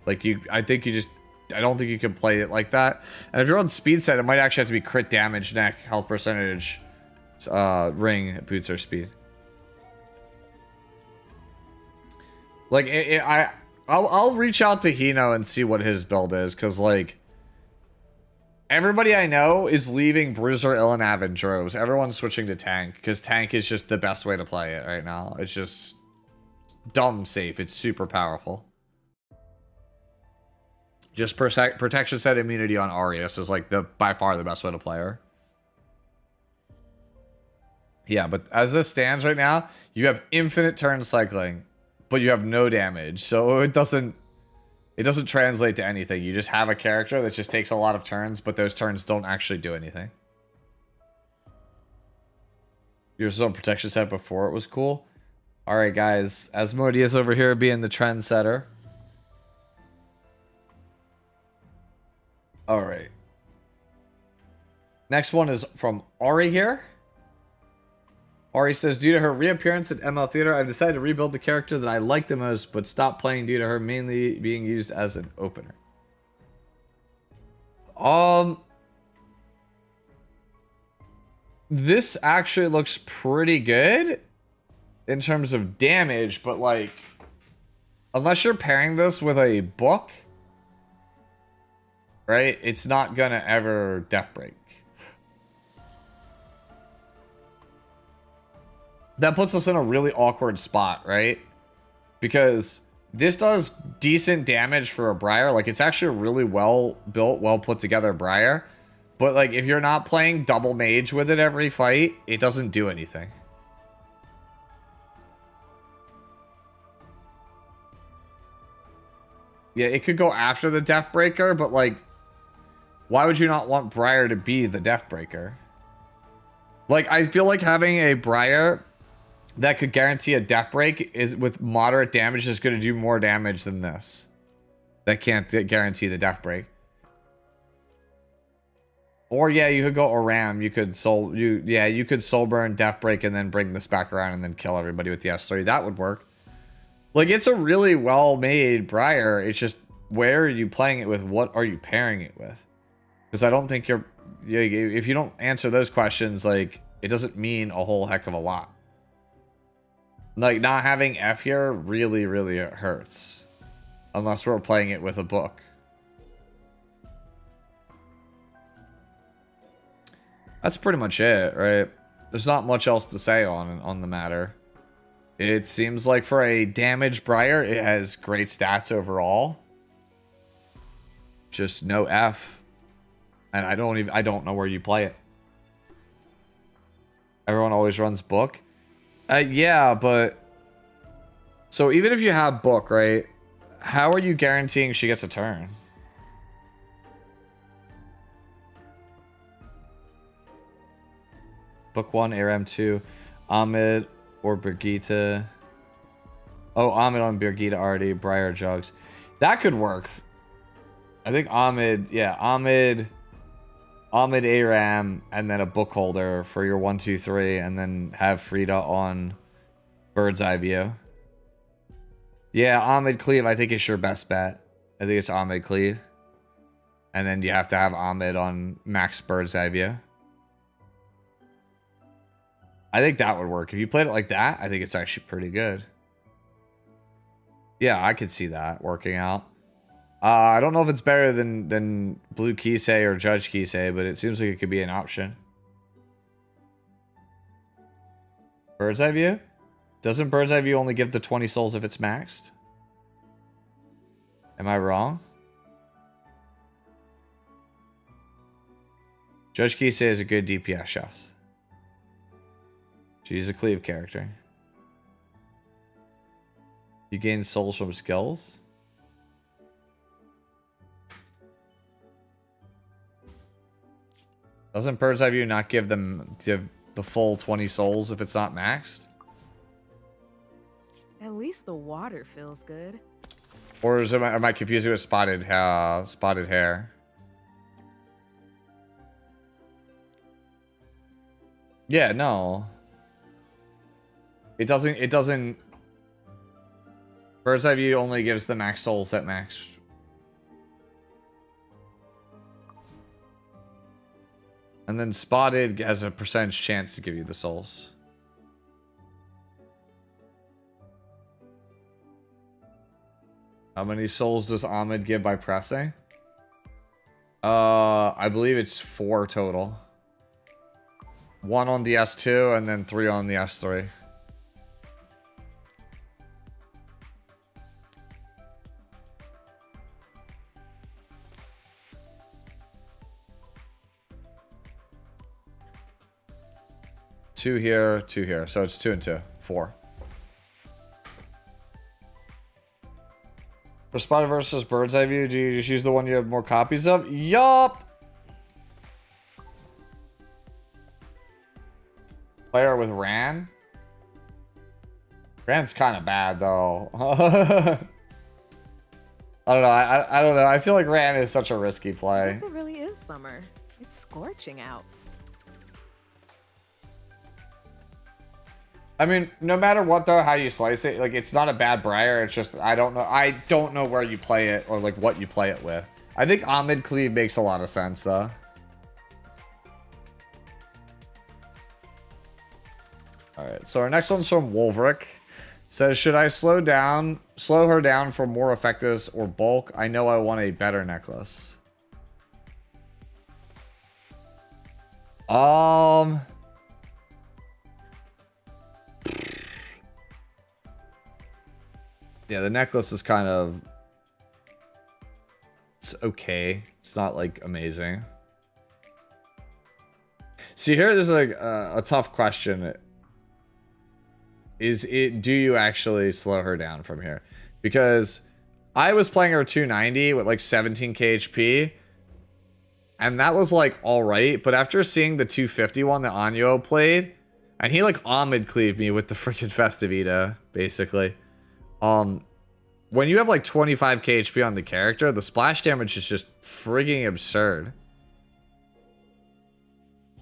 Like I don't think you can play it like that. And if you're on speed set, it might actually have to be crit damage, neck, health percentage, ring, boots or speed. Like I'll reach out to Hino and see what his build is, because like everybody I know is leaving Bruiser Illinav in droves. Everyone's switching to Tank because Tank is just the best way to play it right now. It's just dumb safe. It's super powerful. Just protection set immunity on Arius is like by far the best way to play her. Yeah, but as this stands right now, you have infinite turn cycling, but you have no damage. So it doesn't translate to anything. You just have a character that just takes a lot of turns, but those turns don't actually do anything. You were still on protection set before it was cool. Alright guys, Asmodeus over here being the trendsetter. Alright. Next one is from Ari here. Ari says, due to her reappearance at ML Theater, I've decided to rebuild the character that I like the most, but stop playing due to her mainly being used as an opener. This actually looks pretty good in terms of damage, but like, unless you're pairing this with a book, right, it's not gonna ever death break. That puts us in a really awkward spot, right? Because this does decent damage for a Briar. Like, it's actually a really well built, well put together Briar. But like, if you're not playing double mage with it every fight, it doesn't do anything. Yeah, it could go after the Deathbreaker, but like, why would you not want Briar to be the Deathbreaker? Like, I feel like having a Briar that could guarantee a death break is with moderate damage is going to do more damage than this. That can't guarantee the death break. Or yeah, you could go Aram. You could you could soul burn, death break, and then bring this back around and then kill everybody with the S3. That would work. Like, it's a really well made Briar. It's just, where are you playing it with? What are you pairing it with? Because I don't think if you don't answer those questions, like, it doesn't mean a whole heck of a lot. Like, not having F here really, really hurts. Unless we're playing it with a book. That's pretty much it, right? There's not much else to say on the matter. It seems like for a damaged Briar, it has great stats overall. Just no F. And I don't know where you play it. Everyone always runs book. Yeah, but so even if you have book, right? How are you guaranteeing she gets a turn? Book 1, Aram 2, Ahmed or Birgitta. Oh, Ahmed on Birgitta already. Briar Jugs. That could work. I think Ahmed, yeah, Ahmed, Aram, and then a book holder for your 1, 2, 3, and then have Frida on Bird's Eye View. Yeah, Ahmed Cleve, I think is your best bet. I think it's Ahmed Cleve. And then you have to have Ahmed on max bird's eye view. I think that would work. If you played it like that, I think it's actually pretty good. Yeah, I could see that working out. I don't know if it's better than Blue Kisei or Judge Kisei, but it seems like it could be an option. Bird's eye view? Doesn't bird's eye view only give the 20 souls if it's maxed? Am I wrong? Judge Kisei is a good DPS, yes. She's a cleave character. You gain souls from skills? Doesn't bird's eye view not give the full 20 souls if it's not maxed? At least the water feels good. Or am I confusing with spotted hair? Yeah, no. It doesn't. Bird's eye view only gives the max souls at max. And then spotted has a percentage chance to give you the souls. How many souls does Ahmed give by pressing? I believe it's 4 total. 1 on the S2 and then 3 on the S3. Two here, 2 here. So it's 2 and 2. 4. For Spotted versus Bird's Eye View, do you just use the one you have more copies of? Yup! Player with Ran? Ran's kind of bad, though. I don't know. I don't know. I feel like Ran is such a risky play. Yes, it really is summer. It's scorching out. I mean, no matter what though, how you slice it, like it's not a bad Briar. It's just I don't know where you play it or like what you play it with. I think Ahmed Cleave makes a lot of sense though. All right, so our next one's from Wolverick. Says, should I slow her down for more effectiveness or bulk? I know I want a better necklace. Yeah, the necklace is kind of... It's okay. It's not, like, amazing. See, here is like a tough question. Do you actually slow her down from here? Because I was playing her 290 with, like, 17k HP. And that was, like, alright. But after seeing the 250 one that Anyo played... And he, like, Ahmed cleaved me with the freaking Festivita, basically. When you have like 25k HP on the character, the splash damage is just frigging absurd.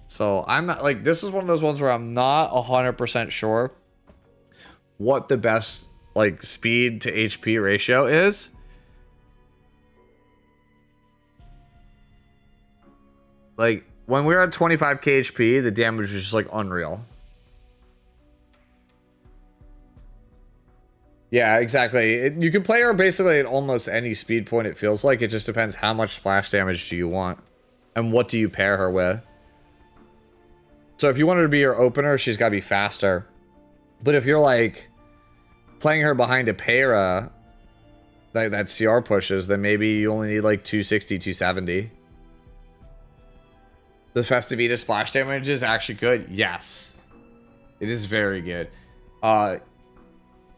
So I'm not like, this is one of those ones where I'm not 100% sure what the best like speed to HP ratio is. Like when we were at 25k HP, the damage was just like unreal. Yeah, exactly. You can play her basically at almost any speed point, it feels like. It just depends how much splash damage do you want. And what do you pair her with. So if you want her to be your opener, she's got to be faster. But if you're like playing her behind a Para that CR pushes, then maybe you only need like 260, 270. The Festivita splash damage is actually good. Yes. It is very good.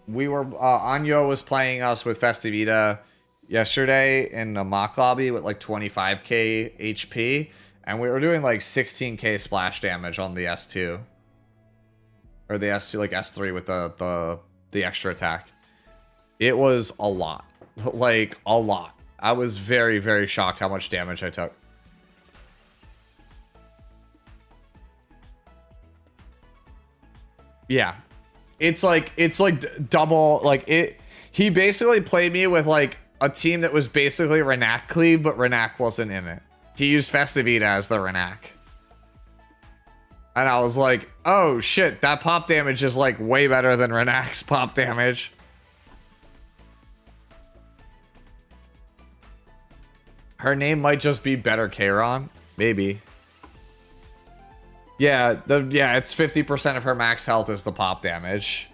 We were, Anyo was playing us with Festivita yesterday in a mock lobby with like 25k HP. And we were doing like 16k splash damage on the S2. Or the S2, like S3 with the extra attack. It was a lot. Like, a lot. I was very, very shocked how much damage I took. Yeah. It's like double, like he basically played me with like a team that was basically Renac Cleave, but Renac wasn't in it. He used Festivita as the Renac. And I was like, oh shit, that pop damage is like way better than Renac's pop damage. Her name might just be Better Kayron. Maybe. Yeah, it's 50% of her max health is the pop damage.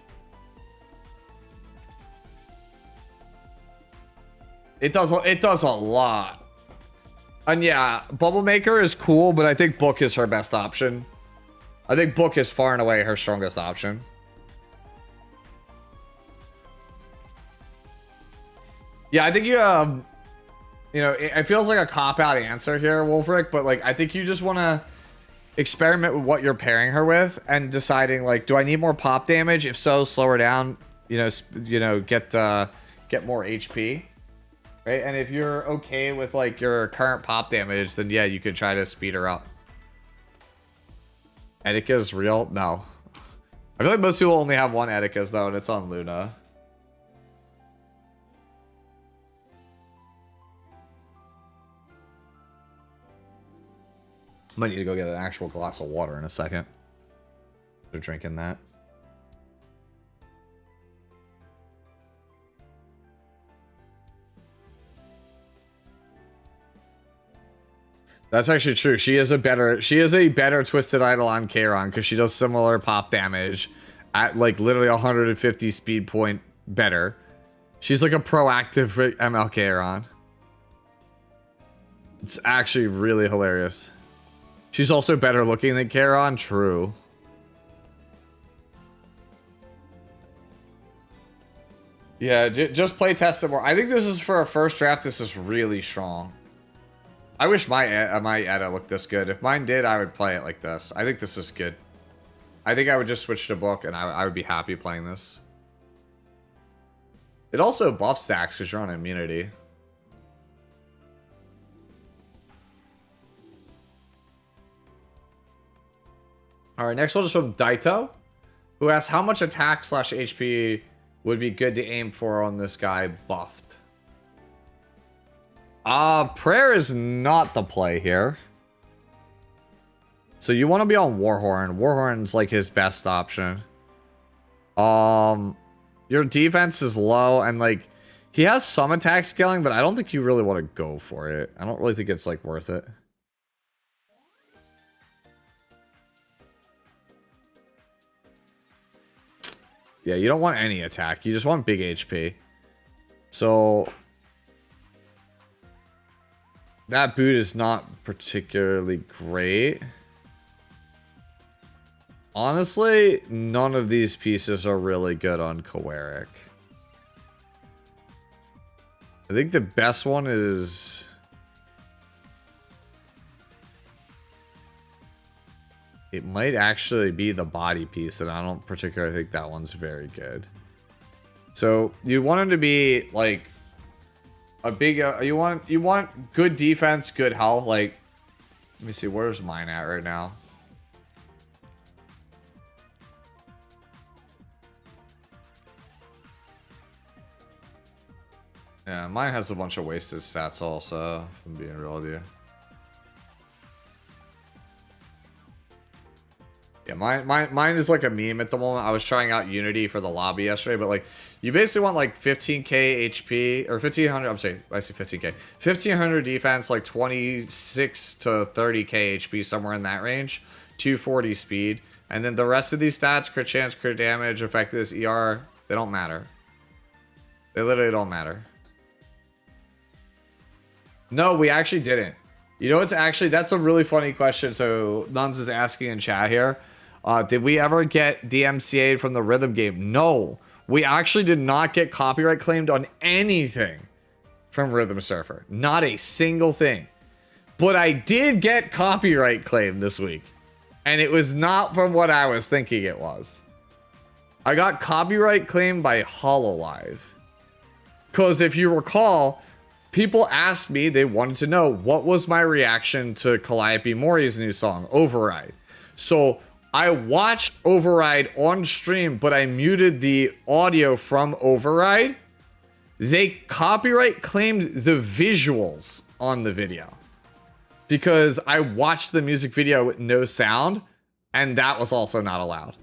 It does a lot. And yeah, Bubble Maker is cool, but I think Book is her best option. I think Book is far and away her strongest option. Yeah, I think you know, it feels like a cop-out answer here, Wolfric, but like I think you just want to experiment with what you're pairing her with and deciding like, do I need more pop damage? If so, slow her down. You know, get more HP, right? And if you're okay with like your current pop damage, then yeah, you could try to speed her up. Edika's real? No. I feel like most people only have one Edika's though, and it's on Luna. Might need to go get an actual glass of water in a second. They're drinking that. That's actually true. She is a better Twisted Idol on Kayron because she does similar pop damage at like literally 150 speed point better. She's like a proactive ML Kayron. It's actually really hilarious. She's also better looking than Kayron. True. Yeah, just play test it more. I think this is for a first draft. This is really strong. I wish my Edda looked this good. If mine did, I would play it like this. I think this is good. I think I would just switch to Book, and I would be happy playing this. It also buff stacks because you're on immunity. All right, next one is from Daito, who asks how much attack / HP would be good to aim for on this guy buffed. Prayer is not the play here. So you want to be on Warhorn. Warhorn's like his best option. Your defense is low and like he has some attack scaling, but I don't think you really want to go for it. I don't really think it's like worth it. Yeah, you don't want any attack. You just want big HP. So that boot is not particularly great. Honestly, none of these pieces are really good on Kowarik. I think the best one is... It might actually be the body piece, and I don't particularly think that one's very good. So you want him to be like a big. You want good defense, good health. Like, let me see, where's mine at right now? Yeah, mine has a bunch of wasted stats also, if I'm being real with you. Yeah, mine is like a meme at the moment. I was trying out Unity for the lobby yesterday, but like, you basically want like 15k HP, or 1500, I'm saying, I say 15k. 1500 defense, like 26 to 30k HP, somewhere in that range. 240 speed. And then the rest of these stats, crit chance, crit damage, effectiveness, ER, they don't matter. They literally don't matter. No, we actually didn't. You know, it's actually, that's a really funny question. So Nuns is asking in chat here. Did we ever get DMCA'd from the rhythm game? No, we actually did not get copyright claimed on anything from Rhythm Surfer. Not a single thing. But I did get copyright claimed this week. And it was not from what I was thinking it was. I got copyright claimed by Hololive. Because if you recall, people asked me, they wanted to know what was my reaction to Calliope Mori's new song, Override. So I watched Override on stream, but I muted the audio from Override They copyright claimed the visuals on the video because I watched the music video with no sound, and that was also not allowed.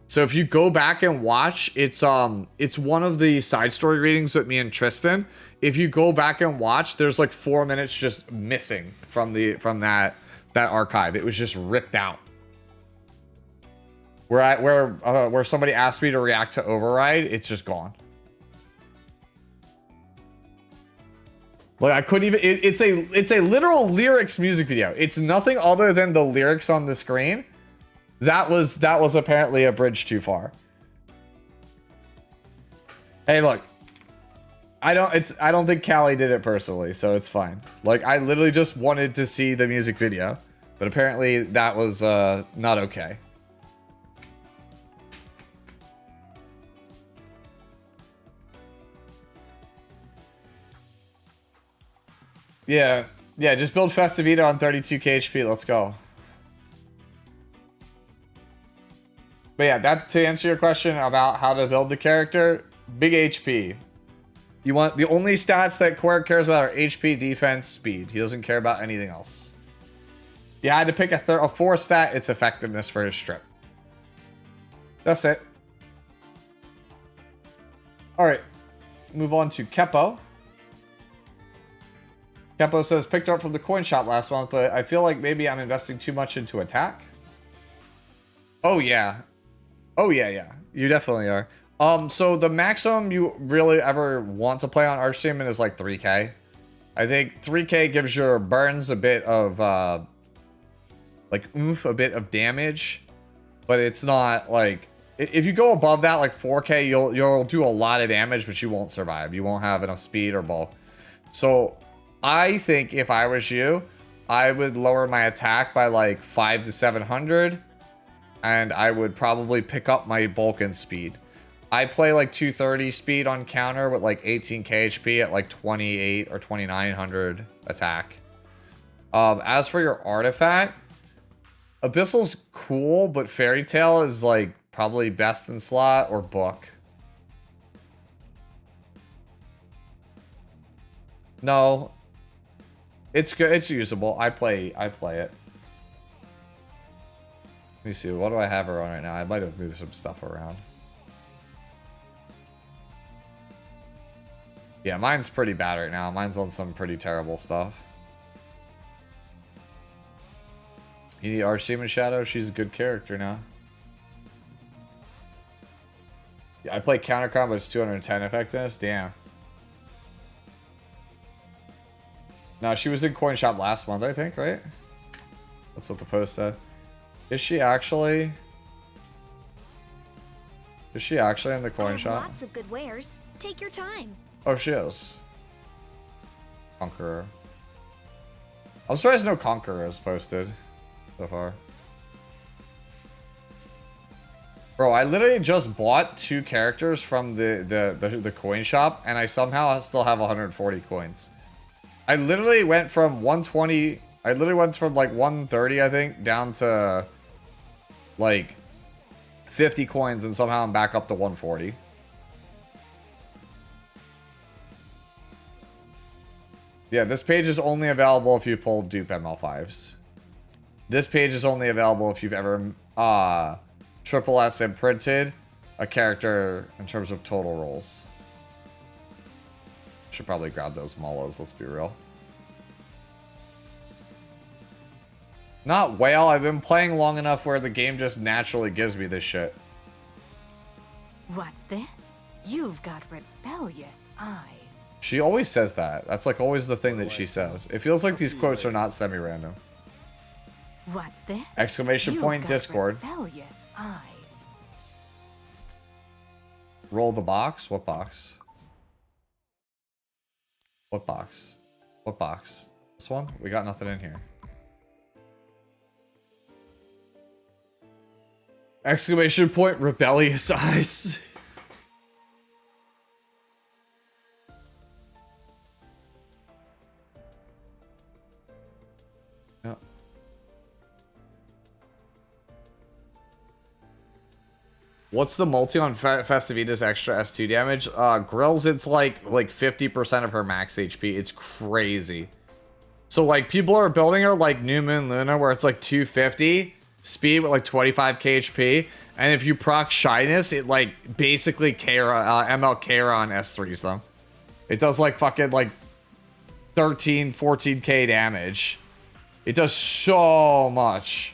So if you go back and watch, it's one of the side story readings with me and Tristan. If you go back and watch, there's like 4 minutes just missing from that archive. It was just ripped out. Where somebody asked me to react to Override, it's just gone. Like I couldn't even. It's a literal lyrics music video. It's nothing other than the lyrics on the screen. That was apparently a bridge too far. Hey, look. I don't think Callie did it personally, so it's fine. Like I literally just wanted to see the music video, but apparently that was not okay. Yeah, just build Festivita on 32k HP. Let's go. But yeah, that to answer your question about how to build the character, big HP. You want the only stats that Quirk cares about are HP, defense, speed. He doesn't care about anything else. Yeah, I had to pick a 4 stat. It's effectiveness for his strip. That's it. All right, move on to Keppo. Keppo says, picked up from the coin shop last month, but I feel like maybe I'm investing too much into attack. Oh, yeah. Oh, yeah. You definitely are. So the maximum you really ever want to play on Archdemon is like 3k. I think 3k gives your burns a bit of, like, oomph, a bit of damage. But it's not, like... If you go above that, like 4k, you'll do a lot of damage, but you won't survive. You won't have enough speed or bulk. So... I think if I was you, I would lower my attack by like 500 to 700, and I would probably pick up my bulk and speed. I play like 230 speed on counter with like 18k HP at like 28 or 2900 attack. As for your artifact, Abyssal's cool, but Fairy Tale is like probably best in slot or book. No. It's good. It's usable. I play it. Let me see. What do I have her on right now? I might have moved some stuff around. Yeah, mine's pretty bad right now. Mine's on some pretty terrible stuff. You need Archdemon Shadow? She's a good character now. Yeah, I play counter combo. It's 210 effectiveness. Damn. No, she was in Coin Shop last month, I think, right? That's what the post said. Is she actually? Is she actually in the Coin Shop? Lots of good wares. Take your time. Oh, she is. Conqueror. I'm surprised no Conqueror is posted so far. Bro, I literally just bought 2 characters from the coin shop, and I somehow still have 140 coins. I literally went from 120... I literally went from like 130, I think, down to like 50 coins, and somehow I'm back up to 140. Yeah, this page is only available if you pull dupe ML5s. This page is only available if you've ever triple S imprinted a character in terms of total rolls. Should probably grab those Malas, let's be real. Not whale, I've been playing long enough where the game just naturally gives me this shit. What's this? You've got rebellious eyes. She always says that. That's like always the thing that she says. It feels like these quotes are not semi-random. What's this? Exclamation point Discord. Rebellious eyes. Roll the box? What box? What box? What box? This one? We got nothing in here. Exclamation point rebellious eyes. Yeah. What's the multi on Festivita's extra S2 damage? Grills, it's like 50% of her max HP. It's crazy. So like people are building her like New Moon Luna where it's like 250 speed with like 25k HP. And if you proc Shyness, it like basically ML Kara on S3s them. It does like fucking like 13, 14k damage. It does so much.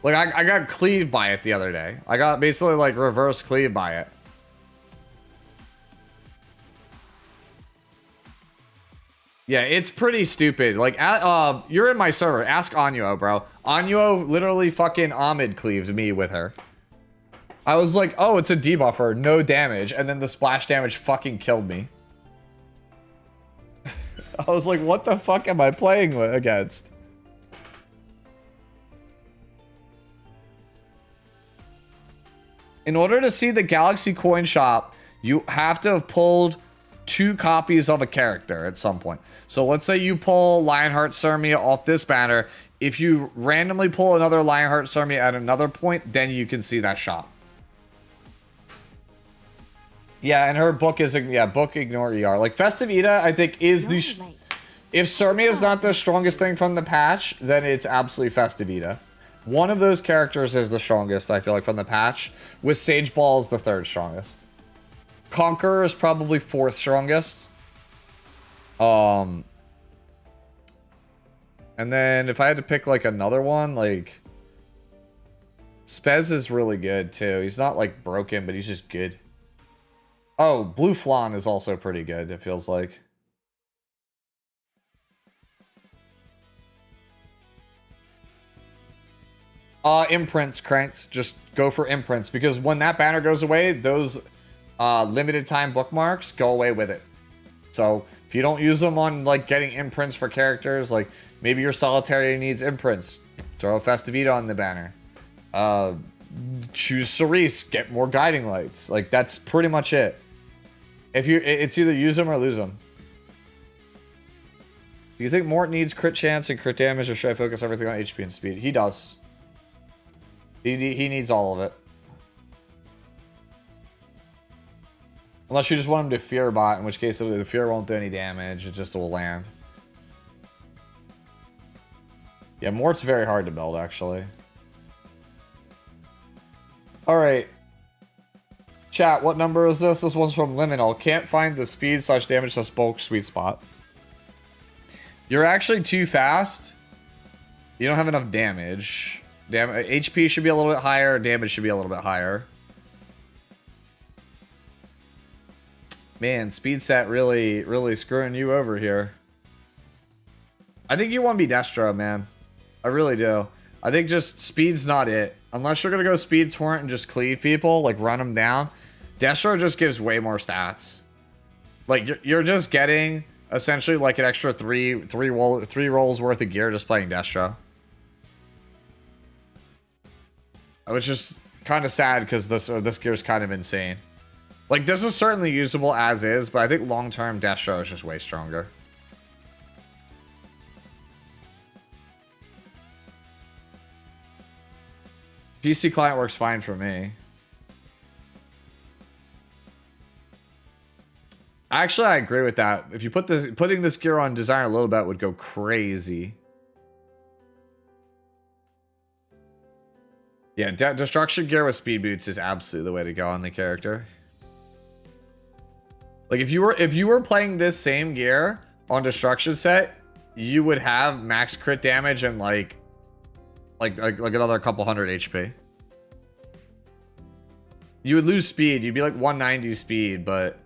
Like, I got cleaved by it the other day. I got basically, like, reverse cleaved by it. Yeah, it's pretty stupid. Like, you're in my server. Ask Anuo, bro. Anuo literally fucking Ahmed cleaved me with her. I was like, oh, it's a debuffer. No damage. And then the splash damage fucking killed me. I was like, what the fuck am I playing against? In order to see the Galaxy Coin Shop, you have to have pulled 2 copies of a character at some point. So let's say you pull Lionheart Cermia off this banner. If you randomly pull another Lionheart Cermia at another point, then you can see that shop. Yeah, and her book is, yeah, book ignore ER. Like, Festivita, I think, is the... If Cermia is not the strongest thing from the patch, then it's absolutely Festivita. One of those characters is the strongest, I feel like, from the patch, with Sage Ball is the 3rd strongest. Conqueror is probably 4th strongest. And then if I had to pick, like, another one, like... Spez is really good, too. He's not, like, broken, but he's just good. Oh, Blue Flan is also pretty good, it feels like. Imprints, Cranked. Just go for imprints, because when that banner goes away, those limited time bookmarks go away with it. So if you don't use them on like getting imprints for characters, like maybe your solitary needs imprints, throw Festivita on the banner. Choose Cerise, get more guiding lights. Like that's pretty much it. If you, it's either use them or lose them. Do you think Mort needs crit chance and crit damage, or should I focus everything on HP and speed? He does. He needs all of it. Unless you just want him to fear bot, in which case the fear won't do any damage, it just will land. Yeah, Mort's very hard to build, actually. Alright. Chat, what number is this? This one's from Liminal. Can't find the speed / damage / bulk sweet spot. You're actually too fast. You don't have enough damage. HP should be a little bit higher. Damage should be a little bit higher. Man, speed set really screwing you over here. I think you want to be Destro, man. I really do. I think just speed's not it. Unless you're going to go speed torrent and just cleave people, like run them down. Destro just gives way more stats. Like you're just getting essentially like an extra three rolls worth of gear just playing Destro. Which is kind of sad because this gear is kind of insane. Like, this is certainly usable as is, but I think long-term Destro is just way stronger. PC client works fine for me. Actually, I agree with that. If you putting this gear on Designer a little bit would go crazy. Yeah, destruction gear with speed boots is absolutely the way to go on the character. Like if you were playing this same gear on destruction set, you would have max crit damage and like another couple hundred HP. You would lose speed. You'd be like 190 speed, but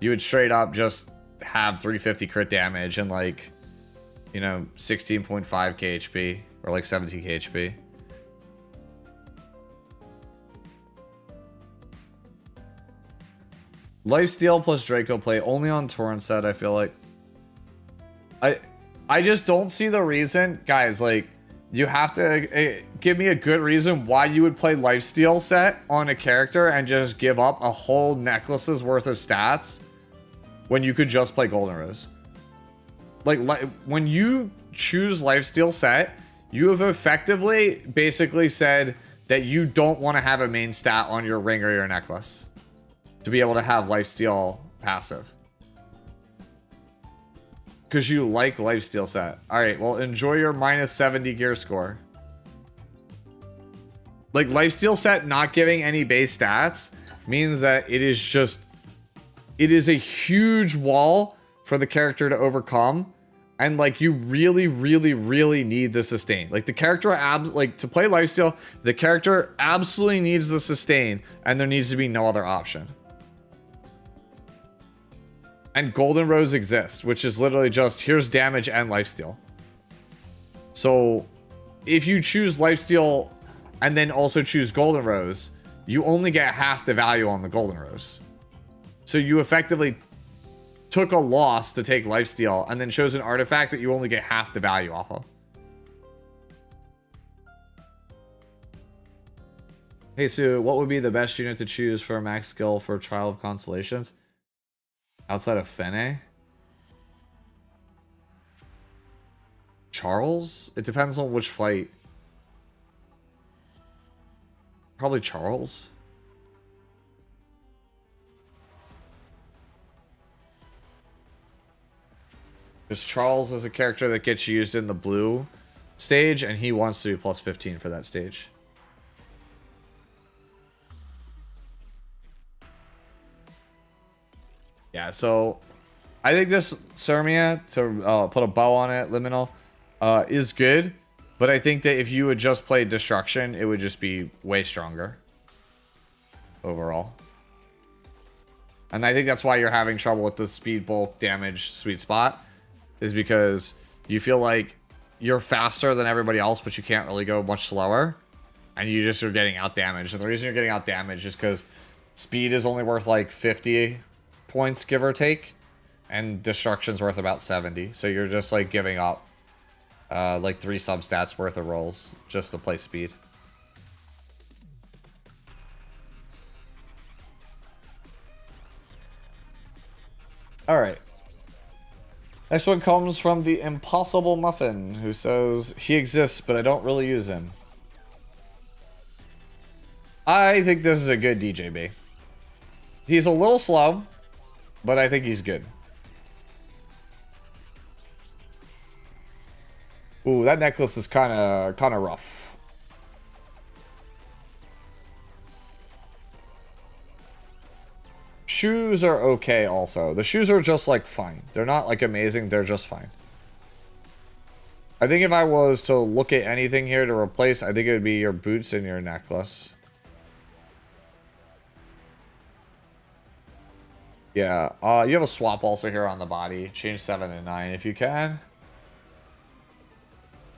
you would straight up just have 350 crit damage and like, you know, 16.5k HP or like 17k HP. Lifesteal plus Draco play only on Torrent set, I feel like. I just don't see the reason. Guys, like, you have to give me a good reason why you would play Lifesteal set on a character and just give up a whole necklace's worth of stats when you could just play Golden Rose. Like when you choose Lifesteal set, you have effectively basically said that you don't want to have a main stat on your ring or your necklace to be able to have lifesteal passive. Because you like lifesteal set. Alright, well, enjoy your minus 70 gear score. Like, lifesteal set not giving any base stats means that it is just... It is a huge wall for the character to overcome. And, like, you really, really, really need the sustain. Like, the character... Like, to play lifesteal, the character absolutely needs the sustain. And there needs to be no other option. And Golden Rose exists, which is literally just, here's damage and lifesteal. So, if you choose lifesteal and then also choose Golden Rose, you only get half the value on the Golden Rose. So you effectively took a loss to take lifesteal and then chose an artifact that you only get half the value off of. Hey Sue, what would be the best unit to choose for max skill for Trial of Constellations? Outside of Fene? Charles? It depends on which fight. Probably Charles. Because Charles is a character that gets used in the blue stage, and he wants to be plus 15 for that stage. Yeah, so I think this Sirmia, to put a bow on it, Liminal, is good. But I think that if you would just play Destruction, it would just be way stronger overall. And I think that's why you're having trouble with the speed, bulk, damage, sweet spot. Is because you feel like you're faster than everybody else, but you can't really go much slower. And you just are getting out damaged. And the reason you're getting out damaged is because speed is only worth like 50 points, give or take. And Destruction's worth about 70. So you're just like giving up like 3 substats worth of rolls just to play speed. Alright. Next one comes from the Impossible Muffin, who says, he exists, but I don't really use him. I think this is a good DJB. He's a little slow, but I think he's good. Ooh, that necklace is kind of rough. Shoes are okay also. The shoes are just like fine. They're not like amazing, they're just fine. I think if I was to look at anything here to replace, I think it would be your boots and your necklace. Yeah, you have a swap also here on the body. Change 7 and 9 if you can.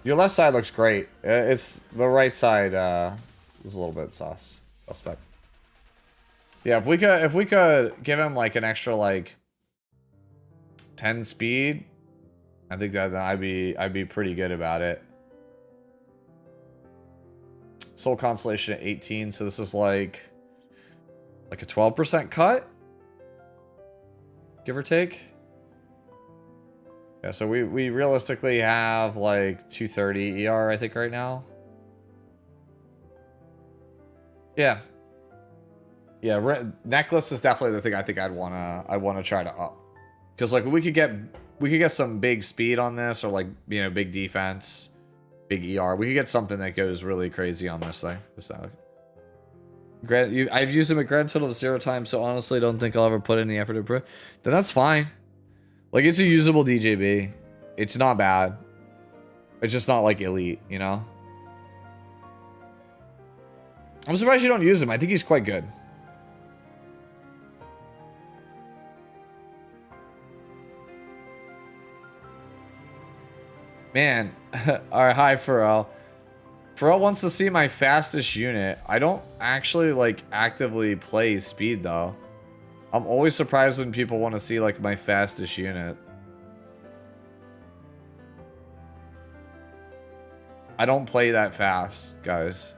Your left side looks great. It's the right side is a little bit suspect. Yeah, if we could give him like an extra like 10 speed, I think that I'd be pretty good about it. Soul Constellation at 18, so this is like a 12% cut, give or take. Yeah, so we realistically have like 230 ER, I think, right now. Yeah. Yeah, necklace is definitely the thing I think I'd wanna try to up. Cause like we could get some big speed on this, or like, you know, big defense, big ER. We could get something that goes really crazy on this thing. I've used him a grand total of 0 times, so honestly don't think I'll ever put any effort to improve. Then that's fine. Like, it's a usable DJB. It's not bad. It's just not, like, elite, you know? I'm surprised you don't use him. I think he's quite good. Man. Alright, hi, Pharrell. Pharrell wants to see my fastest unit. I don't actually, like, actively play speed, though. I'm always surprised when people want to see, like, my fastest unit. I don't play that fast, guys.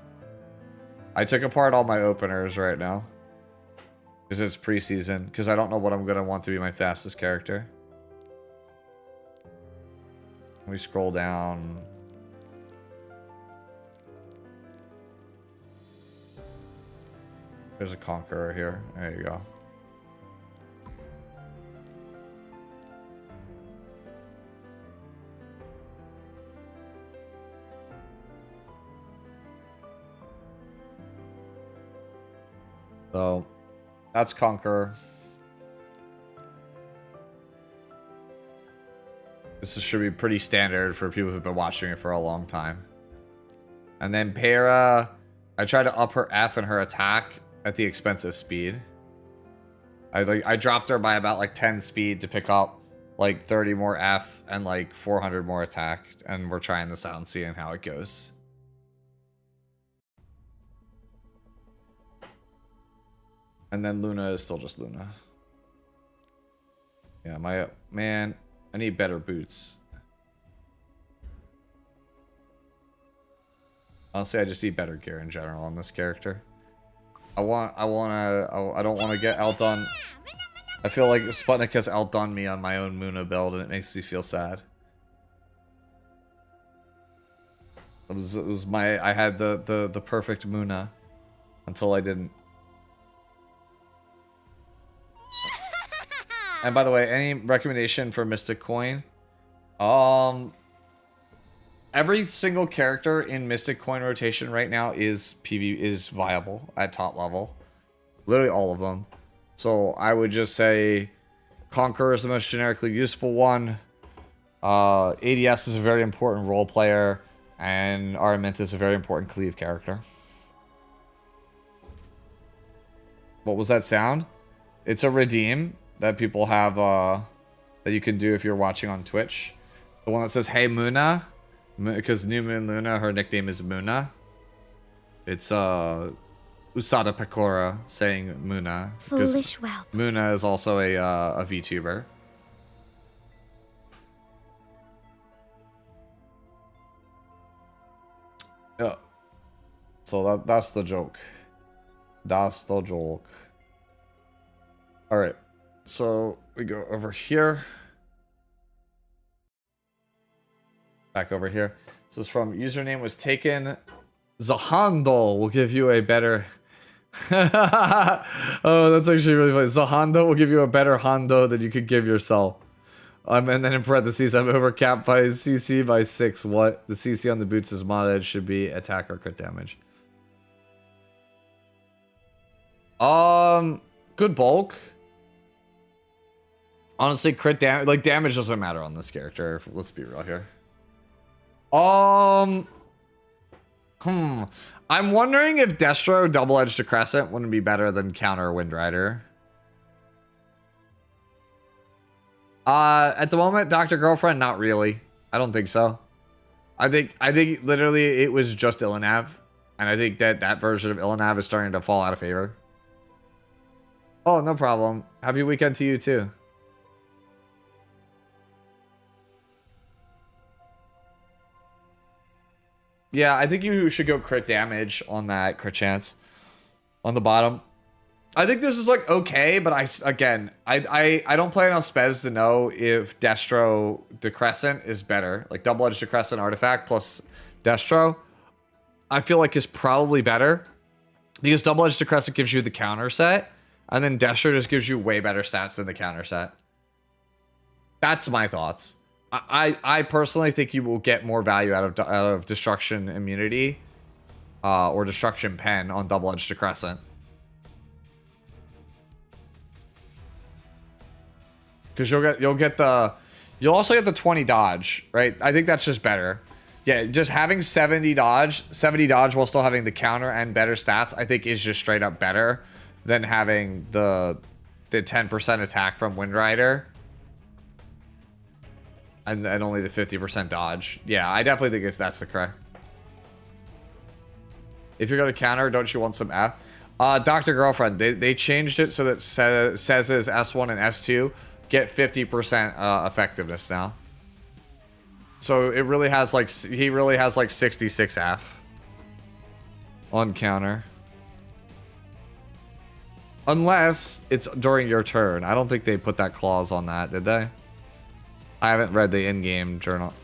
I took apart all my openers right now. Because it's preseason. Because I don't know what I'm going to want to be my fastest character. Let me scroll down. There's a Conqueror here. There you go. So, that's Conqueror. This should be pretty standard for people who've been watching it for a long time. And then Para, I tried to up her F and her attack at the expense of speed. I dropped her by about like 10 speed to pick up like 30 more F and like 400 more attack. And we're trying this out and seeing how it goes. And then Luna is still just Luna. Yeah, man, I need better boots. Honestly, I just need better gear in general on this character. I don't want to get outdone. I feel like Sputnik has outdone me on my own Muna build, and it makes me feel sad. I had the perfect Muna until I didn't. And by the way, any recommendation for Mystic Coin? Every single character in Mystic Coin rotation right now is viable at top level. Literally all of them. So I would just say Conqueror is the most generically useful one. ADS is a very important role player, and Araminta is a very important cleave character. What was that sound? It's a redeem that people have that you can do if you're watching on Twitch. The one that says, "Hey Muna," because New Moon Luna, her nickname is Muna. It's Usada Pecora saying Muna. Foolish whelp. Muna is also a VTuber. Yeah. So that's the joke. That's the joke. Alright. So we go over here. Back over here. So it's from username was taken. Zahando will give you a better. Oh, that's actually really funny. Zahando will give you a better Hondo than you could give yourself. And then in parentheses, I'm overcapped by CC by 6. What? The CC on the boots is modded. Should be attack or crit damage. Good bulk. Honestly, crit damage, like damage doesn't matter on this character. Let's be real here. I'm wondering if Destro double-edged to Crescent wouldn't be better than counter Wind Rider. At the moment, Dr. Girlfriend, not really. I don't think so. I think literally it was just Ilanav, and I think that version of Ilanav is starting to fall out of favor. Oh, no problem. Happy weekend to you too. Yeah, I think you should go crit damage on that crit chance on the bottom. I think this is like okay, but I don't play enough spez to know if Destro Decrescent is better. Like double-edged Decrescent artifact plus Destro, I feel like is probably better because double-edged Decrescent gives you the counter set, and then Destro just gives you way better stats than the counter set. That's my thoughts. I personally think you will get more value out of Destruction Immunity or Destruction Pen on double-edged Decrescent. Because you'll also get the 20 dodge, right? I think that's just better. Yeah, just having 70 dodge while still having the counter and better stats, I think is just straight up better than having the 10% attack from Wind Rider. And only the 50% dodge. Yeah, I definitely think that's the correct. If you're going to counter, don't you want some F? Dr. Girlfriend, they changed it so that says S1 and S2 get 50% effectiveness now. So it really has like, he really has like 66 F on counter. Unless it's during your turn. I don't think they put that clause on that, did they? I haven't read the in-game journal.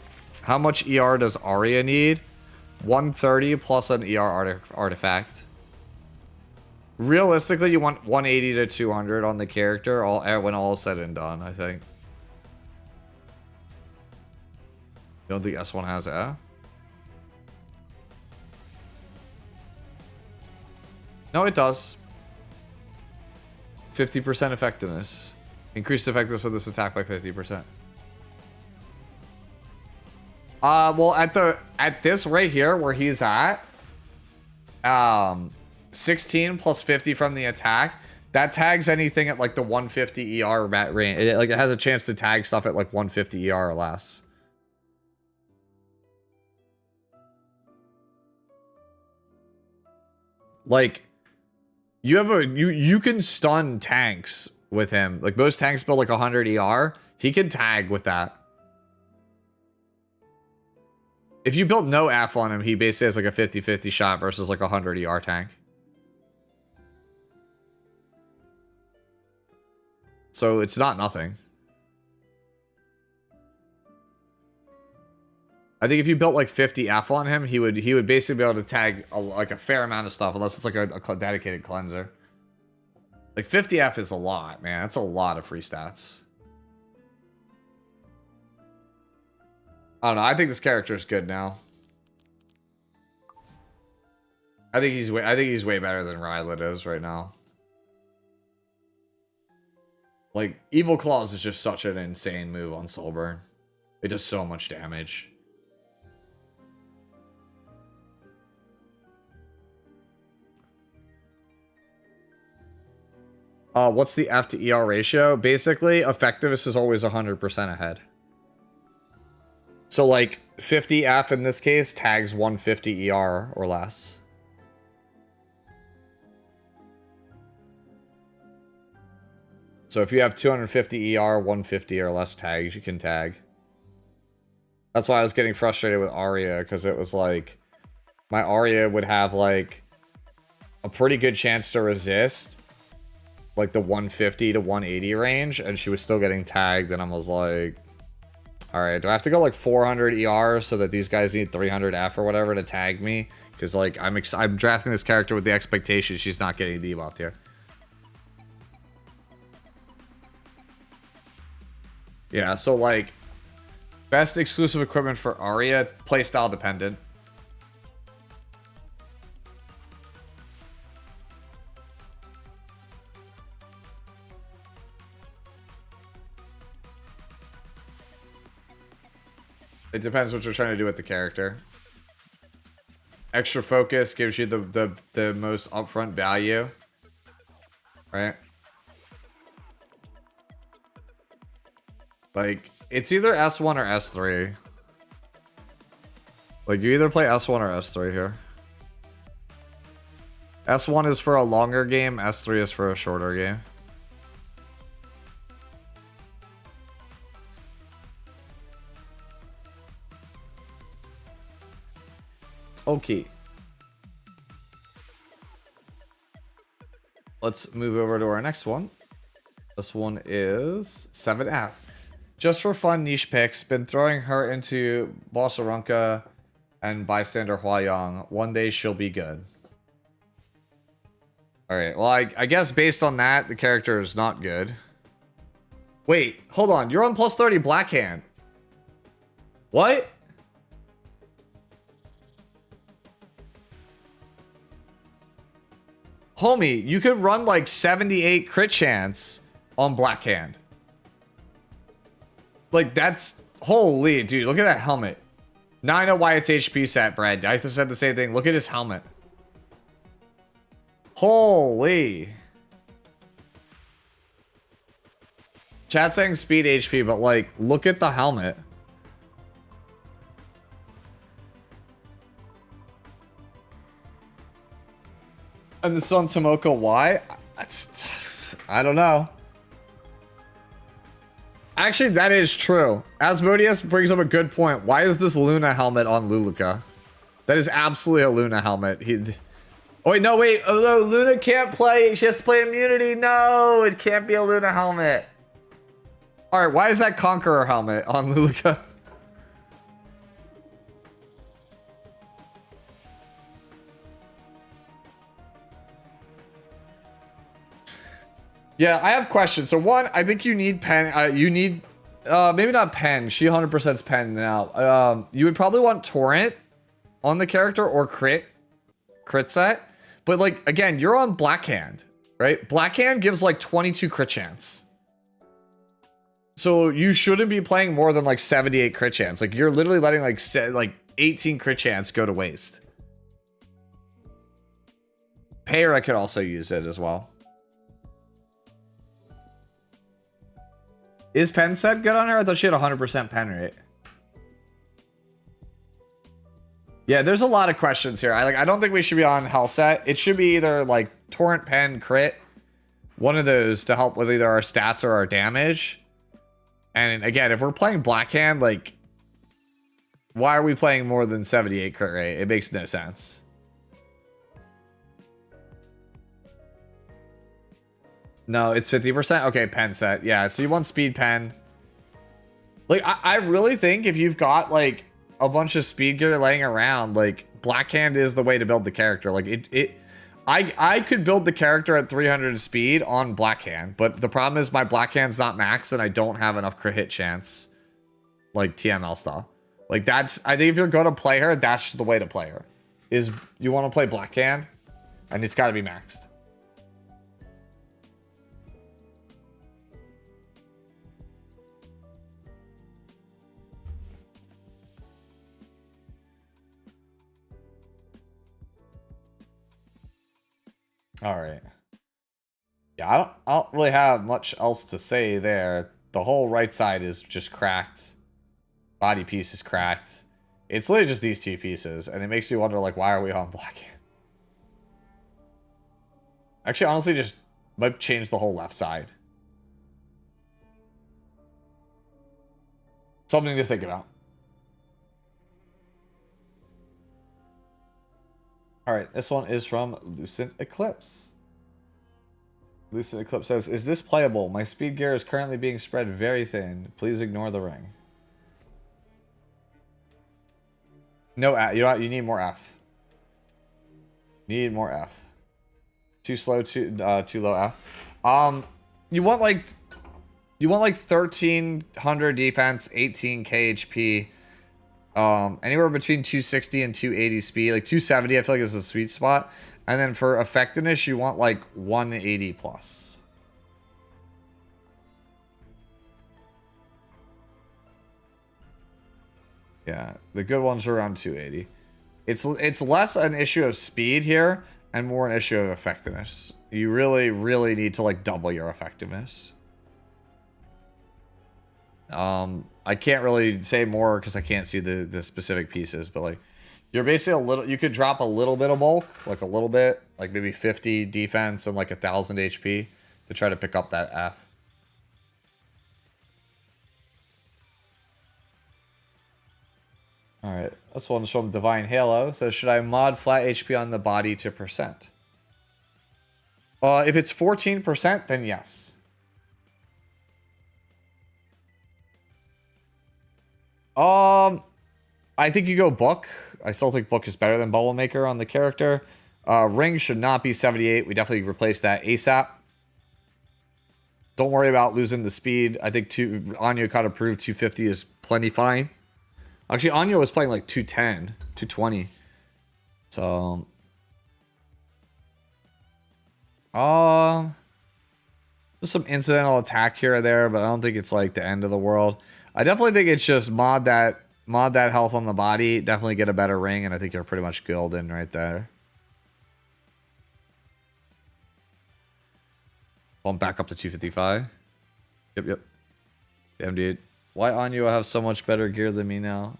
How much ER does Arya need? 130 plus an ER artifact. Realistically, you want 180 to 200 on the character when all is said and done, I think. You don't think S1 has A? No, it does. 50% effectiveness. Increased effectiveness of this attack by 50%. Well, at this right here where he's at, 16 plus 50 from the attack, that tags anything at like the 150 ER range. It has a chance to tag stuff at like 150 ER or less. Like, you can stun tanks with him. Like, most tanks build like 100 ER. He can tag with that. If you built no F on him, he basically has like a 50-50 shot versus like a 100 ER tank. So it's not nothing. I think if you built like 50 F on him, he would basically be able to tag like a fair amount of stuff, unless it's like a dedicated cleanser. Like 50 F is a lot, man. That's a lot of free stats. I don't know. I think this character is good now. I think he's way better than Rylet is right now. Like, Evil Claws is just such an insane move on Soulburn. It does so much damage. What's the F to ER ratio? Basically, effectiveness is always 100% ahead. So, like, 50 F in this case tags 150 ER or less. So if you have 250 ER, 150 or less tags, you can tag. That's why I was getting frustrated with Arya, because it was like, my Arya would have like a pretty good chance to resist like the 150 to 180 range, and she was still getting tagged, and I was like, all right, do I have to go like 400 ER so that these guys need 300 F or whatever to tag me? Because like I'm drafting this character with the expectation she's not getting debuffed here. Yeah, so like, best exclusive equipment for Arya, playstyle dependent. It depends what you're trying to do with the character. Extra focus gives you the most upfront value, right? Like, it's either S1 or S3. Like, you either play S1 or S3 here. S1 is for a longer game, S3 is for a shorter game. Okay. Let's move over to our next one. This one is 7F. Just for fun niche picks, been throwing her into Bossarunka and Bystander Huayang. One day she'll be good. Alright, well, I guess based on that, the character is not good. Wait, hold on. You're on plus 30 Blackhand. What? Homie, you could run like 78 crit chance on Blackhand. Like, that's... Holy, dude, look at that helmet. Now I know why it's HP set, Brad. I just said the same thing. Look at his helmet. Holy. Chat saying speed HP, but like, look at the helmet. And this on Tomoko, why? I don't know. Actually, that is true. Asmodeus brings up a good point. Why is this Luna helmet on Luluka? That is absolutely a Luna helmet. Oh, wait, no, wait. Although Luna can't play, she has to play immunity. No, it can't be a Luna helmet. All right, why is that Conqueror helmet on Luluka? Yeah, I have questions. So one, I think you need pen. You need, maybe not pen. She 100%'s pen now. You would probably want torrent on the character or crit set. But like, again, you're on Blackhand, right? Blackhand gives like 22 crit chance. So you shouldn't be playing more than like 78 crit chance. Like you're literally letting like 18 crit chance go to waste. Payra could also use it as well. Is pen set good on her? I thought she had 100% pen rate. Yeah, there's a lot of questions here. I don't think we should be on hell set. It should be either like torrent, pen, crit, one of those to help with either our stats or our damage. And again, if we're playing Blackhand, like, why are we playing more than 78 crit rate? It makes no sense. No, it's 50%. Okay, pen set. Yeah, so you want speed pen. Like, I really think if you've got like a bunch of speed gear laying around, like Blackhand is the way to build the character. Like I could build the character at 300 speed on Blackhand, but the problem is my Blackhand's not maxed and I don't have enough crit hit chance, like TML style. Like that's, I think if you're going to play her, that's just the way to play her. Is you want to play Blackhand, and it's got to be maxed. All right. Yeah, I don't really have much else to say there. The whole right side is just cracked. Body piece is cracked. It's literally just these two pieces, and it makes me wonder, like, why are we on Blackhand? Actually, honestly, just might change the whole left side. Something to think about. All right, this one is from Lucent Eclipse. Lucent Eclipse says, "Is this playable? My speed gear is currently being spread very thin. Please ignore the ring." No, you need more F. Need more F. Too slow, too low F. You want like 1300 defense, 18k HP. Anywhere between 260 and 280 speed. Like 270 I feel like is a sweet spot. And then for effectiveness you want like 180 plus. Yeah, the good ones are around 280. It's less an issue of speed here and more an issue of effectiveness. You really need to like double your effectiveness. I can't really say more because I can't see the specific pieces, but like you're basically you could drop a little bit of bulk, like a little bit, like maybe 50 defense and like 1000 HP to try to pick up that F. All right, this one's from Divine Halo. So should I mod flat HP on the body to %? If it's 14%, then yes. I think you go Book. I still think Book is better than Bubble Maker on the character. Ring should not be 78. We definitely replace that ASAP. Don't worry about losing the speed. I think Anya got approved 250 is plenty fine. Actually, Anya was playing like 210, 220. So, just some incidental attack here or there, but I don't think it's like the end of the world. I definitely think it's just mod that health on the body. Definitely get a better ring, and I think you're pretty much golden right there. Bump back up to 255. Yep. Damn, dude. Why Anya have so much better gear than me now?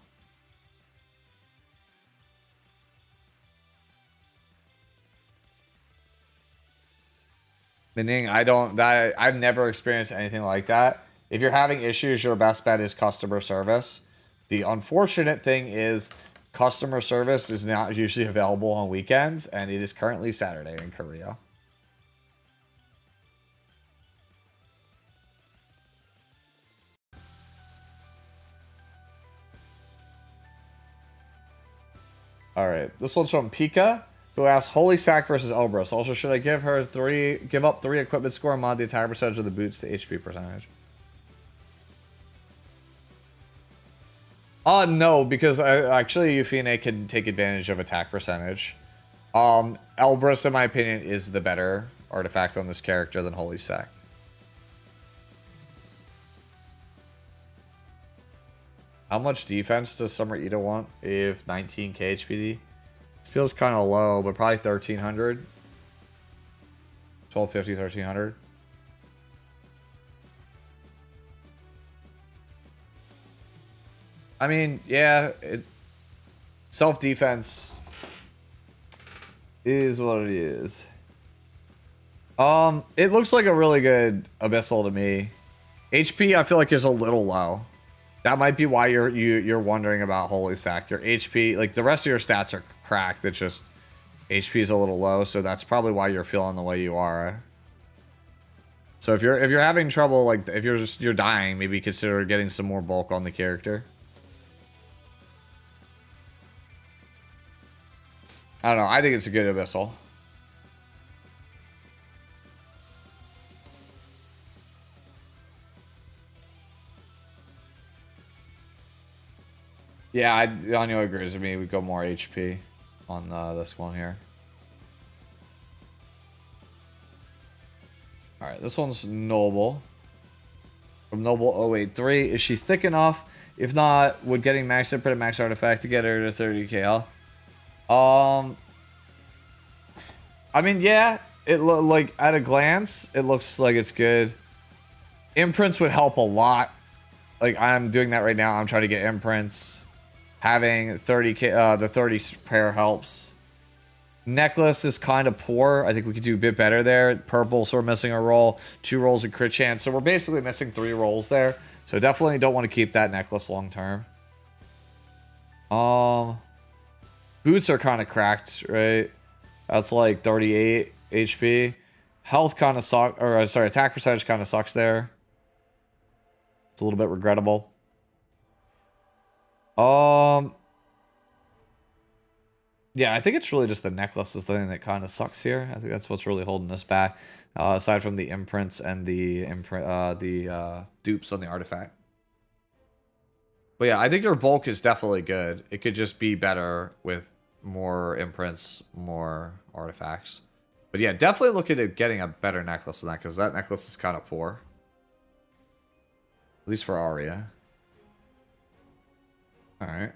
Meaning, I've never experienced anything like that. If you're having issues, your best bet is customer service. The unfortunate thing is customer service is not usually available on weekends, and it is currently Saturday in Korea. All right, this one's from Pika, who asks Holy Sack versus Elbrus. Also, should I give up 3 equipment score and mod the attack percentage of the boots to HP percentage? No, because actually Euphine can take advantage of attack percentage. Elbrus, in my opinion, is the better artifact on this character than Holy Sack. How much defense does Summer Ida want? If 19k HPD? It feels kind of low, but probably 1300. 1250, 1300. I mean, yeah, self-defense is what it is. It looks like a really good Abyssal to me. HP, I feel like, is a little low. That might be why you're wondering about Holy Sack. Your HP, like the rest of your stats are cracked. It's just HP is a little low, so that's probably why you're feeling the way you are. So if you're having trouble, like if you're dying, maybe consider getting some more bulk on the character. I don't know. I think it's a good Abyssal. Yeah, Anya agrees with me. We go more HP on this one here. Alright, this one's Noble. From Noble 083. Is she thick enough? If not, would getting max input and max artifact to get her to 30k? I mean, yeah, like at a glance, it looks like it's good. Imprints would help a lot. Like I'm doing that right now. I'm trying to get imprints. Having 30k, the 30 pair helps. Necklace is kind of poor. I think we could do a bit better there. Purple, so we're missing a roll. 2 rolls of crit chance. So we're basically missing 3 rolls there. So definitely don't want to keep that necklace long term. Boots are kind of cracked, right? That's like 38 HP. Health kind of sucks, or sorry, attack percentage kind of sucks there. It's a little bit regrettable. Yeah, I think it's really just the necklace is the thing that kind of sucks here. I think that's what's really holding us back, aside from the imprints and the dupes on the artifact. But yeah, I think your bulk is definitely good. It could just be better with more imprints, more artifacts. But yeah, definitely look at getting a better necklace than that, because that necklace is kind of poor. At least for Arya. Alright.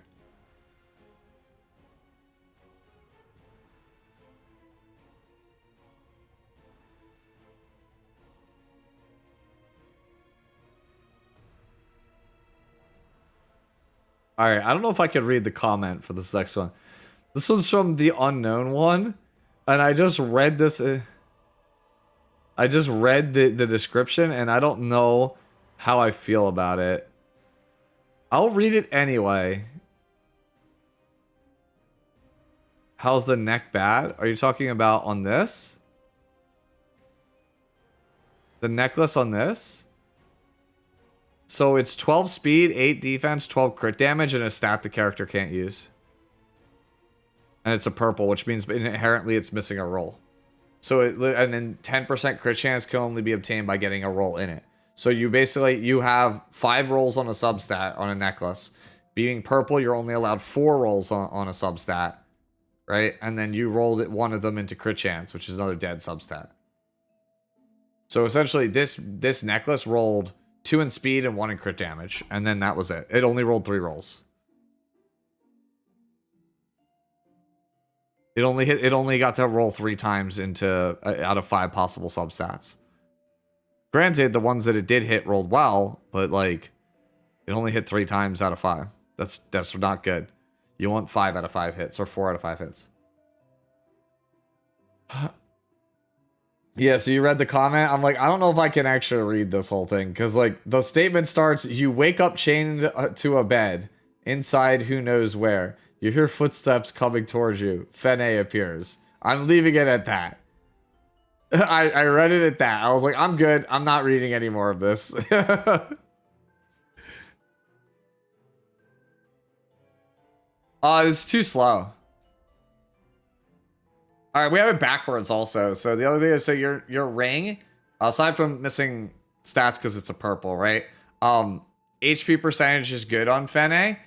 Alright, I don't know if I could read the comment for this next one. This one's from the unknown one. And I just read this. I just read the description and I don't know how I feel about it. I'll read it anyway. How's the neck bad? Are you talking about on this? The necklace on this? So it's 12 speed, 8 defense, 12 crit damage, and a stat the character can't use. And it's a purple, which means inherently it's missing a roll. So and then 10% crit chance can only be obtained by getting a roll in it. So you basically, you have 5 rolls on a substat on a necklace. Being purple, you're only allowed 4 rolls on a substat. Right? And then you rolled one of them into crit chance, which is another dead substat. So essentially this necklace rolled 2 in speed and 1 in crit damage. And then that was it. It only rolled 3 rolls. It only got to roll 3 times into out of 5 possible substats. Granted, the ones that it did hit rolled well, but like it only hit 3 times out of 5. That's not good. You want 5 out of 5 hits or 4 out of 5 hits. Yeah, so you read the comment. I'm like, I don't know if I can actually read this whole thing because like the statement starts, you wake up chained to a bed inside who knows where. You hear footsteps coming towards you. Fene appears. I'm leaving it at that. I read it at that. I was like, I'm good. I'm not reading any more of this. It's too slow. All right, we have it backwards also. So the other thing is, so your ring, aside from missing stats because it's a purple, right? HP percentage is good on Fene.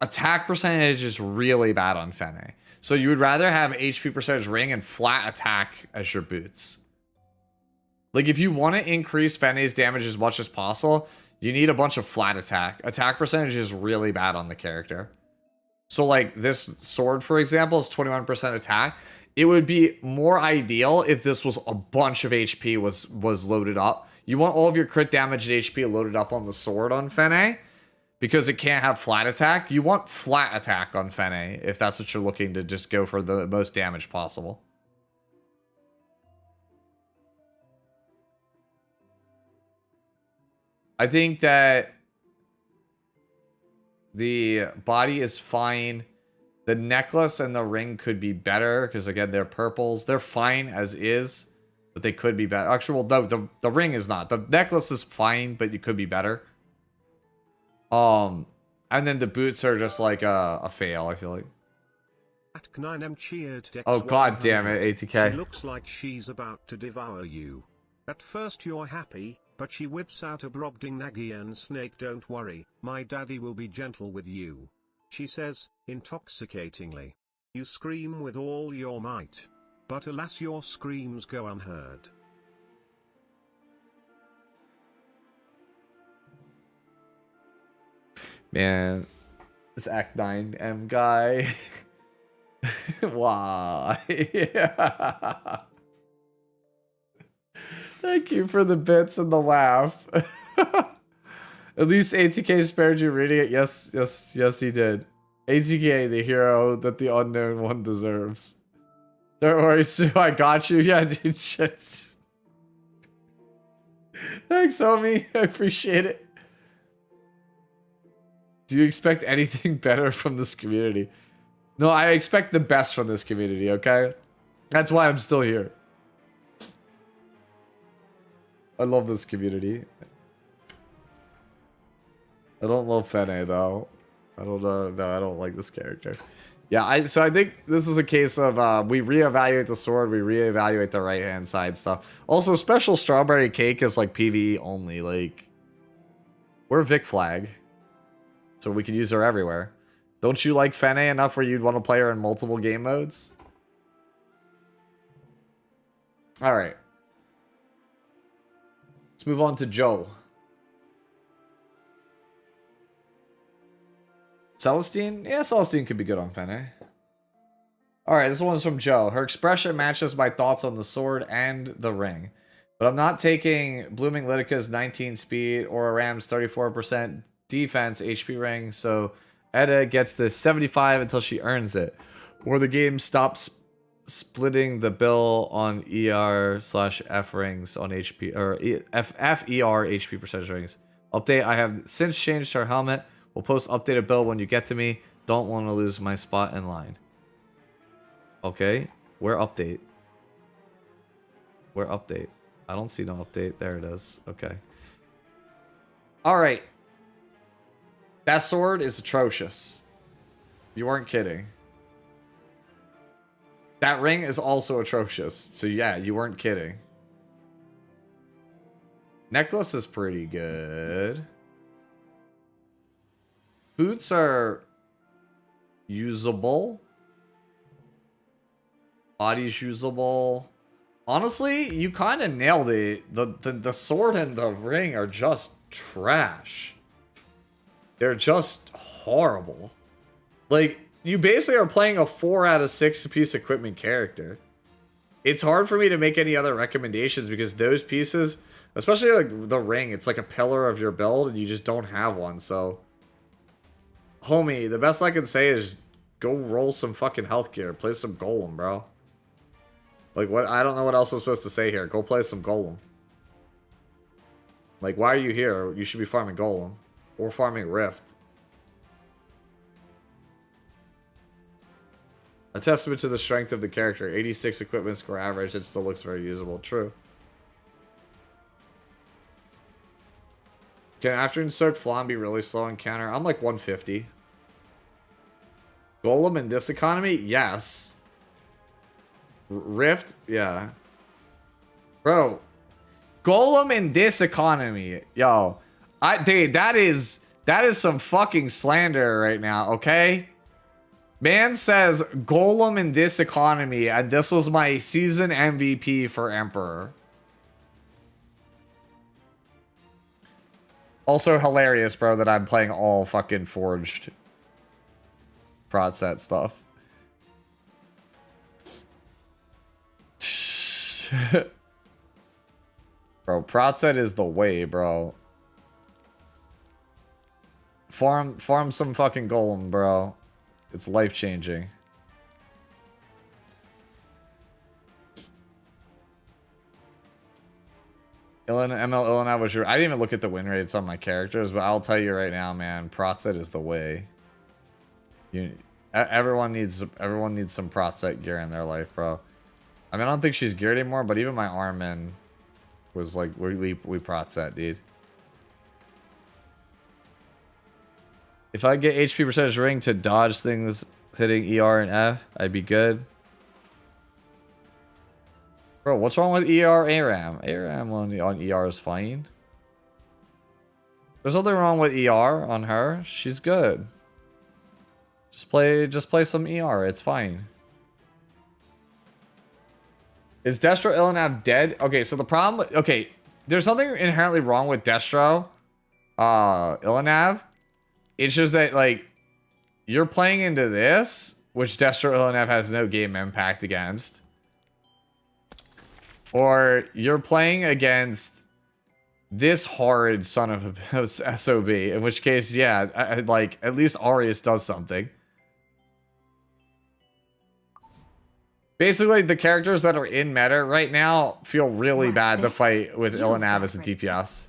Attack percentage is really bad on Fene. So you would rather have HP percentage ring and flat attack as your boots. Like if you want to increase Fene's damage as much as possible, you need a bunch of flat attack. Attack percentage is really bad on the character. So like this sword, for example, is 21% attack. It would be more ideal if this was a bunch of HP was loaded up. You want all of your crit damage and HP loaded up on the sword on Fene because it can't have flat attack. You want flat attack on Fene if that's what you're looking to just go for the most damage possible. I think that the body is fine. The necklace and the ring could be better because, again, they're purples. They're fine as is, but they could be better. Actually, well, the ring is not. The necklace is fine, but it could be better. And then the boots are just like a fail, I feel like. Oh, god damn it, ATK. She looks like she's about to devour you. At first you're happy, but she whips out a Brobdingnagian snake. Don't worry, my daddy will be gentle with you. She says, intoxicatingly. You scream with all your might. But alas, your screams go unheard. Man, this Act 9M guy. Why? Thank you for the bits and the laugh. At least ATK spared you reading it. Yes, he did. ATK, the hero that the unknown one deserves. Don't worry, Sue, I got you. Yeah, dude, shit. Thanks, homie. I appreciate it. Do you expect anything better from this community? No, I expect the best from this community, okay? That's why I'm still here. I love this community. I don't love Fene though. I don't know. No, I don't like this character. Yeah, so I think this is a case of we reevaluate the sword, we reevaluate the right hand side stuff. Also, special strawberry cake is like PvE only. Like, we're Vic Flag, so we can use her everywhere. Don't you like Fene enough where you'd want to play her in multiple game modes? All right. Let's move on to Joe. Celestine? Yeah, Celestine could be good on Fene. Alright, this one's from Joe. Her expression matches my thoughts on the sword and the ring. But I'm not taking Blooming Lydica's 19 speed or Aram's 34% defense HP ring, so Edda gets the 75 until she earns it. Or the game stops splitting the bill on ER/F rings on HP, or FER HP percentage rings. Update, I have since changed her helmet. We'll post updated bill when you get to me. Don't want to lose my spot in line. Okay, where update? Where update? I don't see no update. There it is. Okay. Alright. That sword is atrocious. You weren't kidding. That ring is also atrocious. So yeah, you weren't kidding. Necklace is pretty good. Boots are usable. Body's usable. Honestly, you kind of nailed it. The sword and the ring are just trash. They're just horrible. Like, you basically are playing a 4 out of 6 piece equipment character. It's hard for me to make any other recommendations because those pieces, especially like the ring, it's like a pillar of your build and you just don't have one, so... Homie, the best I can say is go roll some fucking health gear. Play some Golem, bro. Like, what? I don't know what else I'm supposed to say here. Go play some Golem. Like, why are you here? You should be farming Golem. Or farming Rift. A testament to the strength of the character. 86 equipment score average. It still looks very usable. True. Can Afternoon Soak Flan be really slow in counter? I'm like 150. Golem in this economy? Yes. Rift? Yeah. Bro, Golem in this economy. Yo, dude, that is some fucking slander right now, okay? Man says Golem in this economy, and this was my season MVP for Emperor. Also hilarious, bro, that I'm playing all fucking forged prod set stuff. Bro, prod set is the way, bro. Farm some fucking golem, bro. It's life-changing. ML Illinois was your... I didn't even look at the win rates on my characters, but I'll tell you right now, man, prot set is the way. Everyone needs some prot set gear in their life, bro. I mean, I don't think she's geared anymore, but even my Armin was like, we prot set, dude. If I get HP percentage ring to dodge things hitting ER and F, I'd be good. Bro, what's wrong with ER ARAM? ARAM on ER is fine. There's nothing wrong with ER on her. She's good. Just play some ER. It's fine. Is Destro Illinav dead? Okay, so the problem... Okay, there's nothing inherently wrong with Destro Illinav. It's just that, like, you're playing into this, which Destro Illinav has no game impact against. Or you're playing against this horrid son of a SOB, in which case, yeah, like, at least Aureus does something. Basically, the characters that are in meta right now feel really bad to fight with Illinav as a DPS.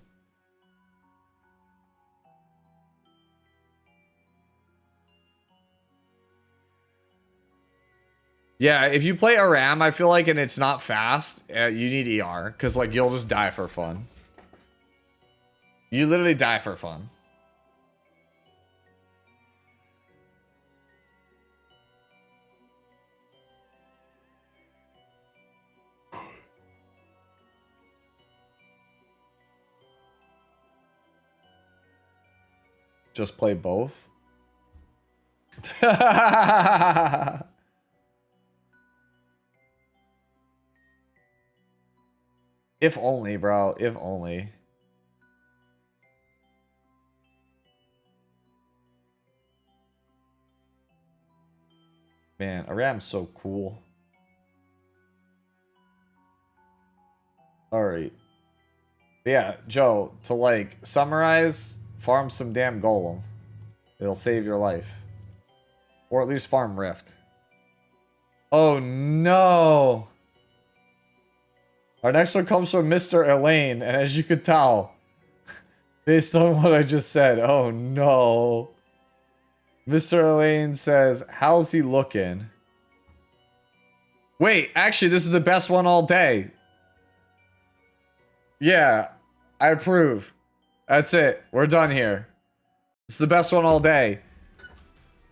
Yeah, if you play Aram, I feel like, and it's not fast, you need ER, because, like, you'll just die for fun. You literally die for fun. Just play both? If only, bro. If only. Man, Aram's so cool. Alright. Yeah, Joe, to like summarize, farm some damn golem. It'll save your life. Or at least farm Rift. Oh no! Our next one comes from Mr. Elaine, and as you could tell, based on what I just said, oh no. Mr. Elaine says, how's he looking? Wait, actually, this is the best one all day. Yeah, I approve. That's it. We're done here. It's the best one all day.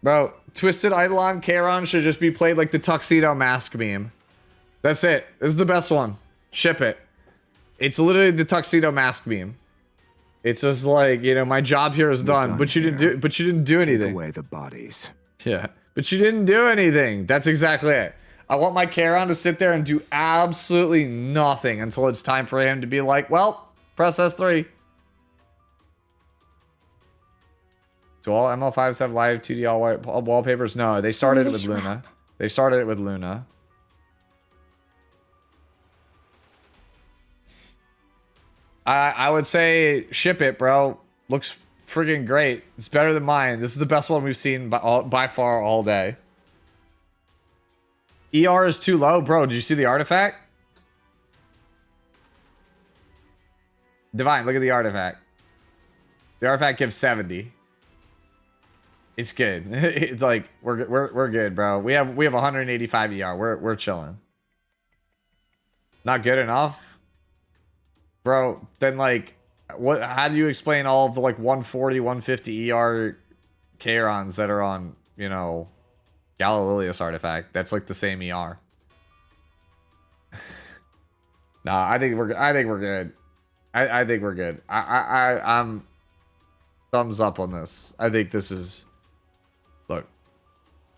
Bro, Twisted Eidolon Charon should just be played like the Tuxedo Mask meme. That's it. This is the best one. Ship it. It's literally the Tuxedo Mask meme. It's just like, you know, my job here is done, but you didn't do anything. Take away the bodies. Yeah, but you didn't do anything. That's exactly it. I want my Charon to sit there and do absolutely nothing until it's time for him to be like, well, press S3. Do all ML5s have live 2D all wallpapers? No, they started it with Luna. They started it with Luna. I would say ship it, bro. Looks freaking great. It's better than mine. This is the best one we've seen by far all day. ER is too low. Bro, did you see the artifact? Divine, look at the artifact. The artifact gives 70. It's good. It's like we're good, bro. We have 185 ER. We're chilling. Not good enough? Bro, then like how do you explain all of the like 140, 150 ER Chairons that are on, you know, Galililius artifact? That's like the same ER. Nah, I think we're good. I think we're good. I'm thumbs up on this. I think this is, look,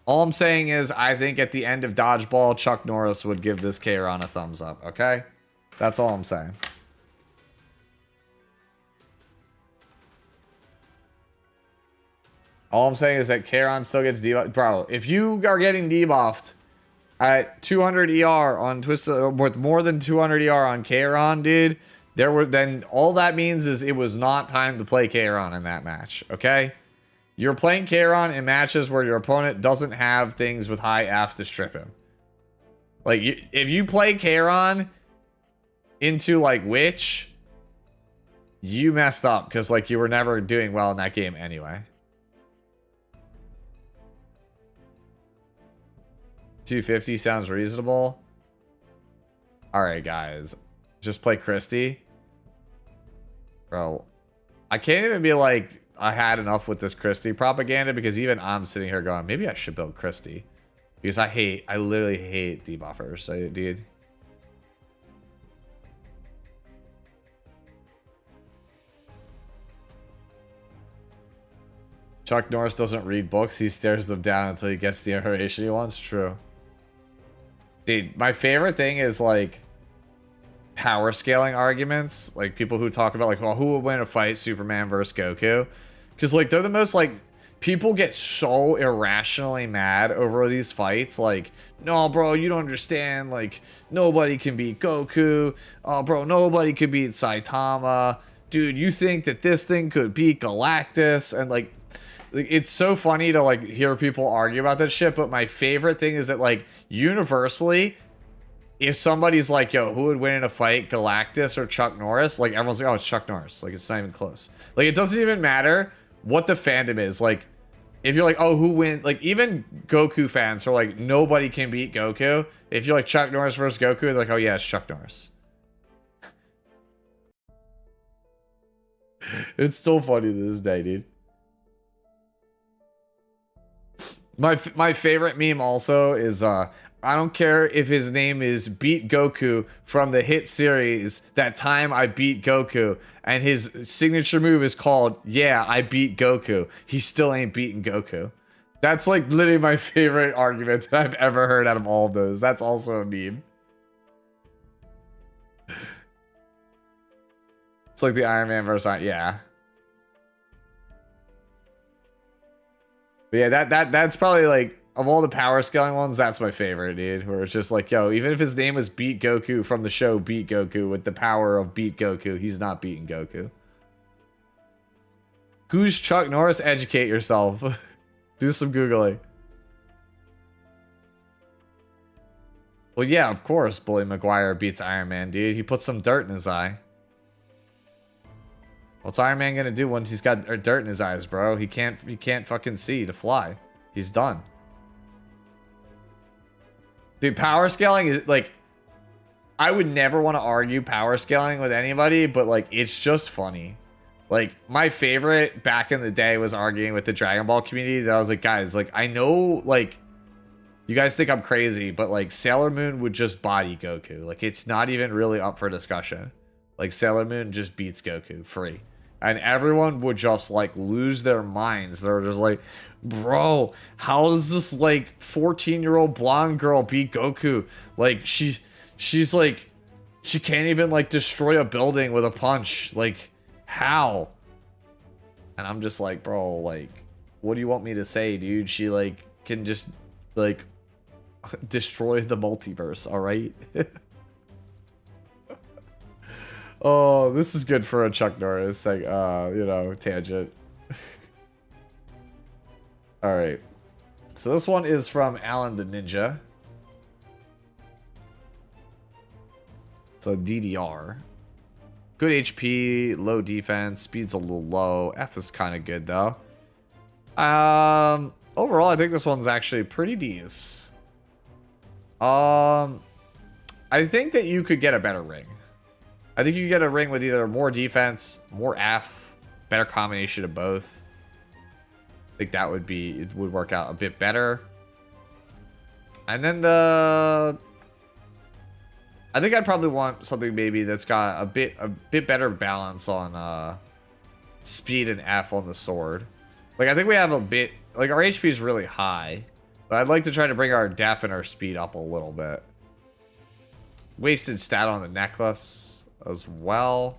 all I'm saying is I think at the end of Dodgeball, Chuck Norris would give this Kayron a thumbs up, okay? That's all I'm saying. All I'm saying is that Kayron still gets debuffed. Bro, if you are getting debuffed at 200 ER on Twisted, with more than 200 ER on Kayron, dude, then all that means is it was not time to play Kayron in that match, okay? You're playing Kayron in matches where your opponent doesn't have things with high F to strip him. Like, if you play Kayron into, like, Witch, you messed up, because, like, you were never doing well in that game anyway. 250 sounds reasonable. Alright, guys. Just play Christie. Bro, I can't even be like, I had enough with this Christie propaganda, because even I'm sitting here going, maybe I should build Christie. Because I literally hate debuffers, dude. Chuck Norris doesn't read books. He stares them down until he gets the information he wants. True. Dude, my favorite thing is, like, power scaling arguments. Like, people who talk about, like, well, who would win a fight, Superman versus Goku? Because, like, they're the most, like, people get so irrationally mad over these fights. Like, no, bro, you don't understand. Like, nobody can beat Goku. Oh, bro, nobody could beat Saitama. Dude, you think that this thing could beat Galactus? And, like, it's so funny to, like, hear people argue about that shit. But my favorite thing is that, like, universally, if somebody's like, yo, who would win in a fight, Galactus or Chuck Norris? Like, everyone's like, oh, it's Chuck Norris. Like, it's not even close. Like, it doesn't even matter what the fandom is. Like, if you're like, oh, who wins? Like, even Goku fans are like, nobody can beat Goku. If you're like Chuck Norris versus Goku, they're like, oh, yeah, it's Chuck Norris. It's still funny to this day, dude. My favorite meme also is, I don't care if his name is Beat Goku from the hit series That Time I Beat Goku, and his signature move is called, yeah, I beat Goku. He still ain't beating Goku. That's, like, literally my favorite argument that I've ever heard out of all of those. That's also a meme. It's like the Iron Man versus, yeah. But yeah, that's probably, like, of all the power scaling ones, that's my favorite, dude. Where it's just like, yo, even if his name was Beat Goku from the show Beat Goku, with the power of Beat Goku, he's not beating Goku. Who's Chuck Norris? Educate yourself. Do some Googling. Well, yeah, of course, Bully Maguire beats Iron Man, dude. He put some dirt in his eye. What's Iron Man gonna do once he's got dirt in his eyes, bro? He can't fucking see to fly. He's done. Dude, power scaling is, like, I would never want to argue power scaling with anybody, but, like, it's just funny. Like, my favorite back in the day was arguing with the Dragon Ball community. That I was like, guys, like, I know, like, you guys think I'm crazy, but, like, Sailor Moon would just body Goku. Like, it's not even really up for discussion. Like, Sailor Moon just beats Goku free. And everyone would just, like, lose their minds. They're just like, bro, how does this, like, 14-year-old blonde girl beat Goku? Like, she's like, she can't even, like, destroy a building with a punch. Like, how? And I'm just like, bro, like, what do you want me to say, dude? She, like, can just, like, destroy the multiverse, alright? Oh, this is good for a Chuck Norris, like, you know, tangent. Alright. So this one is from Alan the Ninja. It's a DDR. Good HP, low defense, speed's a little low. F is kind of good, though. Overall, I think this one's actually pretty decent. I think that you could get a better ring. I think you could get a ring with either more defense, more F, better combination of both. I think that would be, it would work out a bit better. And then I think I'd probably want something maybe that's got a bit better balance on speed and F on the sword. Like, I think we have a bit, like, our HP is really high, but I'd like to try to bring our def and our speed up a little bit. Wasted stat on the necklace as well.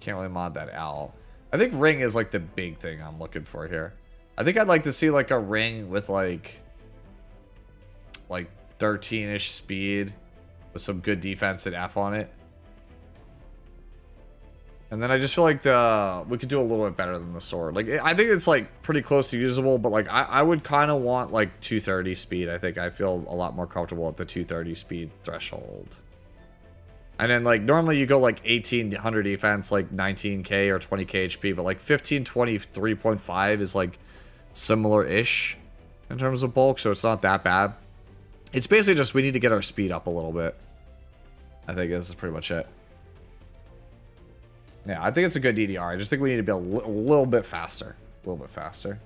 Can't really mod that out. I think ring is like the big thing I'm looking for here. I think I'd like to see like a ring with like 13-ish speed with some good defense and F on it. And then I just feel like we could do a little bit better than the sword. Like, I think it's like pretty close to usable, but like I would kind of want like 230 speed. I think I feel a lot more comfortable at the 230 speed threshold. And then like normally you go like 1800 defense, like 19k or 20k HP, but like 1523.5 is like similar-ish in terms of bulk, so it's not that bad. It's basically just we need to get our speed up a little bit. I think this is pretty much it. Yeah, I think it's a good DDR. I just think we need to be a little bit faster. A little bit faster.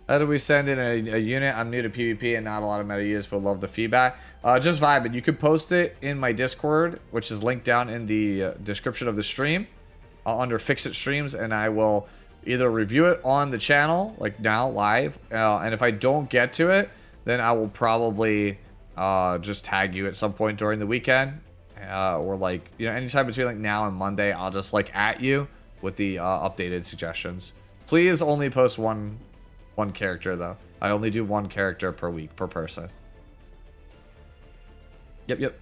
How do we send in a unit? I'm new to PvP and not a lot of meta use, but love the feedback. Just vibing. You could post it in my Discord, which is linked down in the description of the stream under Fix It Streams, and I will either review it on the channel, like now, live, and if I don't get to it, then I will probably just tag you at some point during the weekend, or like, you know, anytime between like now and Monday, I'll just like at you with the updated suggestions. Please only post one character though. I only do one character per week per person. Yep.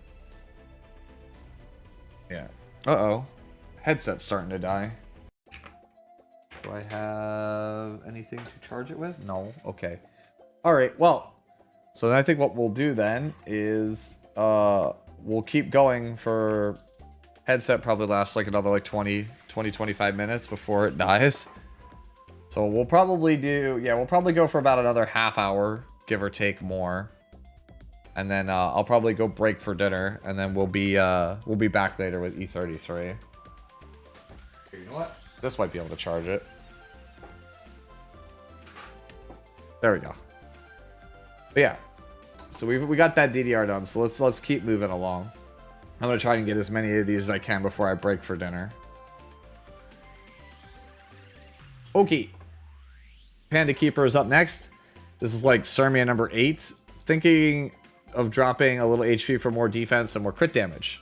Yeah. Uh-oh. Headset's starting to die. Do I have anything to charge it with? No. Okay. All right. Well, so then I think what we'll do then is we'll keep going for headset probably lasts like another like 25 minutes before it dies. So we'll probably do, yeah, we'll probably go for about another half hour, give or take more. And then I'll probably go break for dinner, and then we'll be back later with E33. You know what? This might be able to charge it. There we go. But yeah, so we got that DDR done. So let's keep moving along. I'm gonna try and get as many of these as I can before I break for dinner. Okay. Panda Keeper is up next. This is like Sirmia number 8. Thinking of dropping a little HP for more defense and more crit damage.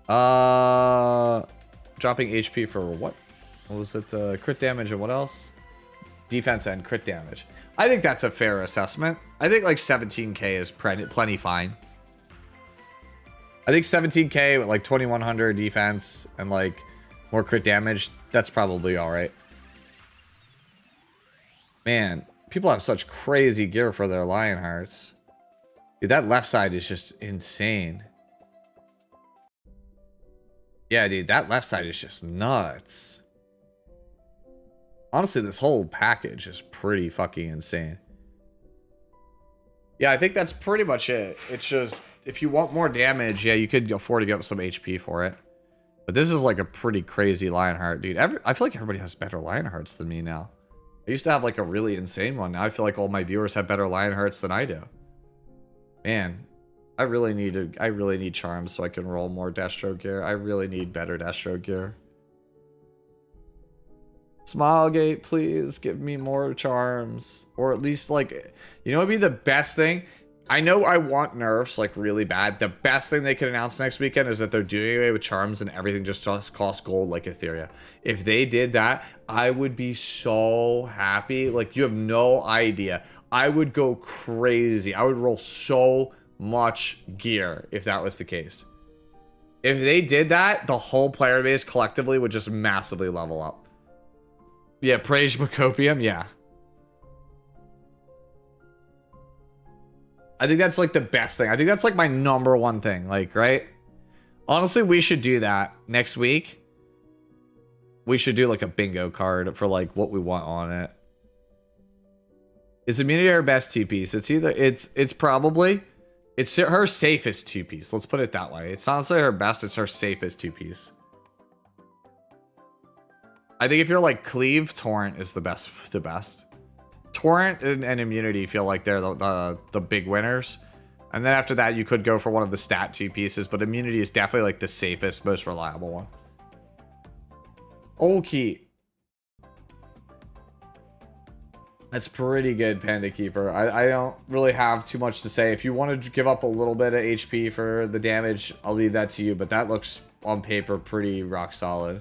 Dropping HP for what? What was it? Crit damage and what else? Defense and crit damage. I think that's a fair assessment. I think like 17k is plenty fine. I think 17k with like 2100 defense and like more crit damage, that's probably alright. Man, people have such crazy gear for their Lionhearts. Dude, that left side is just insane. Yeah, dude, that left side is just nuts. Honestly, this whole package is pretty fucking insane. Yeah, I think that's pretty much it. It's just, if you want more damage, yeah, you could afford to get some HP for it. But this is like a pretty crazy Lionheart, dude. I feel like everybody has better Lionhearts than me now. I used to have like a really insane one. Now I feel like all my viewers have better Lionhearts than I do. Man, I really need charms so I can roll more Destro gear. I really need better Destro gear. Smilegate, please give me more charms. Or at least like, you know what would be the best thing? I know I want nerfs like really bad. The best thing they can announce next weekend is that they're doing away with charms and everything just costs gold like Etheria. If they did that, I would be so happy. Like, you have no idea. I would go crazy. I would roll so much gear if that was the case. If they did that, the whole player base collectively would just massively level up. Yeah, praise Macopium, yeah. I think that's like the best thing. I think that's like my #1 thing, like, right? Honestly, we should do that next week. We should do like a bingo card for like what we want on it. Is Immunity our best 2-piece? It's either, it's probably, it's her safest 2-piece. Let's put it that way. It's not necessarily her best, it's her safest 2-piece. I think if you're like Cleave, Torrent is the best. Torrent and Immunity feel like they're the big winners. And then after that, you could go for one of the stat 2 pieces, but Immunity is definitely like the safest, most reliable one. Okay. That's pretty good, Panda Keeper. I don't really have too much to say. If you want to give up a little bit of HP for the damage, I'll leave that to you, but that looks on paper pretty rock solid.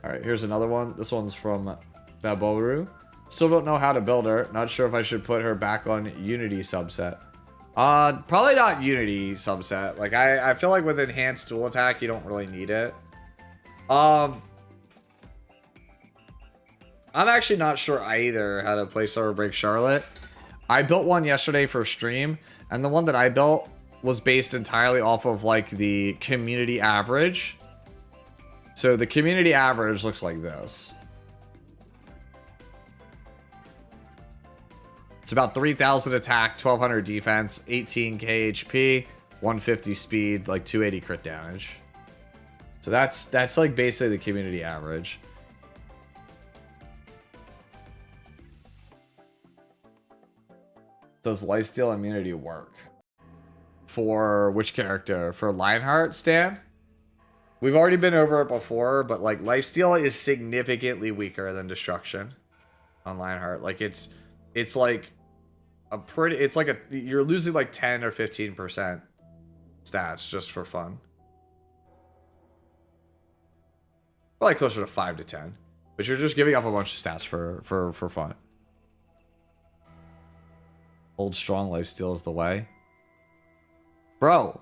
Alright, here's another one. This one's from Baboru. Still don't know how to build her. Not sure if I should put her back on Unity subset. Probably not Unity subset. Like, I feel like with enhanced dual attack, you don't really need it. I'm actually not sure either how to play Silver Break Charlotte. I built one yesterday for stream, and the one that I built was based entirely off of like the community average. So the community average looks like this. It's about 3,000 attack, 1,200 defense, 18k HP, 150 speed, like 280 crit damage. So that's like basically the community average. Does lifesteal immunity work? For which character? For Lionheart, Stan? We've already been over it before, but like lifesteal is significantly weaker than destruction on Lionheart. Like it's like a pretty, it's like you're losing like 10 or 15% stats just for fun. Probably closer to 5 to 10, but you're just giving up a bunch of stats for fun. Old strong lifesteal is the way. Bro,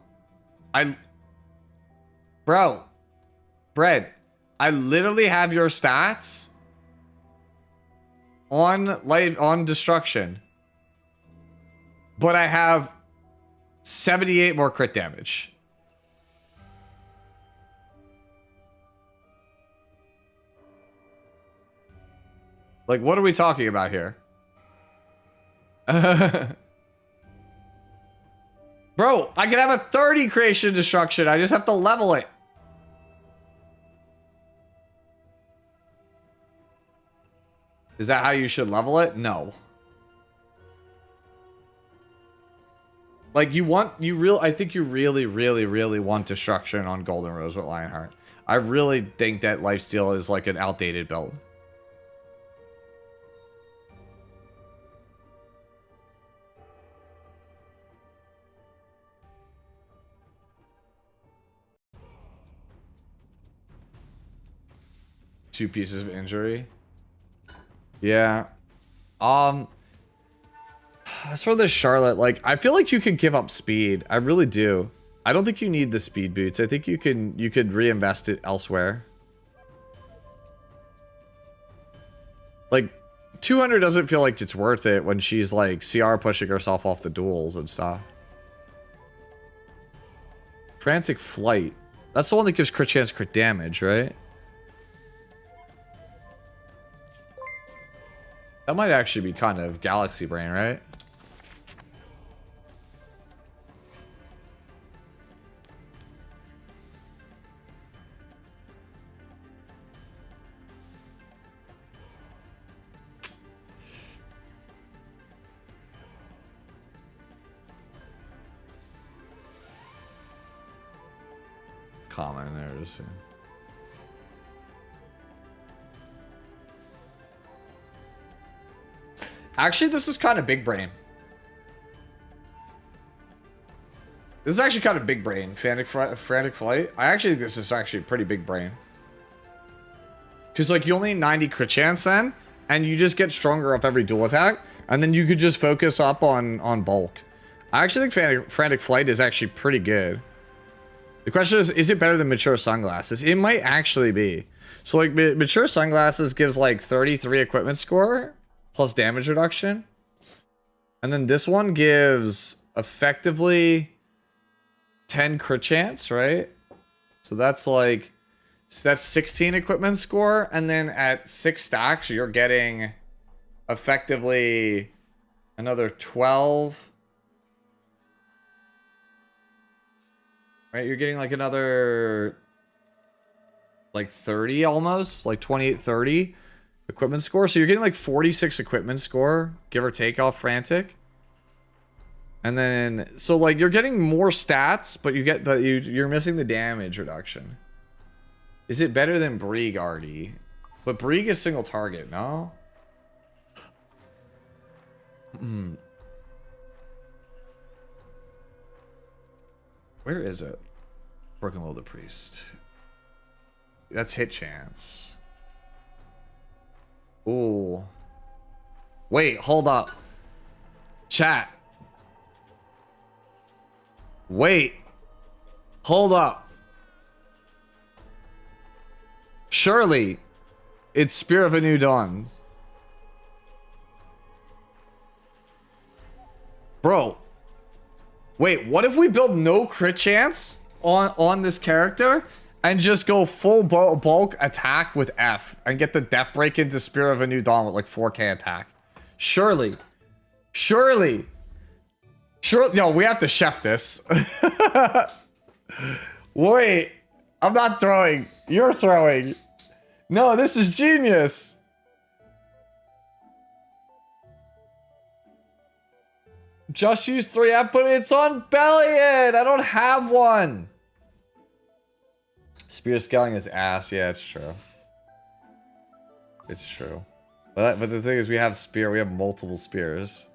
Bread, I literally have your stats on destruction, but I have 78 more crit damage. Like, what are we talking about here? Bro, I can have a 30 creation destruction. I just have to level it. Is that how you should level it? No. Like I think you really want destruction on Golden Rose with Lionheart. I really think that lifesteal is like an outdated build. Two pieces of injury. Yeah. As for this Charlotte, like, I feel like you can give up speed. I really do. I don't think you need the speed boots. I think you could reinvest it elsewhere. Like, 200 doesn't feel like it's worth it when she's like CR pushing herself off the duels and stuff. Frantic Flight. That's the one that gives crit chance, crit damage, right? That might actually be kind of Galaxy Brain, right? Common, there it is. Actually, this is kind of big brain. This is actually kind of big brain. Frantic Flight. I actually think this is actually pretty big brain. Because, like, you only need 90 crit chance then, and you just get stronger off every dual attack, and then you could just focus up on bulk. I actually think Frantic Flight is actually pretty good. The question is it better than Mature Sunglasses? It might actually be. So, like, Mature Sunglasses gives, like, 33 equipment score plus damage reduction. And then this one gives effectively 10 crit chance, right? So that's like, so that's 16 equipment score. And then at 6 stacks, you're getting effectively another 12. Right? You're getting like another like 30 almost, like 28, 30. Equipment score. So you're getting like 46 equipment score, give or take off Frantic. And then, so like you're getting more stats, but you get the you're missing the damage reduction. Is it better than Brig, Artie? But Brig is single target, no? Where is it? Broken Will of the Priest. That's hit chance. Ooh. Wait, hold up. Chat. Wait. Hold up. Surely it's Spear of a New Dawn. Bro. Wait, what if we build no crit chance on this character and just go full bulk attack with F and get the Death Break into Spear of a New Dawn with like 4k attack? Surely. Surely. Yo, we have to chef this. Wait. I'm not throwing. You're throwing. No, this is genius. Just use 3F, but it's on Bellion. I don't have one. Spear scaling is ass. Yeah, it's true. It's true. But the thing is, we have spear. We have multiple spears.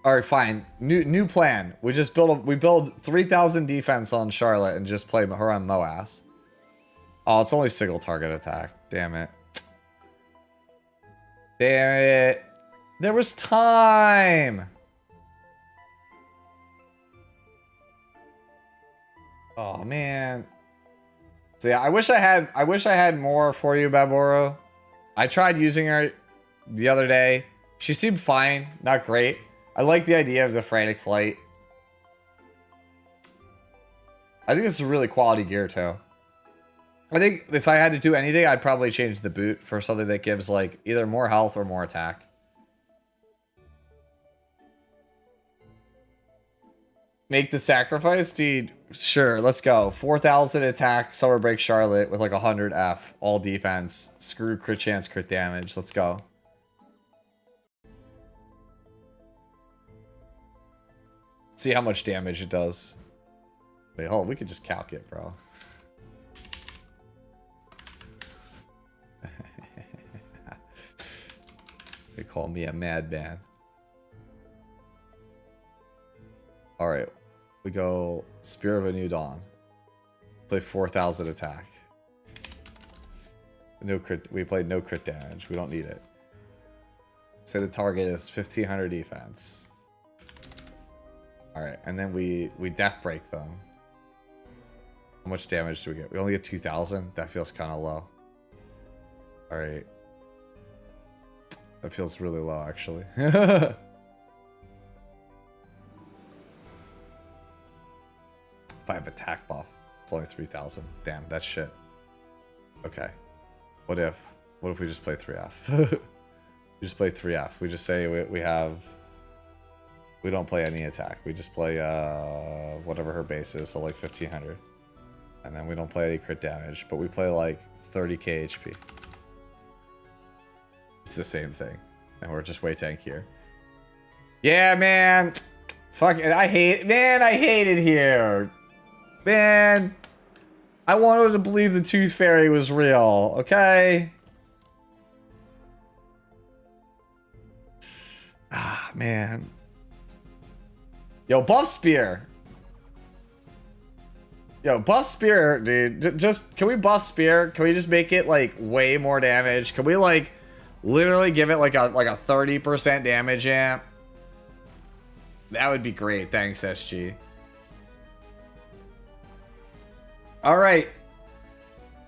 All right, fine. New plan. We just build 3,000 defense on Charlotte and just play her on Moas. Oh, it's only single target attack. Damn it. Damn it. There was time. Oh man. So yeah, I wish I had more for you, Baboro. I tried using her the other day. She seemed fine, not great. I like the idea of the frantic flight. I think this is really quality gear too. I think if I had to do anything, I'd probably change the boot for something that gives like either more health or more attack. Make the sacrifice, dude. Sure, let's go. 4,000 attack, Summer Break Charlotte with like 100 F, all defense. Screw crit chance, crit damage. Let's go. See how much damage it does. Wait, hold on. We could just calc it, bro. They call me a madman. Alright. We go Spear of a New Dawn. Play 4,000 attack. No crit. We played no crit damage. We don't need it. Say the target is 1,500 defense. Alright, and then we death break them. How much damage do we get? We only get 2,000? That feels kind of low. Alright. That feels really low, actually. 5 attack buff. It's only 3,000. Damn, that's shit. Okay. What if we just play 3F? We just play 3F. We just say we don't play any attack. We just play whatever her base is, so like 1,500. And then we don't play any crit damage, but we play like 30k HP. It's the same thing. And we're just way tankier. Yeah, man. Fuck it. I hate it here. Man, I wanted to believe the Tooth Fairy was real, okay? Ah, man. Yo, buff Spear. Yo, buff Spear, dude. Just, can we buff Spear? Can we just make it, like, way more damage? Can we, like, literally give it, like a 30% damage amp? That would be great. Thanks, SG. Alright.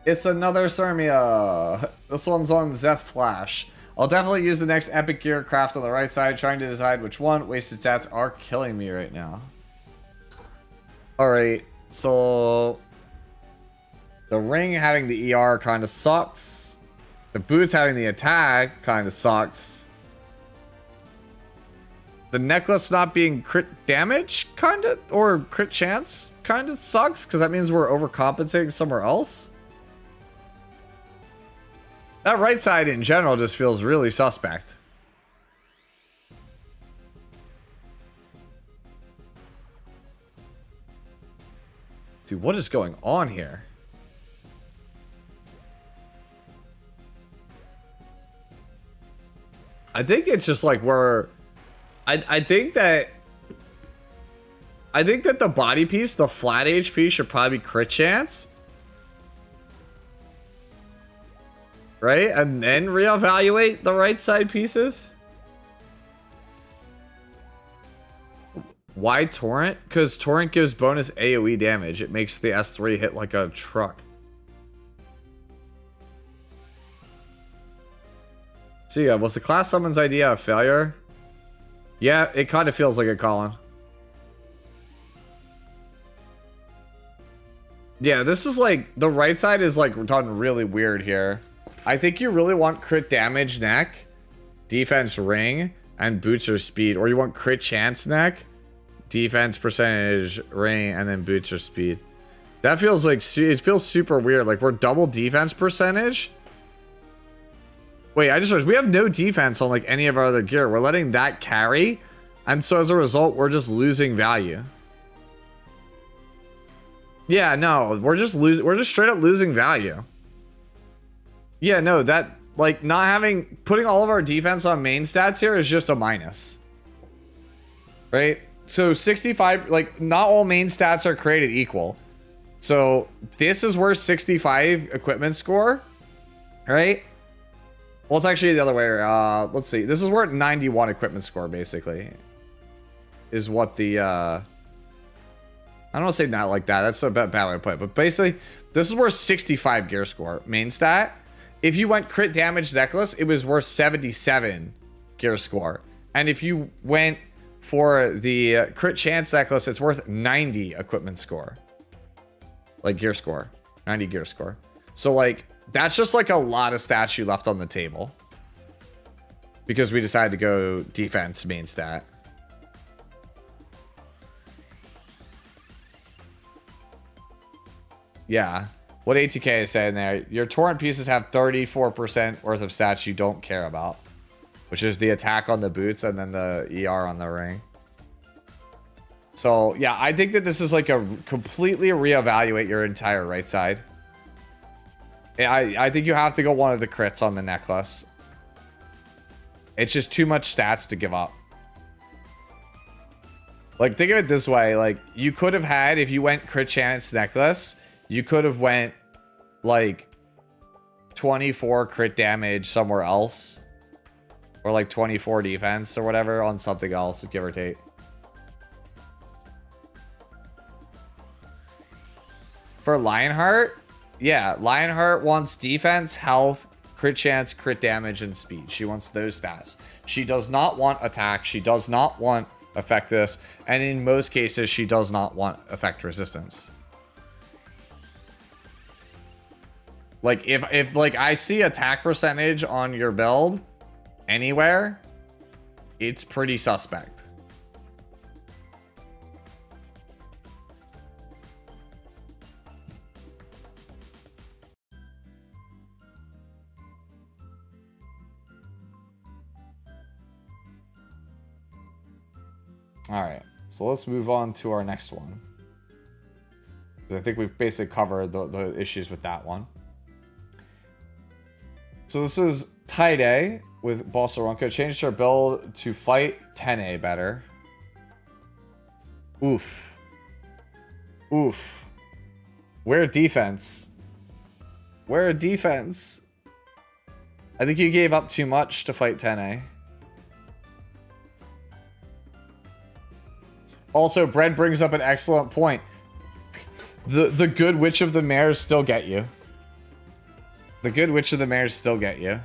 It's another Sirmia. This one's on Zeth Flash. I'll definitely use the next epic gear craft on the right side, trying to decide which one. Wasted stats are killing me right now. Alright, so the ring having the ER kind of sucks. The boots having the attack kind of sucks. The necklace not being crit damage kind of, or crit chance kind of sucks, because that means we're overcompensating somewhere else. That right side in general just feels really suspect. Dude, what is going on here? I think it's just like we're... I think that the body piece, the flat HP, should probably be crit chance. Right? And then reevaluate the right side pieces. Why Torrent? Because Torrent gives bonus AoE damage. It makes the S3 hit like a truck. So yeah, was the class summons idea a failure? Yeah, it kind of feels like it, Colin. Yeah, this is like, the right side is like done really weird here. I think you really want crit damage neck, defense ring, and boots or speed. Or you want crit chance neck, defense percentage ring, and then boots or speed. That feels like, it feels super weird. Like we're double defense percentage. Wait, I just realized we have no defense on like any of our other gear. We're letting that carry. And so as a result, we're just losing value. Yeah, no, we're just straight up losing value. Yeah, no, that like not having, putting all of our defense on main stats here is just a minus. Right? So 65, like not all main stats are created equal. So this is worth 65 equipment score, right? Well, it's actually the other way. Let's see. This is worth 91 equipment score, basically. Is what the, I don't want to say not like that. That's a bad way to put it. But basically, this is worth 65 gear score. Main stat. If you went crit damage necklace, it was worth 77 gear score. And if you went for the crit chance necklace, it's worth 90 equipment score. Like gear score. 90 gear score. So like, that's just like a lot of stats you left on the table. Because we decided to go defense main stat. Yeah. What ATK is saying there, your torrent pieces have 34% worth of stats you don't care about. Which is the attack on the boots and then the ER on the ring. So, yeah, I think that this is like a completely reevaluate your entire right side. I think you have to go one of the crits on the necklace. It's just too much stats to give up. Like, think of it this way. Like, you could have had, if you went crit chance necklace, you could have went, like, 24 crit damage somewhere else. Or, like, 24 defense or whatever on something else, give or take. For Lionheart... Yeah, Lionheart wants defense, health, crit chance, crit damage, and speed. She wants those stats. She does not want attack. She does not want effect this. And in most cases, she does not want effect resistance. Like, if like, I see attack percentage on your build anywhere, it's pretty suspect. All right, so let's move on to our next one. I think we've basically covered the issues with that one. So this is Tide with Balsaronka. Changed her build to fight 10A better. Oof. Oof. Where defense? Where defense? I think you gave up too much to fight 10A. Also, Brent brings up an excellent point. The good witch of the mares still get you. The good witch of the mares still get you.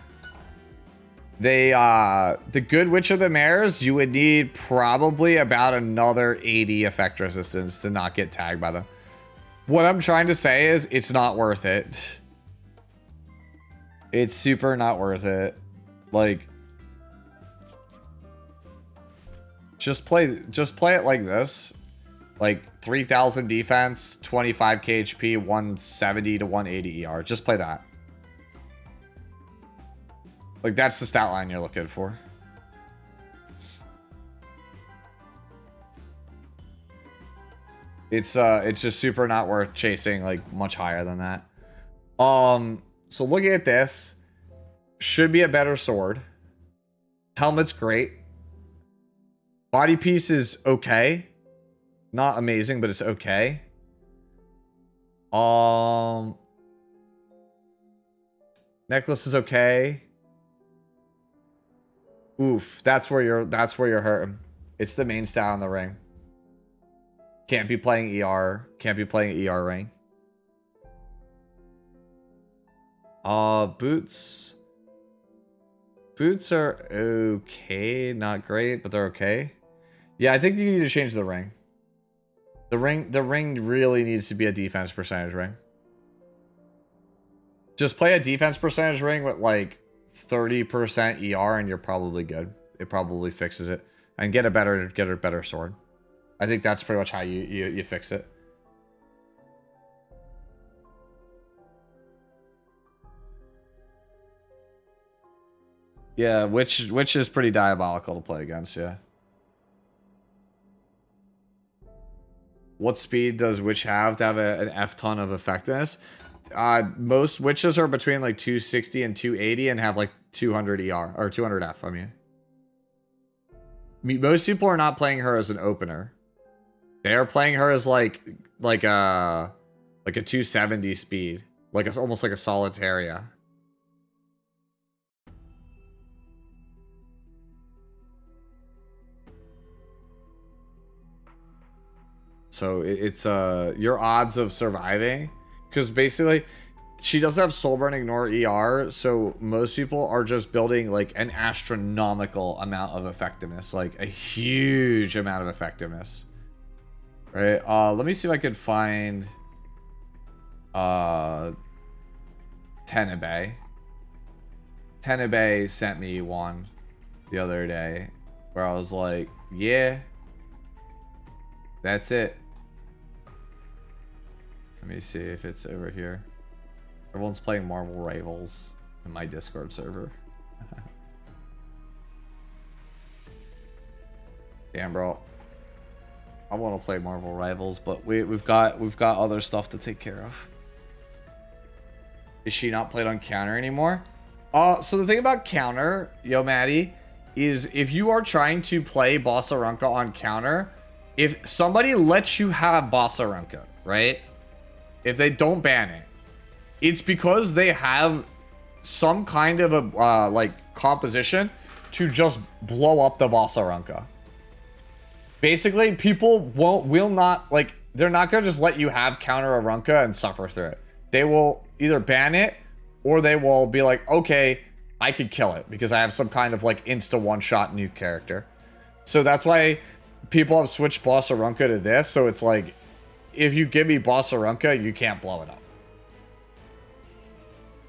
The good witch of the mares, you would need probably about another 80 effect resistance to not get tagged by them. What I'm trying to say is it's not worth it. It's super not worth it. Like, just play it like this. Like 3,000 defense, 25 KHP, 170 to 180 ER. Just play that. Like, that's the stat line you're looking for. It's just super not worth chasing like much higher than that. So looking at this, should be a better sword. Helmet's great. Body piece is okay. Not amazing, but it's okay. Necklace is okay. Oof, that's where you're hurting. It's the main stat on the ring. Can't be playing ER. Can't be playing ER ring. Boots. Boots are okay, not great, but they're okay. Yeah, I think you need to change the ring. The ring really needs to be a defense percentage ring. Just play a defense percentage ring with like 30% ER and you're probably good. It probably fixes it. And get a better sword. I think that's pretty much how you fix it. Yeah, which is pretty diabolical to play against, yeah. What speed does witch have to have an F ton of effectiveness? Most witches are between like 260 and 280 and have like 200 ER or 200 F. I mean, most people are not playing her as an opener. They are playing her as like a 270 speed, almost like a Solitaria. So it's your odds of surviving, because basically she doesn't have soul burning nor ER, so most people are just building like an astronomical amount of effectiveness, like a huge amount of effectiveness. Right? Let me see if I could find Tenebrae. Tenebrae sent me one the other day where I was like, yeah, that's it. Let me see if it's over here. Everyone's playing Marvel Rivals in my Discord server. Damn, bro. I want to play Marvel Rivals, but we've got other stuff to take care of. Is she not played on counter anymore? So the thing about counter, yo Maddie, is if you are trying to play Bossa Runka on counter, if somebody lets you have Bossa Runka, right? If they don't ban it, it's because they have some kind of a like composition to just blow up the Bossa Runka. Basically, people will not, like, they're not gonna just let you have counter a Runka and suffer through it. They will either ban it or they will be like, okay, I could kill it because I have some kind of like insta one-shot nuke character. So that's why people have switched Bossa Runka to this. So it's like, if you give me Bossa Runka, you can't blow it up.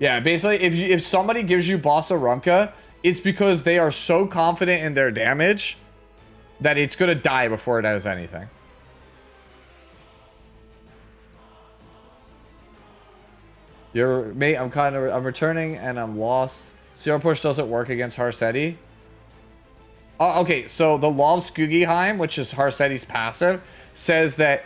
Yeah, basically, if somebody gives you Bossa Runka, it's because they are so confident in their damage that it's gonna die before it does anything. Mate, I'm returning and I'm lost. CR push doesn't work against Harseti. Okay, so the Law of Skugiheim, which is Harseti's passive, says that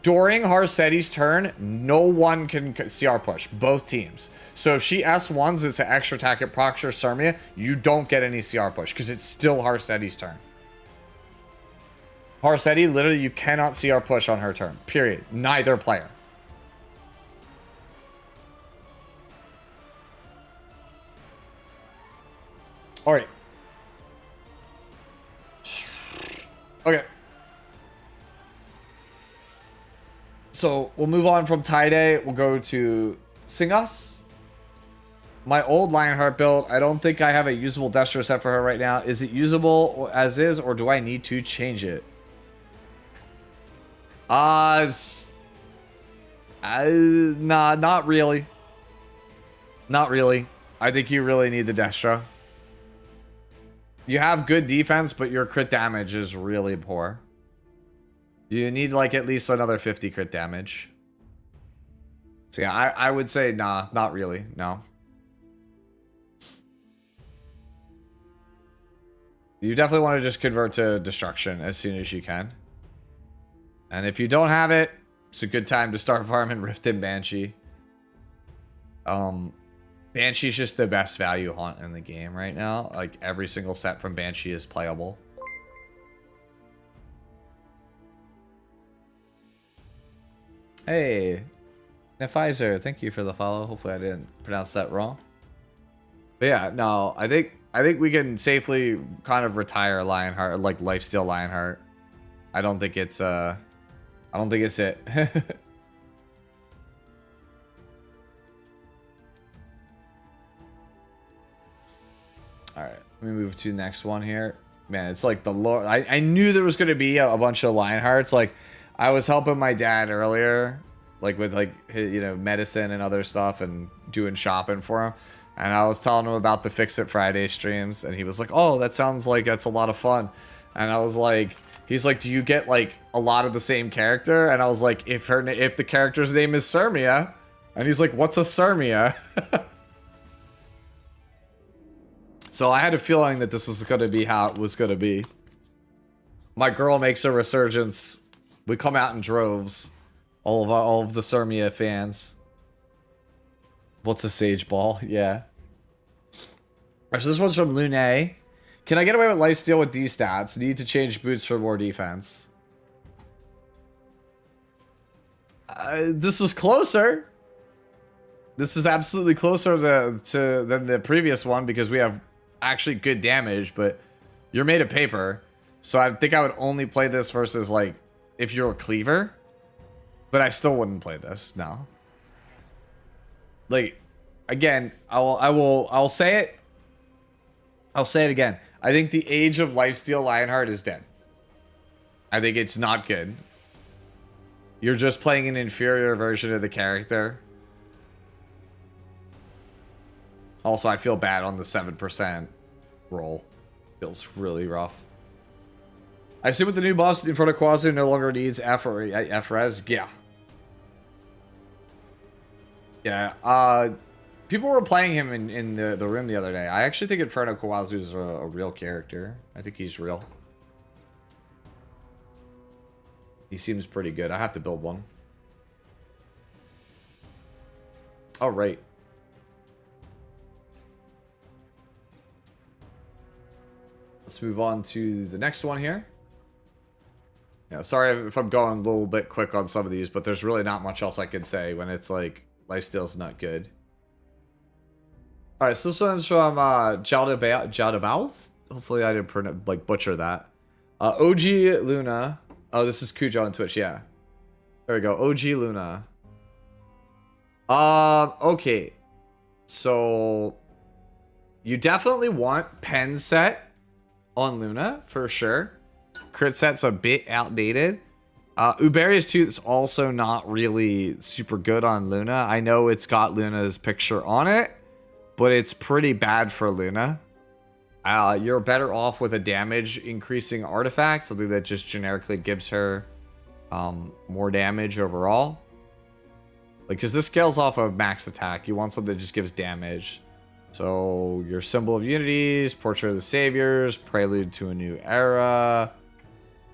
during Harseti's turn, no one can CR push, both teams. So if she S1s, it's an extra attack at Proxer Sarmia, you don't get any CR push because it's still Harseti's turn. Harseti, literally, you cannot CR push on her turn, period. Neither player. All right. Okay. So we'll move on from Taide. We'll go to Singas. My old Lionheart build. I don't think I have a usable Destro set for her right now. Is it usable as is, or do I need to change it? Nah, not really. Not really. I think you really need the Destro. You have good defense, but your crit damage is really poor. You need like at least another 50 crit damage. So yeah, I would say nah, not really, no. You definitely want to just convert to destruction as soon as you can. And if you don't have it, it's a good time to start farming Riften Banshee. Banshee's just the best value haunt in the game right now. Like, every single set from Banshee is playable. Hey, Nephizer, thank you for the follow. Hopefully I didn't pronounce that wrong. But yeah, no, I think we can safely kind of retire Lionheart, like Lifesteal Lionheart. I don't think it's it. All right, let me move to the next one here. Man, it's like the Lord. I knew there was going to be a bunch of Lionhearts. Like, I was helping my dad earlier, like with like his, medicine and other stuff, and doing shopping for him. And I was telling him about the Fix It Friday streams, and he was like, "Oh, that sounds like that's a lot of fun." And I was like, he's like, "Do you get like a lot of the same character?" And I was like, if the character's name is Sirmia," and he's like, "What's a Sirmia?" So I had a feeling that this was going to be how it was going to be. My girl makes a resurgence. We come out in droves. All of the Sirmia fans. What's a Sage Ball? Yeah. Alright, so this one's from Lune. Can I get away with lifesteal with these stats? Need to change boots for more defense. This is closer. This is absolutely closer than the previous one because we have actually good damage, but you're made of paper. So I think I would only play this versus like if you're a cleaver. But I still wouldn't play this, no. Like, again, I'll say it. I'll say it again. I think the age of Lifesteal Lionheart is dead. I think it's not good. You're just playing an inferior version of the character. Also, I feel bad on the 7% roll. Feels really rough. I assume with the new boss in front of Quazu no longer needs F-Res. Yeah. Yeah. People were playing him in the room the other day. I actually think Inferno Kawazu is a real character. I think he's real. He seems pretty good. I have to build one. Oh, right. Let's move on to the next one here. Yeah, sorry if I'm going a little bit quick on some of these, but there's really not much else I can say when it's like lifesteal's not good. Alright, so this one's from Jadabouth. Hopefully I didn't butcher that. OG Luna. Oh, this is Cujo on Twitch, yeah. There we go. OG Luna. Okay. So you definitely want pen set on Luna for sure. Crit set's a bit outdated. Uberius Tooth is also not really super good on Luna. I know it's got Luna's picture on it, but it's pretty bad for Luna. You're better off with a damage increasing artifact, something that just generically gives her more damage overall. Like, because this scales off of max attack. You want something that just gives damage. So, your Symbol of Unities, Portrait of the Saviors, Prelude to a New Era.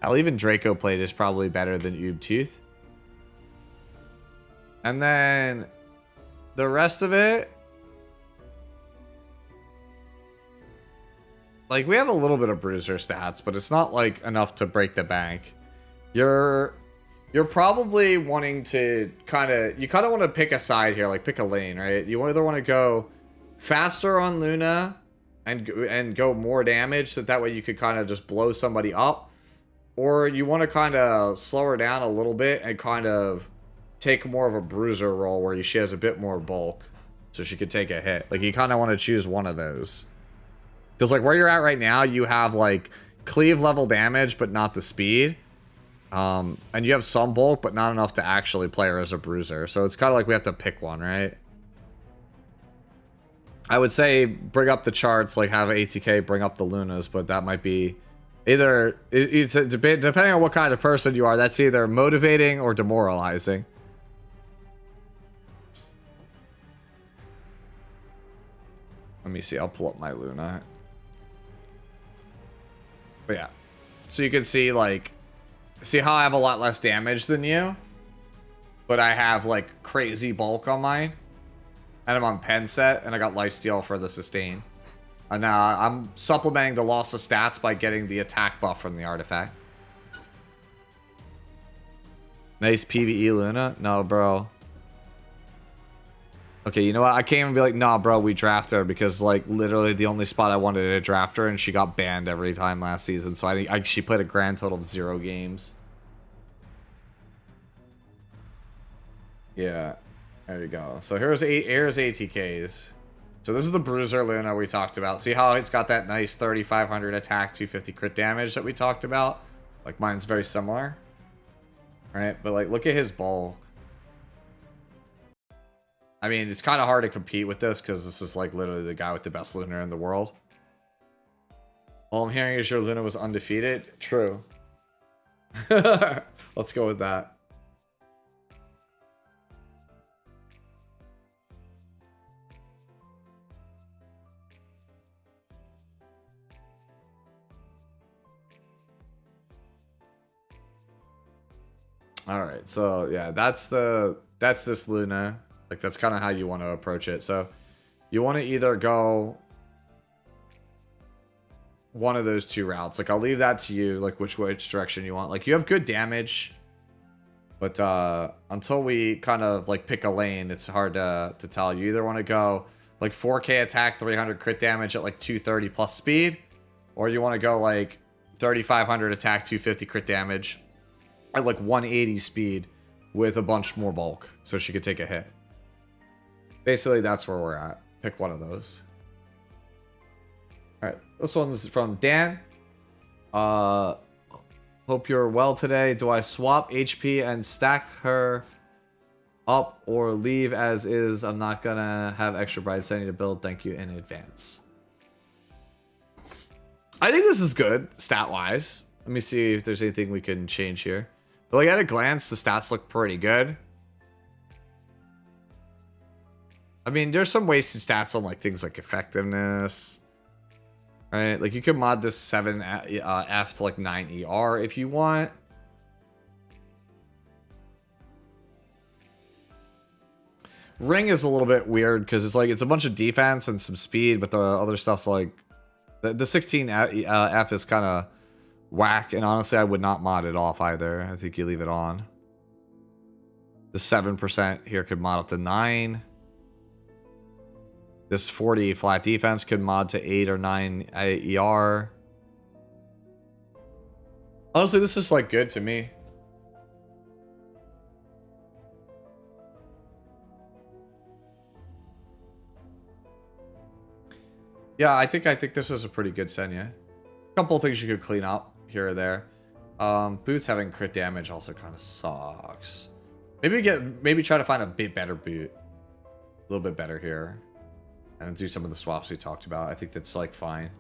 Hell, even Draco Plate is probably better than Ub Tooth. And then the rest of it, like, we have a little bit of bruiser stats, but it's not like enough to break the bank. You're probably wanting to kind of want to pick a side here, like pick a lane, right? You either want to go faster on Luna and go more damage, so that way you could kind of just blow somebody up. Or you want to kind of slow her down a little bit and kind of take more of a bruiser role where she has a bit more bulk so she could take a hit. Like, you kind of want to choose one of those. Because, like, where you're at right now, you have, like, cleave level damage, but not the speed. And you have some bulk, but not enough to actually play her as a bruiser. So it's kind of like we have to pick one, right? I would say bring up the charts, like have ATK bring up the Lunas, but that might be... Either, it's a debate, depending on what kind of person you are, that's either motivating or demoralizing. Let me see, I'll pull up my Luna. But yeah. So you can see, like, see how I have a lot less damage than you? But I have, like, crazy bulk on mine. And I'm on pen set, and I got lifesteal for the sustain. And now I'm supplementing the loss of stats by getting the attack buff from the artifact. Nice PvE Luna? No, bro. Okay, you know what? I can't even be like, nah, bro, we draft her, because, like, literally the only spot I wanted to draft her, and she got banned every time last season. So she played a grand total of 0 games. Yeah, there you go. So here's ATKs. So this is the Bruiser Luna we talked about. See how it's got that nice 3,500 attack, 250 crit damage that we talked about? Like, mine's very similar. Right? But, like, look at his bulk. I mean, it's kind of hard to compete with this because this is, like, literally the guy with the best Luna in the world. All I'm hearing is your Luna was undefeated. True. Let's go with that. All right, so yeah, that's this Luna. Like, that's kind of how you want to approach it. So you want to either go one of those two routes. Like, I'll leave that to you, like which direction you want. Like, you have good damage, but until we kind of like pick a lane, it's hard to tell. You either want to go like 4k attack, 300 crit damage at like 230 plus speed, or you want to go like 3,500 attack, 250 crit damage at like 180 speed with a bunch more bulk, so she could take a hit. Basically, that's where we're at. Pick one of those. All right, this one's from Dan. Hope you're well today. Do I swap HP and stack her up or leave as is? I'm not gonna have extra bright setting to build. Thank you in advance. I think this is good stat-wise. Let me see if there's anything we can change here. But like at a glance, the stats look pretty good. I mean, there's some wasted stats on like things like effectiveness, right? Like you can mod this 7 F to like 9 ER if you want. Ring is a little bit weird because it's like it's a bunch of defense and some speed, but the other stuff's like the 16 F is kind of whack, and honestly, I would not mod it off either. I think you leave it on. The 7% here could mod up to 9. This 40 flat defense could mod to 8 or 9 ER. Honestly, this is like good to me. Yeah, I think this is a pretty good Senya. A couple of things you could clean up here or there. Boots having crit damage also kind of sucks. Maybe try to find a bit better boot. A little bit better here. And do some of the swaps we talked about. I think that's like fine.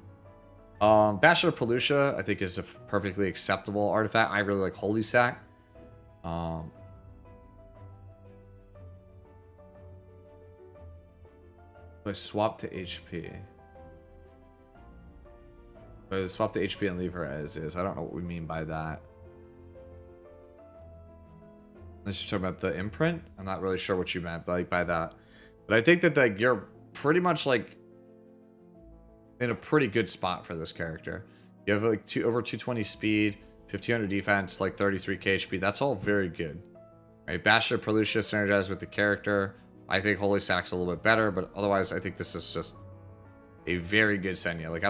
Bachelor Pelusia, I think, is a perfectly acceptable artifact. I really like Holy Sack. I swap to HP. But swap to HP and leave her as is. I don't know what we mean by that. Unless you're talking about the imprint. I'm not really sure what you meant by that. But I think that like you're pretty much like in a pretty good spot for this character. You have like over 220 speed, 1500 defense, like 33k HP. That's all very good. Right? Bachelor Pelusia synergized with the character. I think Holy Sack's a little bit better, but otherwise I think this is just a very good Senya. Like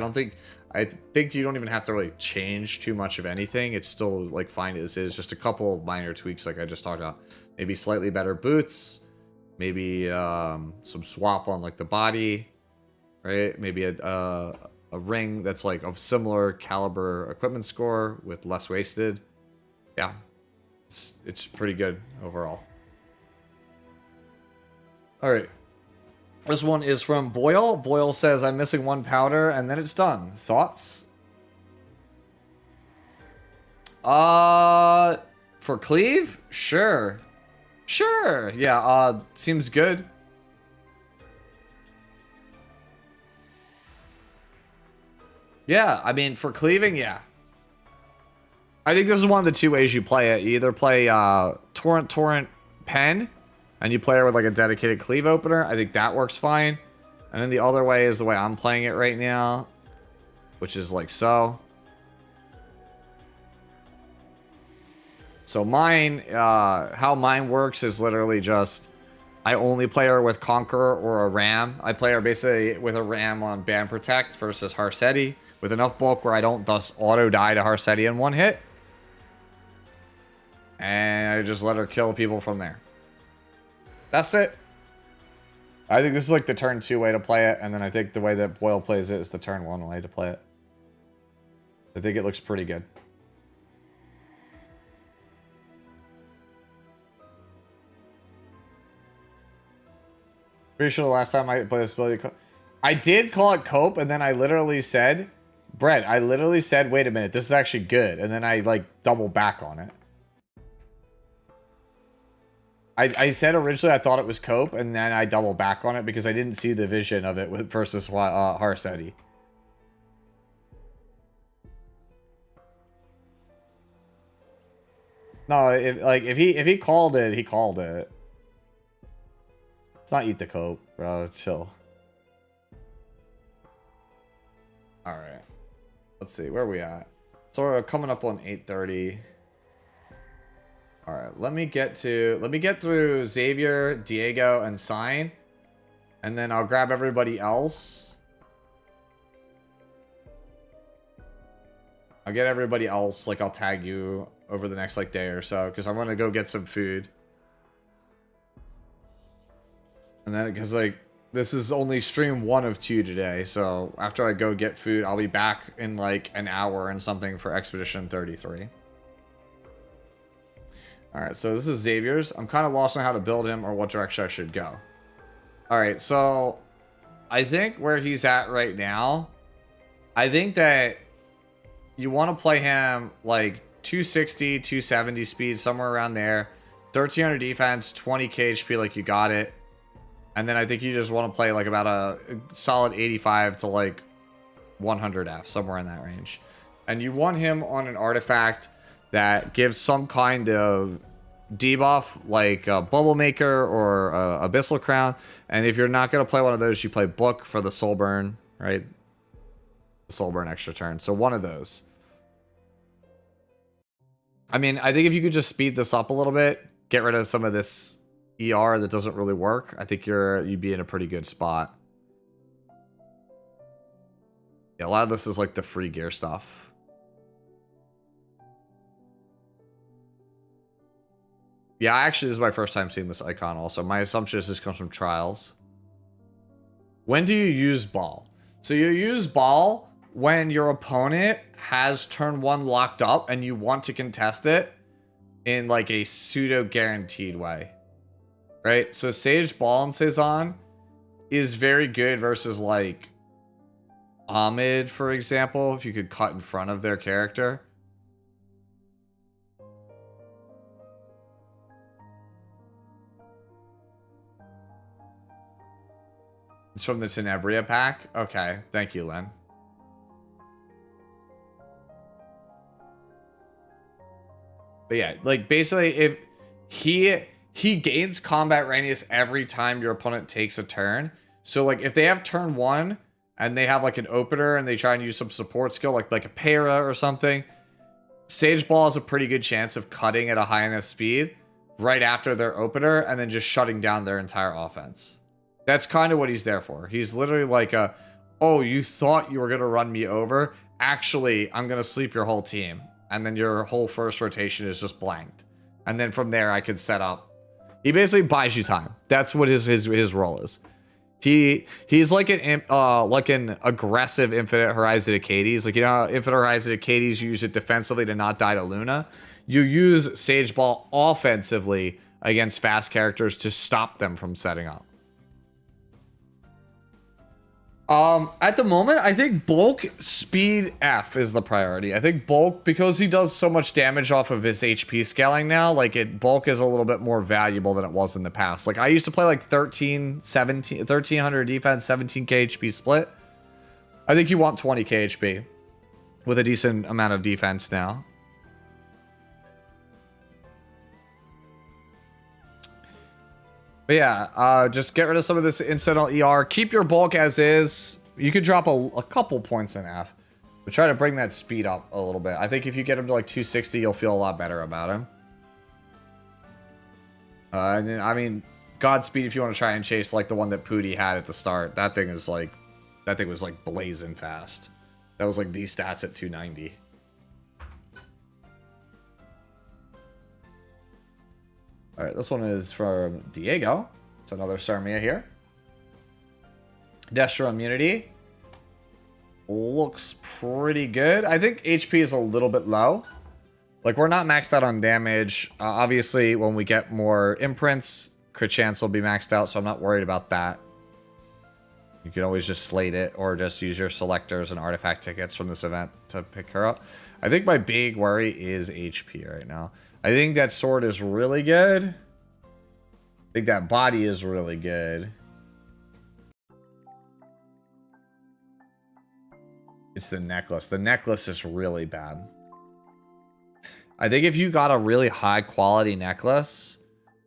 I think you don't even have to really change too much of anything. It's still like fine as is. Just a couple of minor tweaks like I just talked about. Maybe slightly better boots. Maybe some swap on like the body, right? Maybe a ring that's like of similar caliber equipment score with less wasted. Yeah, it's pretty good overall. All right. This one is from Boyle. Boyle says, I'm missing 1 powder and then it's done. Thoughts? For cleave? Sure. Sure. Yeah, seems good. Yeah, I mean, for cleaving, yeah. I think this is one of the two ways you play it. You either play Torrent Pen, and you play her with like a dedicated cleave opener. I think that works fine. And then the other way is the way I'm playing it right now, which is like so. So mine, how mine works is literally just, I only play her with Conqueror or a Ram. I play her basically with a Ram on Ban Protect versus Harsetti, with enough bulk where I don't thus auto die to Harsetti in one hit. And I just let her kill people from there. That's it. I think this is like the turn 2 way to play it, and then I think the way that Boyle plays it is the turn 1 way to play it. I think it looks pretty good. Pretty sure the last time I played this ability, I did call it Cope, and then I literally said, Brett, I literally said, wait a minute, this is actually good, and then I like double back on it. I said originally I thought it was Cope, and then I double back on it because I didn't see the vision of it with versus Harsetti. No, if he called it, he called it. Let's not eat the Cope, bro. Chill. All right. Let's see where are we at. So we're coming up on 8:30. All right, let me get through Xavier, Diego, and Sign, and then I'll grab everybody else. I'll get everybody else, like I'll tag you over the next like day or so, because I'm gonna go get some food. And then, because like this is only stream 1 of 2 today, so after I go get food, I'll be back in like an hour and something for Expedition 33. Alright, so this is Xavier's. I'm kind of lost on how to build him or what direction I should go. Alright, so I think where he's at right now, I think that you want to play him like 260, 270 speed, somewhere around there. 1300 defense, 20k HP like you got it. And then I think you just want to play like about a solid 85 to like 100 F, somewhere in that range. And you want him on an artifact that gives some kind of debuff, like a Bubble Maker or Abyssal Crown. And if you're not going to play one of those, you play Book for the Soul Burn, right? The Soul Burn extra turn. So one of those. I mean, I think if you could just speed this up a little bit, get rid of some of this ER that doesn't really work, I think you'd be in a pretty good spot. Yeah, a lot of this is like the free gear stuff. Yeah, actually, this is my first time seeing this icon also. My assumption is this comes from Trials. When do you use Ball? So you use Ball when your opponent has turn 1 locked up and you want to contest it in like a pseudo-guaranteed way. Right? So Sage Ball and Cezanne is very good versus like Ahmed, for example, if you could cut in front of their character. It's from the Tenebria pack? Okay, thank you, Len. But yeah, like basically if he gains combat readiness every time your opponent takes a turn. So like if they have turn 1 and they have like an opener and they try and use some support skill like a Para or something, Sage Ball has a pretty good chance of cutting at a high enough speed right after their opener and then just shutting down their entire offense. That's kind of what he's there for. He's literally like oh, you thought you were going to run me over? Actually, I'm going to sleep your whole team. And then your whole first rotation is just blanked. And then from there, I can set up. He basically buys you time. That's what his role is. He's like an aggressive Infinite Horizon Acades. Like, you know, Infinite Horizon Acades, you use it defensively to not die to Luna. You use Sage Ball offensively against fast characters to stop them from setting up. At the moment, I think bulk speed F is the priority. I think bulk, because he does so much damage off of his HP scaling now, like bulk is a little bit more valuable than it was in the past. Like I used to play like 1300 defense, 17k HP split. I think you want 20k HP with a decent amount of defense now. But yeah, just get rid of some of this incidental ER. Keep your bulk as is. You could drop a couple points in F. But try to bring that speed up a little bit. I think if you get him to like 260, you'll feel a lot better about him. And then, I mean, Godspeed if you want to try and chase like the one that Pooty had at the start. That thing was like blazing fast. That was like these stats at 290. All right, this one is from Diego. It's another Sarmia here. Destro immunity. Looks pretty good. I think HP is a little bit low. Like, we're not maxed out on damage. Obviously, when we get more imprints, crit chance will be maxed out, so I'm not worried about that. You can always just slate it or just use your selectors and artifact tickets from this event to pick her up. I think my big worry is HP right now. I think that sword is really good. I think that body is really good. It's the necklace. The necklace is really bad. I think if you got a really high quality necklace,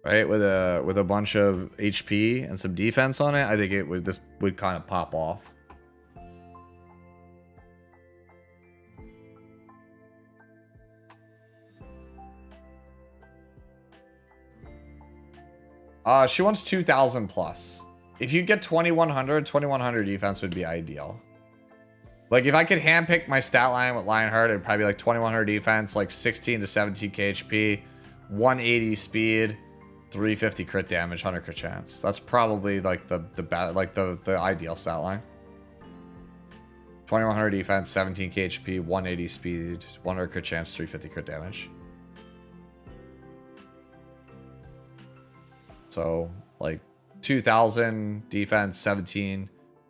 right, with a bunch of HP and some defense on it, I think this would kind of pop off. She wants 2,000 plus. If you get 2,100 defense would be ideal. Like, if I could handpick my stat line with Lionheart, it'd probably be like 2,100 defense, like 16 to 17k HP, 180 speed, 350 crit damage, 100 crit chance. That's probably like the ideal stat line. 2,100 defense, 17k HP, 180 speed, 100 crit chance, 350 crit damage. So, like, 2,000 defense, 16.5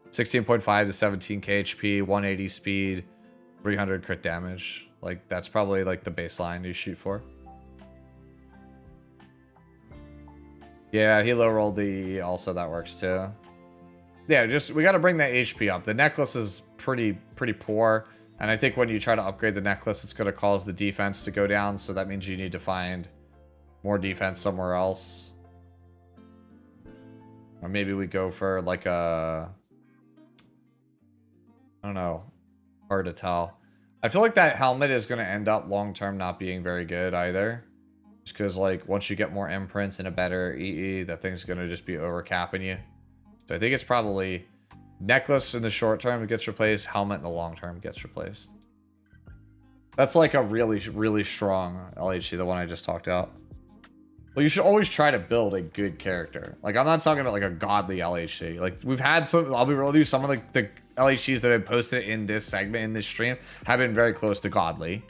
to 17k HP, 180 speed, 300 crit damage. Like, that's probably like the baseline you shoot for. Yeah, he low rolled the E also, that works too. Yeah, just we got to bring that HP up. The necklace is pretty poor, and I think when you try to upgrade the necklace, it's going to cause the defense to go down, so that means you need to find more defense somewhere else. Or maybe we go for like a, I don't know, hard to tell. I feel like that helmet is going to end up long term not being very good either. Just because, like, once you get more imprints and a better EE, that thing's going to just be overcapping you. So I think it's probably necklace in the short term gets replaced, helmet in the long term gets replaced. That's like a really strong LHC, the one I just talked about. Well, you should always try to build a good character. Like, I'm not talking about like a godly LHC. Like, we've had some, I'll be real with you, some of the LHCs that have posted in this segment, in this stream, have been very close to godly.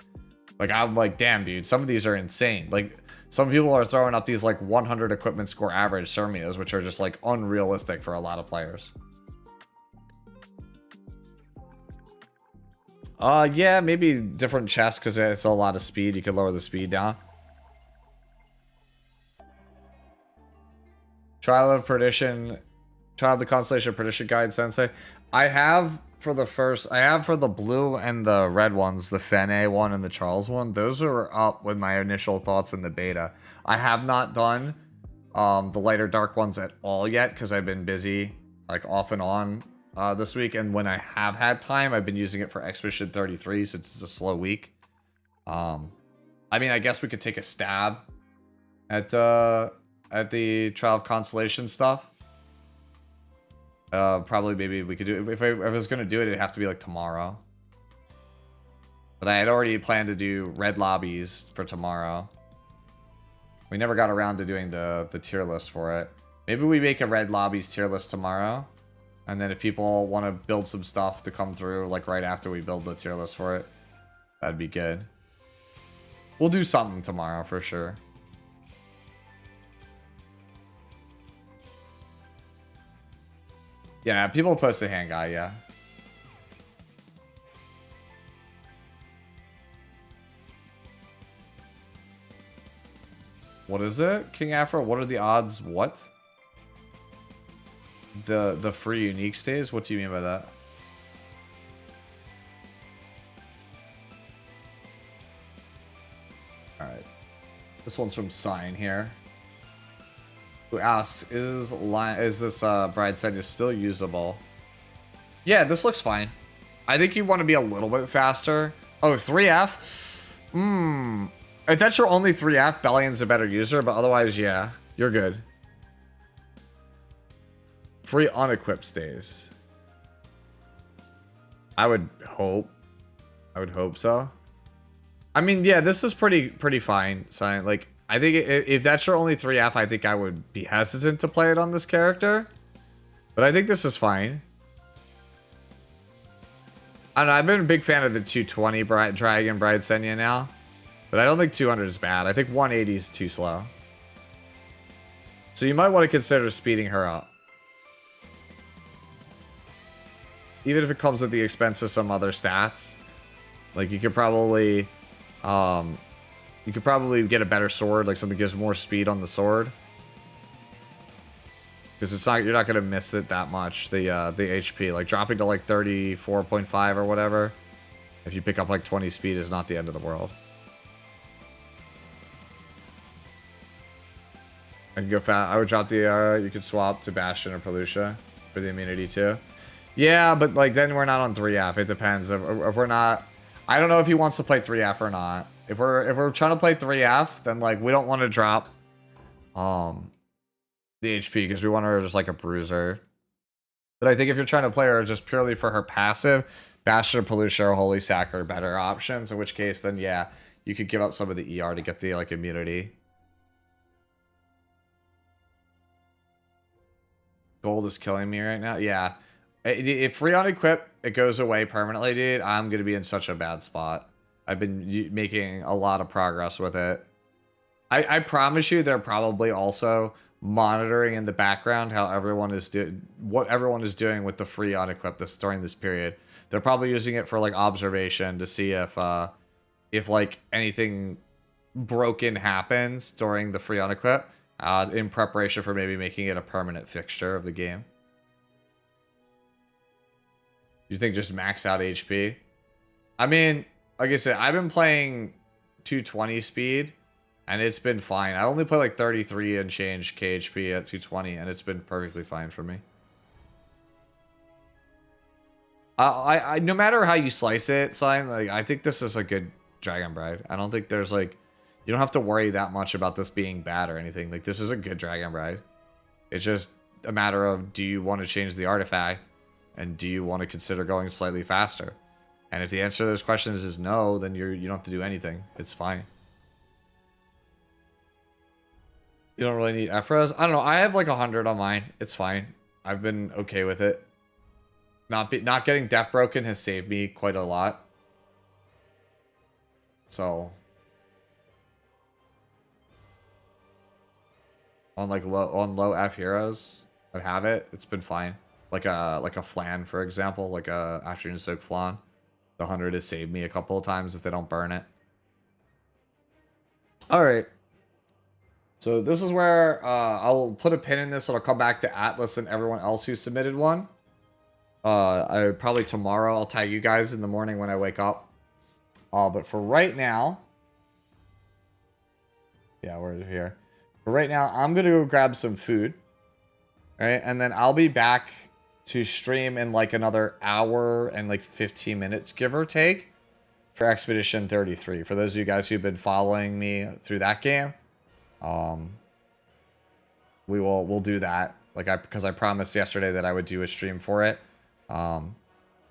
Like, I'm like, damn, dude, some of these are insane. Like, some people are throwing up these like 100 equipment score average Sermias, which are just like unrealistic for a lot of players. Yeah, maybe different chests because it's a lot of speed. You could lower the speed down. Trial of Perdition, Trial of the Constellation of Perdition Guide, Sensei. I have for the blue and the red ones, the Fene one and the Charles one. Those are up with my initial thoughts in the beta. I have not done the lighter dark ones at all yet because I've been busy, like, off and on this week. And when I have had time, I've been using it for Expedition 33 since it's a slow week. I mean, I guess we could take a stab at the Trial of Constellation stuff. Probably maybe we could do it. If I was going to do it, it'd have to be like tomorrow. But I had already planned to do red lobbies for tomorrow. We never got around to doing the tier list for it. Maybe we make a red lobbies tier list tomorrow. And then if people want to build some stuff to come through, like right after we build the tier list for it, that'd be good. We'll do something tomorrow for sure. Yeah, people post a hand guy, yeah. What is it? King Afro, what are the odds? What? The free unique stays? What do you mean by that? Alright. This one's from Sign here. Who asks, is this Bride Senya still usable? Yeah, this looks fine. I think you want to be a little bit faster. Oh, 3F? If that's your only 3F, Bellion's a better user, but otherwise, yeah, you're good. Free unequipped stays. I would hope so. I mean, yeah, this is pretty fine. So, like, I think if that's your only 3F, I think I would be hesitant to play it on this character. But I think this is fine. I don't know, I've been a big fan of the 220 Dragon Bride Senya now. But I don't think 200 is bad. I think 180 is too slow. So you might want to consider speeding her up. Even if it comes at the expense of some other stats. Like you could probably get a better sword, like something that gives more speed on the sword. Because it's not, you're not gonna miss it that much, the HP. Like dropping to like 34.5 or whatever. If you pick up like 20 speed is not the end of the world. I can go fast. I would drop the you could swap to Bastion or Pelucia for the immunity too. Yeah, but like then we're not on 3F. It depends. If we're not, I don't know if he wants to play 3F or not. If we're trying to play 3F, then like we don't want to drop the HP because we want her just like a bruiser. But I think if you're trying to play her just purely for her passive, Bastion or Pelucia or Holy Sack are better options. In which case, then yeah, you could give up some of the ER to get the like immunity. Gold is killing me right now. Yeah. If free on equip, it goes away permanently, dude. I'm going to be in such a bad spot. I've been making a lot of progress with it. I promise you they're probably also monitoring in the background how everyone is what everyone is doing with the free on equip during this period. They're probably using it for like observation to see if like anything broken happens during the free on equip. In preparation for maybe making it a permanent fixture of the game. You think just max out HP? I mean, like I said, I've been playing 220 speed, and it's been fine. I only play like 33 and change KHP at 220, and it's been perfectly fine for me. I no matter how you slice it, Slime, like I think this is a good Dragon Bride. I don't think there's like, you don't have to worry that much about this being bad or anything. Like, this is a good Dragon Bride. It's just a matter of, do you want to change the artifact? And do you want to consider going slightly faster? And if the answer to those questions is no, then you don't have to do anything. It's fine. You don't really need Ephras? I don't know. I have like 100 on mine. It's fine. I've been okay with it. Not getting Death Broken has saved me quite a lot. So... on low F heroes that have it, it's been fine. Like a Flan, for example, like a Afternoon Soak Flan. The 100 has saved me a couple of times if they don't burn it. Alright. So this is where I'll put a pin in this, and I'll come back to Atlas and everyone else who submitted one. Probably tomorrow I'll tag you guys in the morning when I wake up. But for right now... yeah, we're here. But right now, I'm going to go grab some food. Right? And then I'll be back to stream in like another hour and like 15 minutes, give or take, for Expedition 33. For those of you guys who've been following me through that game, we'll do that. Because I promised yesterday that I would do a stream for it.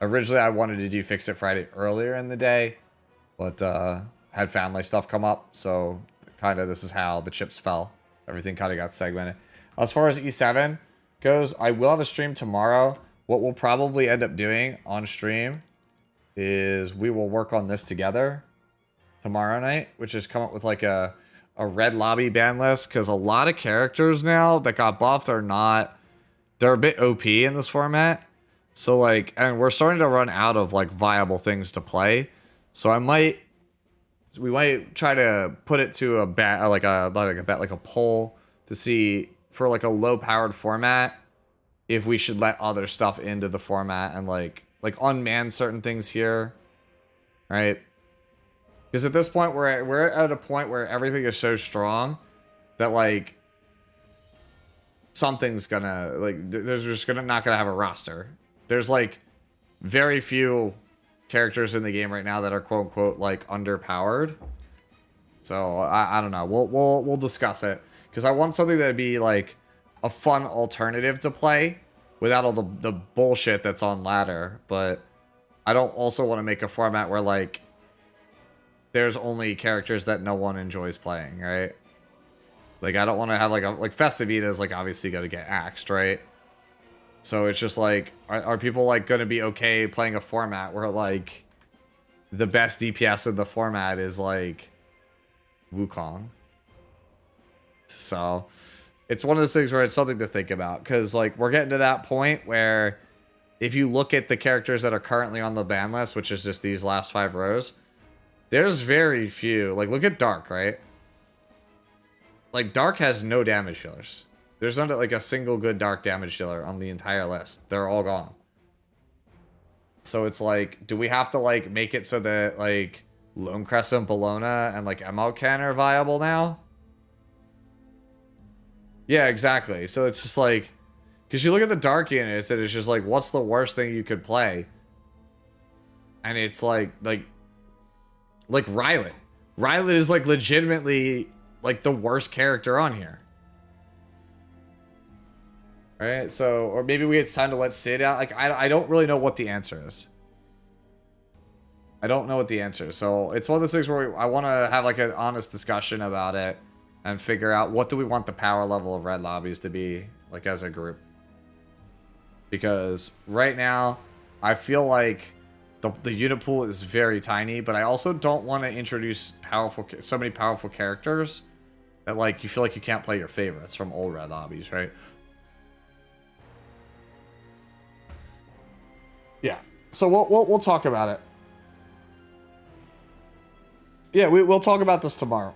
Originally, I wanted to do Fix It Friday earlier in the day, but had family stuff come up, so kind of this is how the chips fell. Everything kind of got segmented. As far as E7 goes, I will have a stream tomorrow. What we'll probably end up doing on stream is we will work on this together tomorrow night, which is come up with like a red lobby ban list, because a lot of characters now that got buffed are not, they're a bit OP in this format. So like, and we're starting to run out of like viable things to play. So we might try to put it to a bet, like a poll to see for like a low powered format if we should let other stuff into the format and like unman certain things here, right? Because at this point we're at a point where everything is so strong that like something's gonna, like, there's just not gonna have a roster. There's like very few characters in the game right now that are quote unquote like underpowered. So I don't know. We'll discuss it, because I want something that'd be like a fun alternative to play without all the bullshit that's on ladder. But I don't also want to make a format where like there's only characters that no one enjoys playing, right? Like, I don't want to have like Festivita is like obviously going to get axed, right? So it's just like, are people like going to be okay playing a format where like the best DPS in the format is like Wukong? So it's one of those things where it's something to think about, because like we're getting to that point where if you look at the characters that are currently on the ban list, which is just these last 5 rows, there's very few. Like, look at Dark, right? Like, Dark has no damage dealers. There's not like a single good Dark damage dealer on the entire list. They're all gone. So it's like, do we have to like make it so that like Lone Crescent, Bologna, and like MLK are viable now? Yeah, exactly. So it's just like, because you look at the Dark units and it's just like, what's the worst thing you could play? And it's like Rylet. Rylet is like legitimately like the worst character on here. Alright, so, or maybe it's time to let Sid out. Like, I don't really know what the answer is. I don't know what the answer is. So it's one of those things where I want to have like an honest discussion about it and figure out what do we want the power level of red lobbies to be like as a group. Because right now, I feel like the unit pool is very tiny, but I also don't want to introduce so many powerful characters that like you feel like you can't play your favorites from old red lobbies, right? Yeah. So we'll talk about it. Yeah, we'll talk about this tomorrow.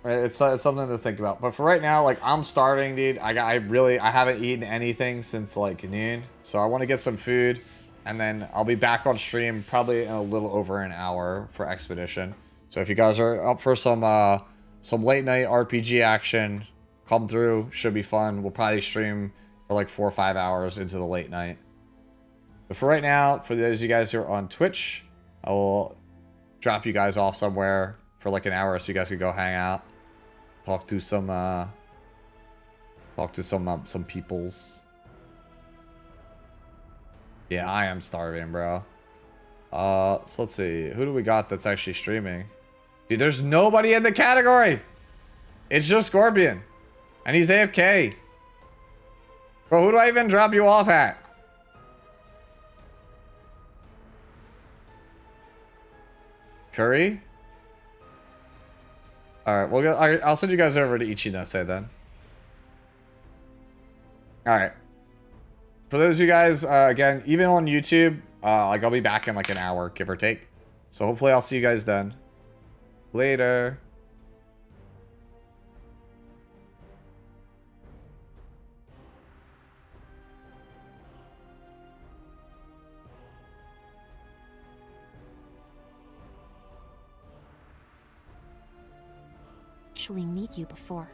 Right, it's something to think about. But for right now, like, I'm starving, dude. I haven't eaten anything since like noon, so I want to get some food, and then I'll be back on stream probably in a little over an hour for Expedition. So if you guys are up for some late night RPG action, come through. Should be fun. We'll probably stream for like 4 or 5 hours into the late night. But for right now, for those of you guys who are on Twitch, I will drop you guys off somewhere for like an hour so you guys can go hang out. Talk to some peoples. Yeah, I am starving, bro. So let's see. Who do we got that's actually streaming? Dude, there's nobody in the category. It's just Scorpion. And he's AFK. Bro, who do I even drop you off at? Curry? Alright, well, I'll send you guys over to Ichinose then. Alright. For those of you guys, again, even on YouTube, like, I'll be back in like an hour, give or take. So hopefully I'll see you guys then. Later. Actually meet you before.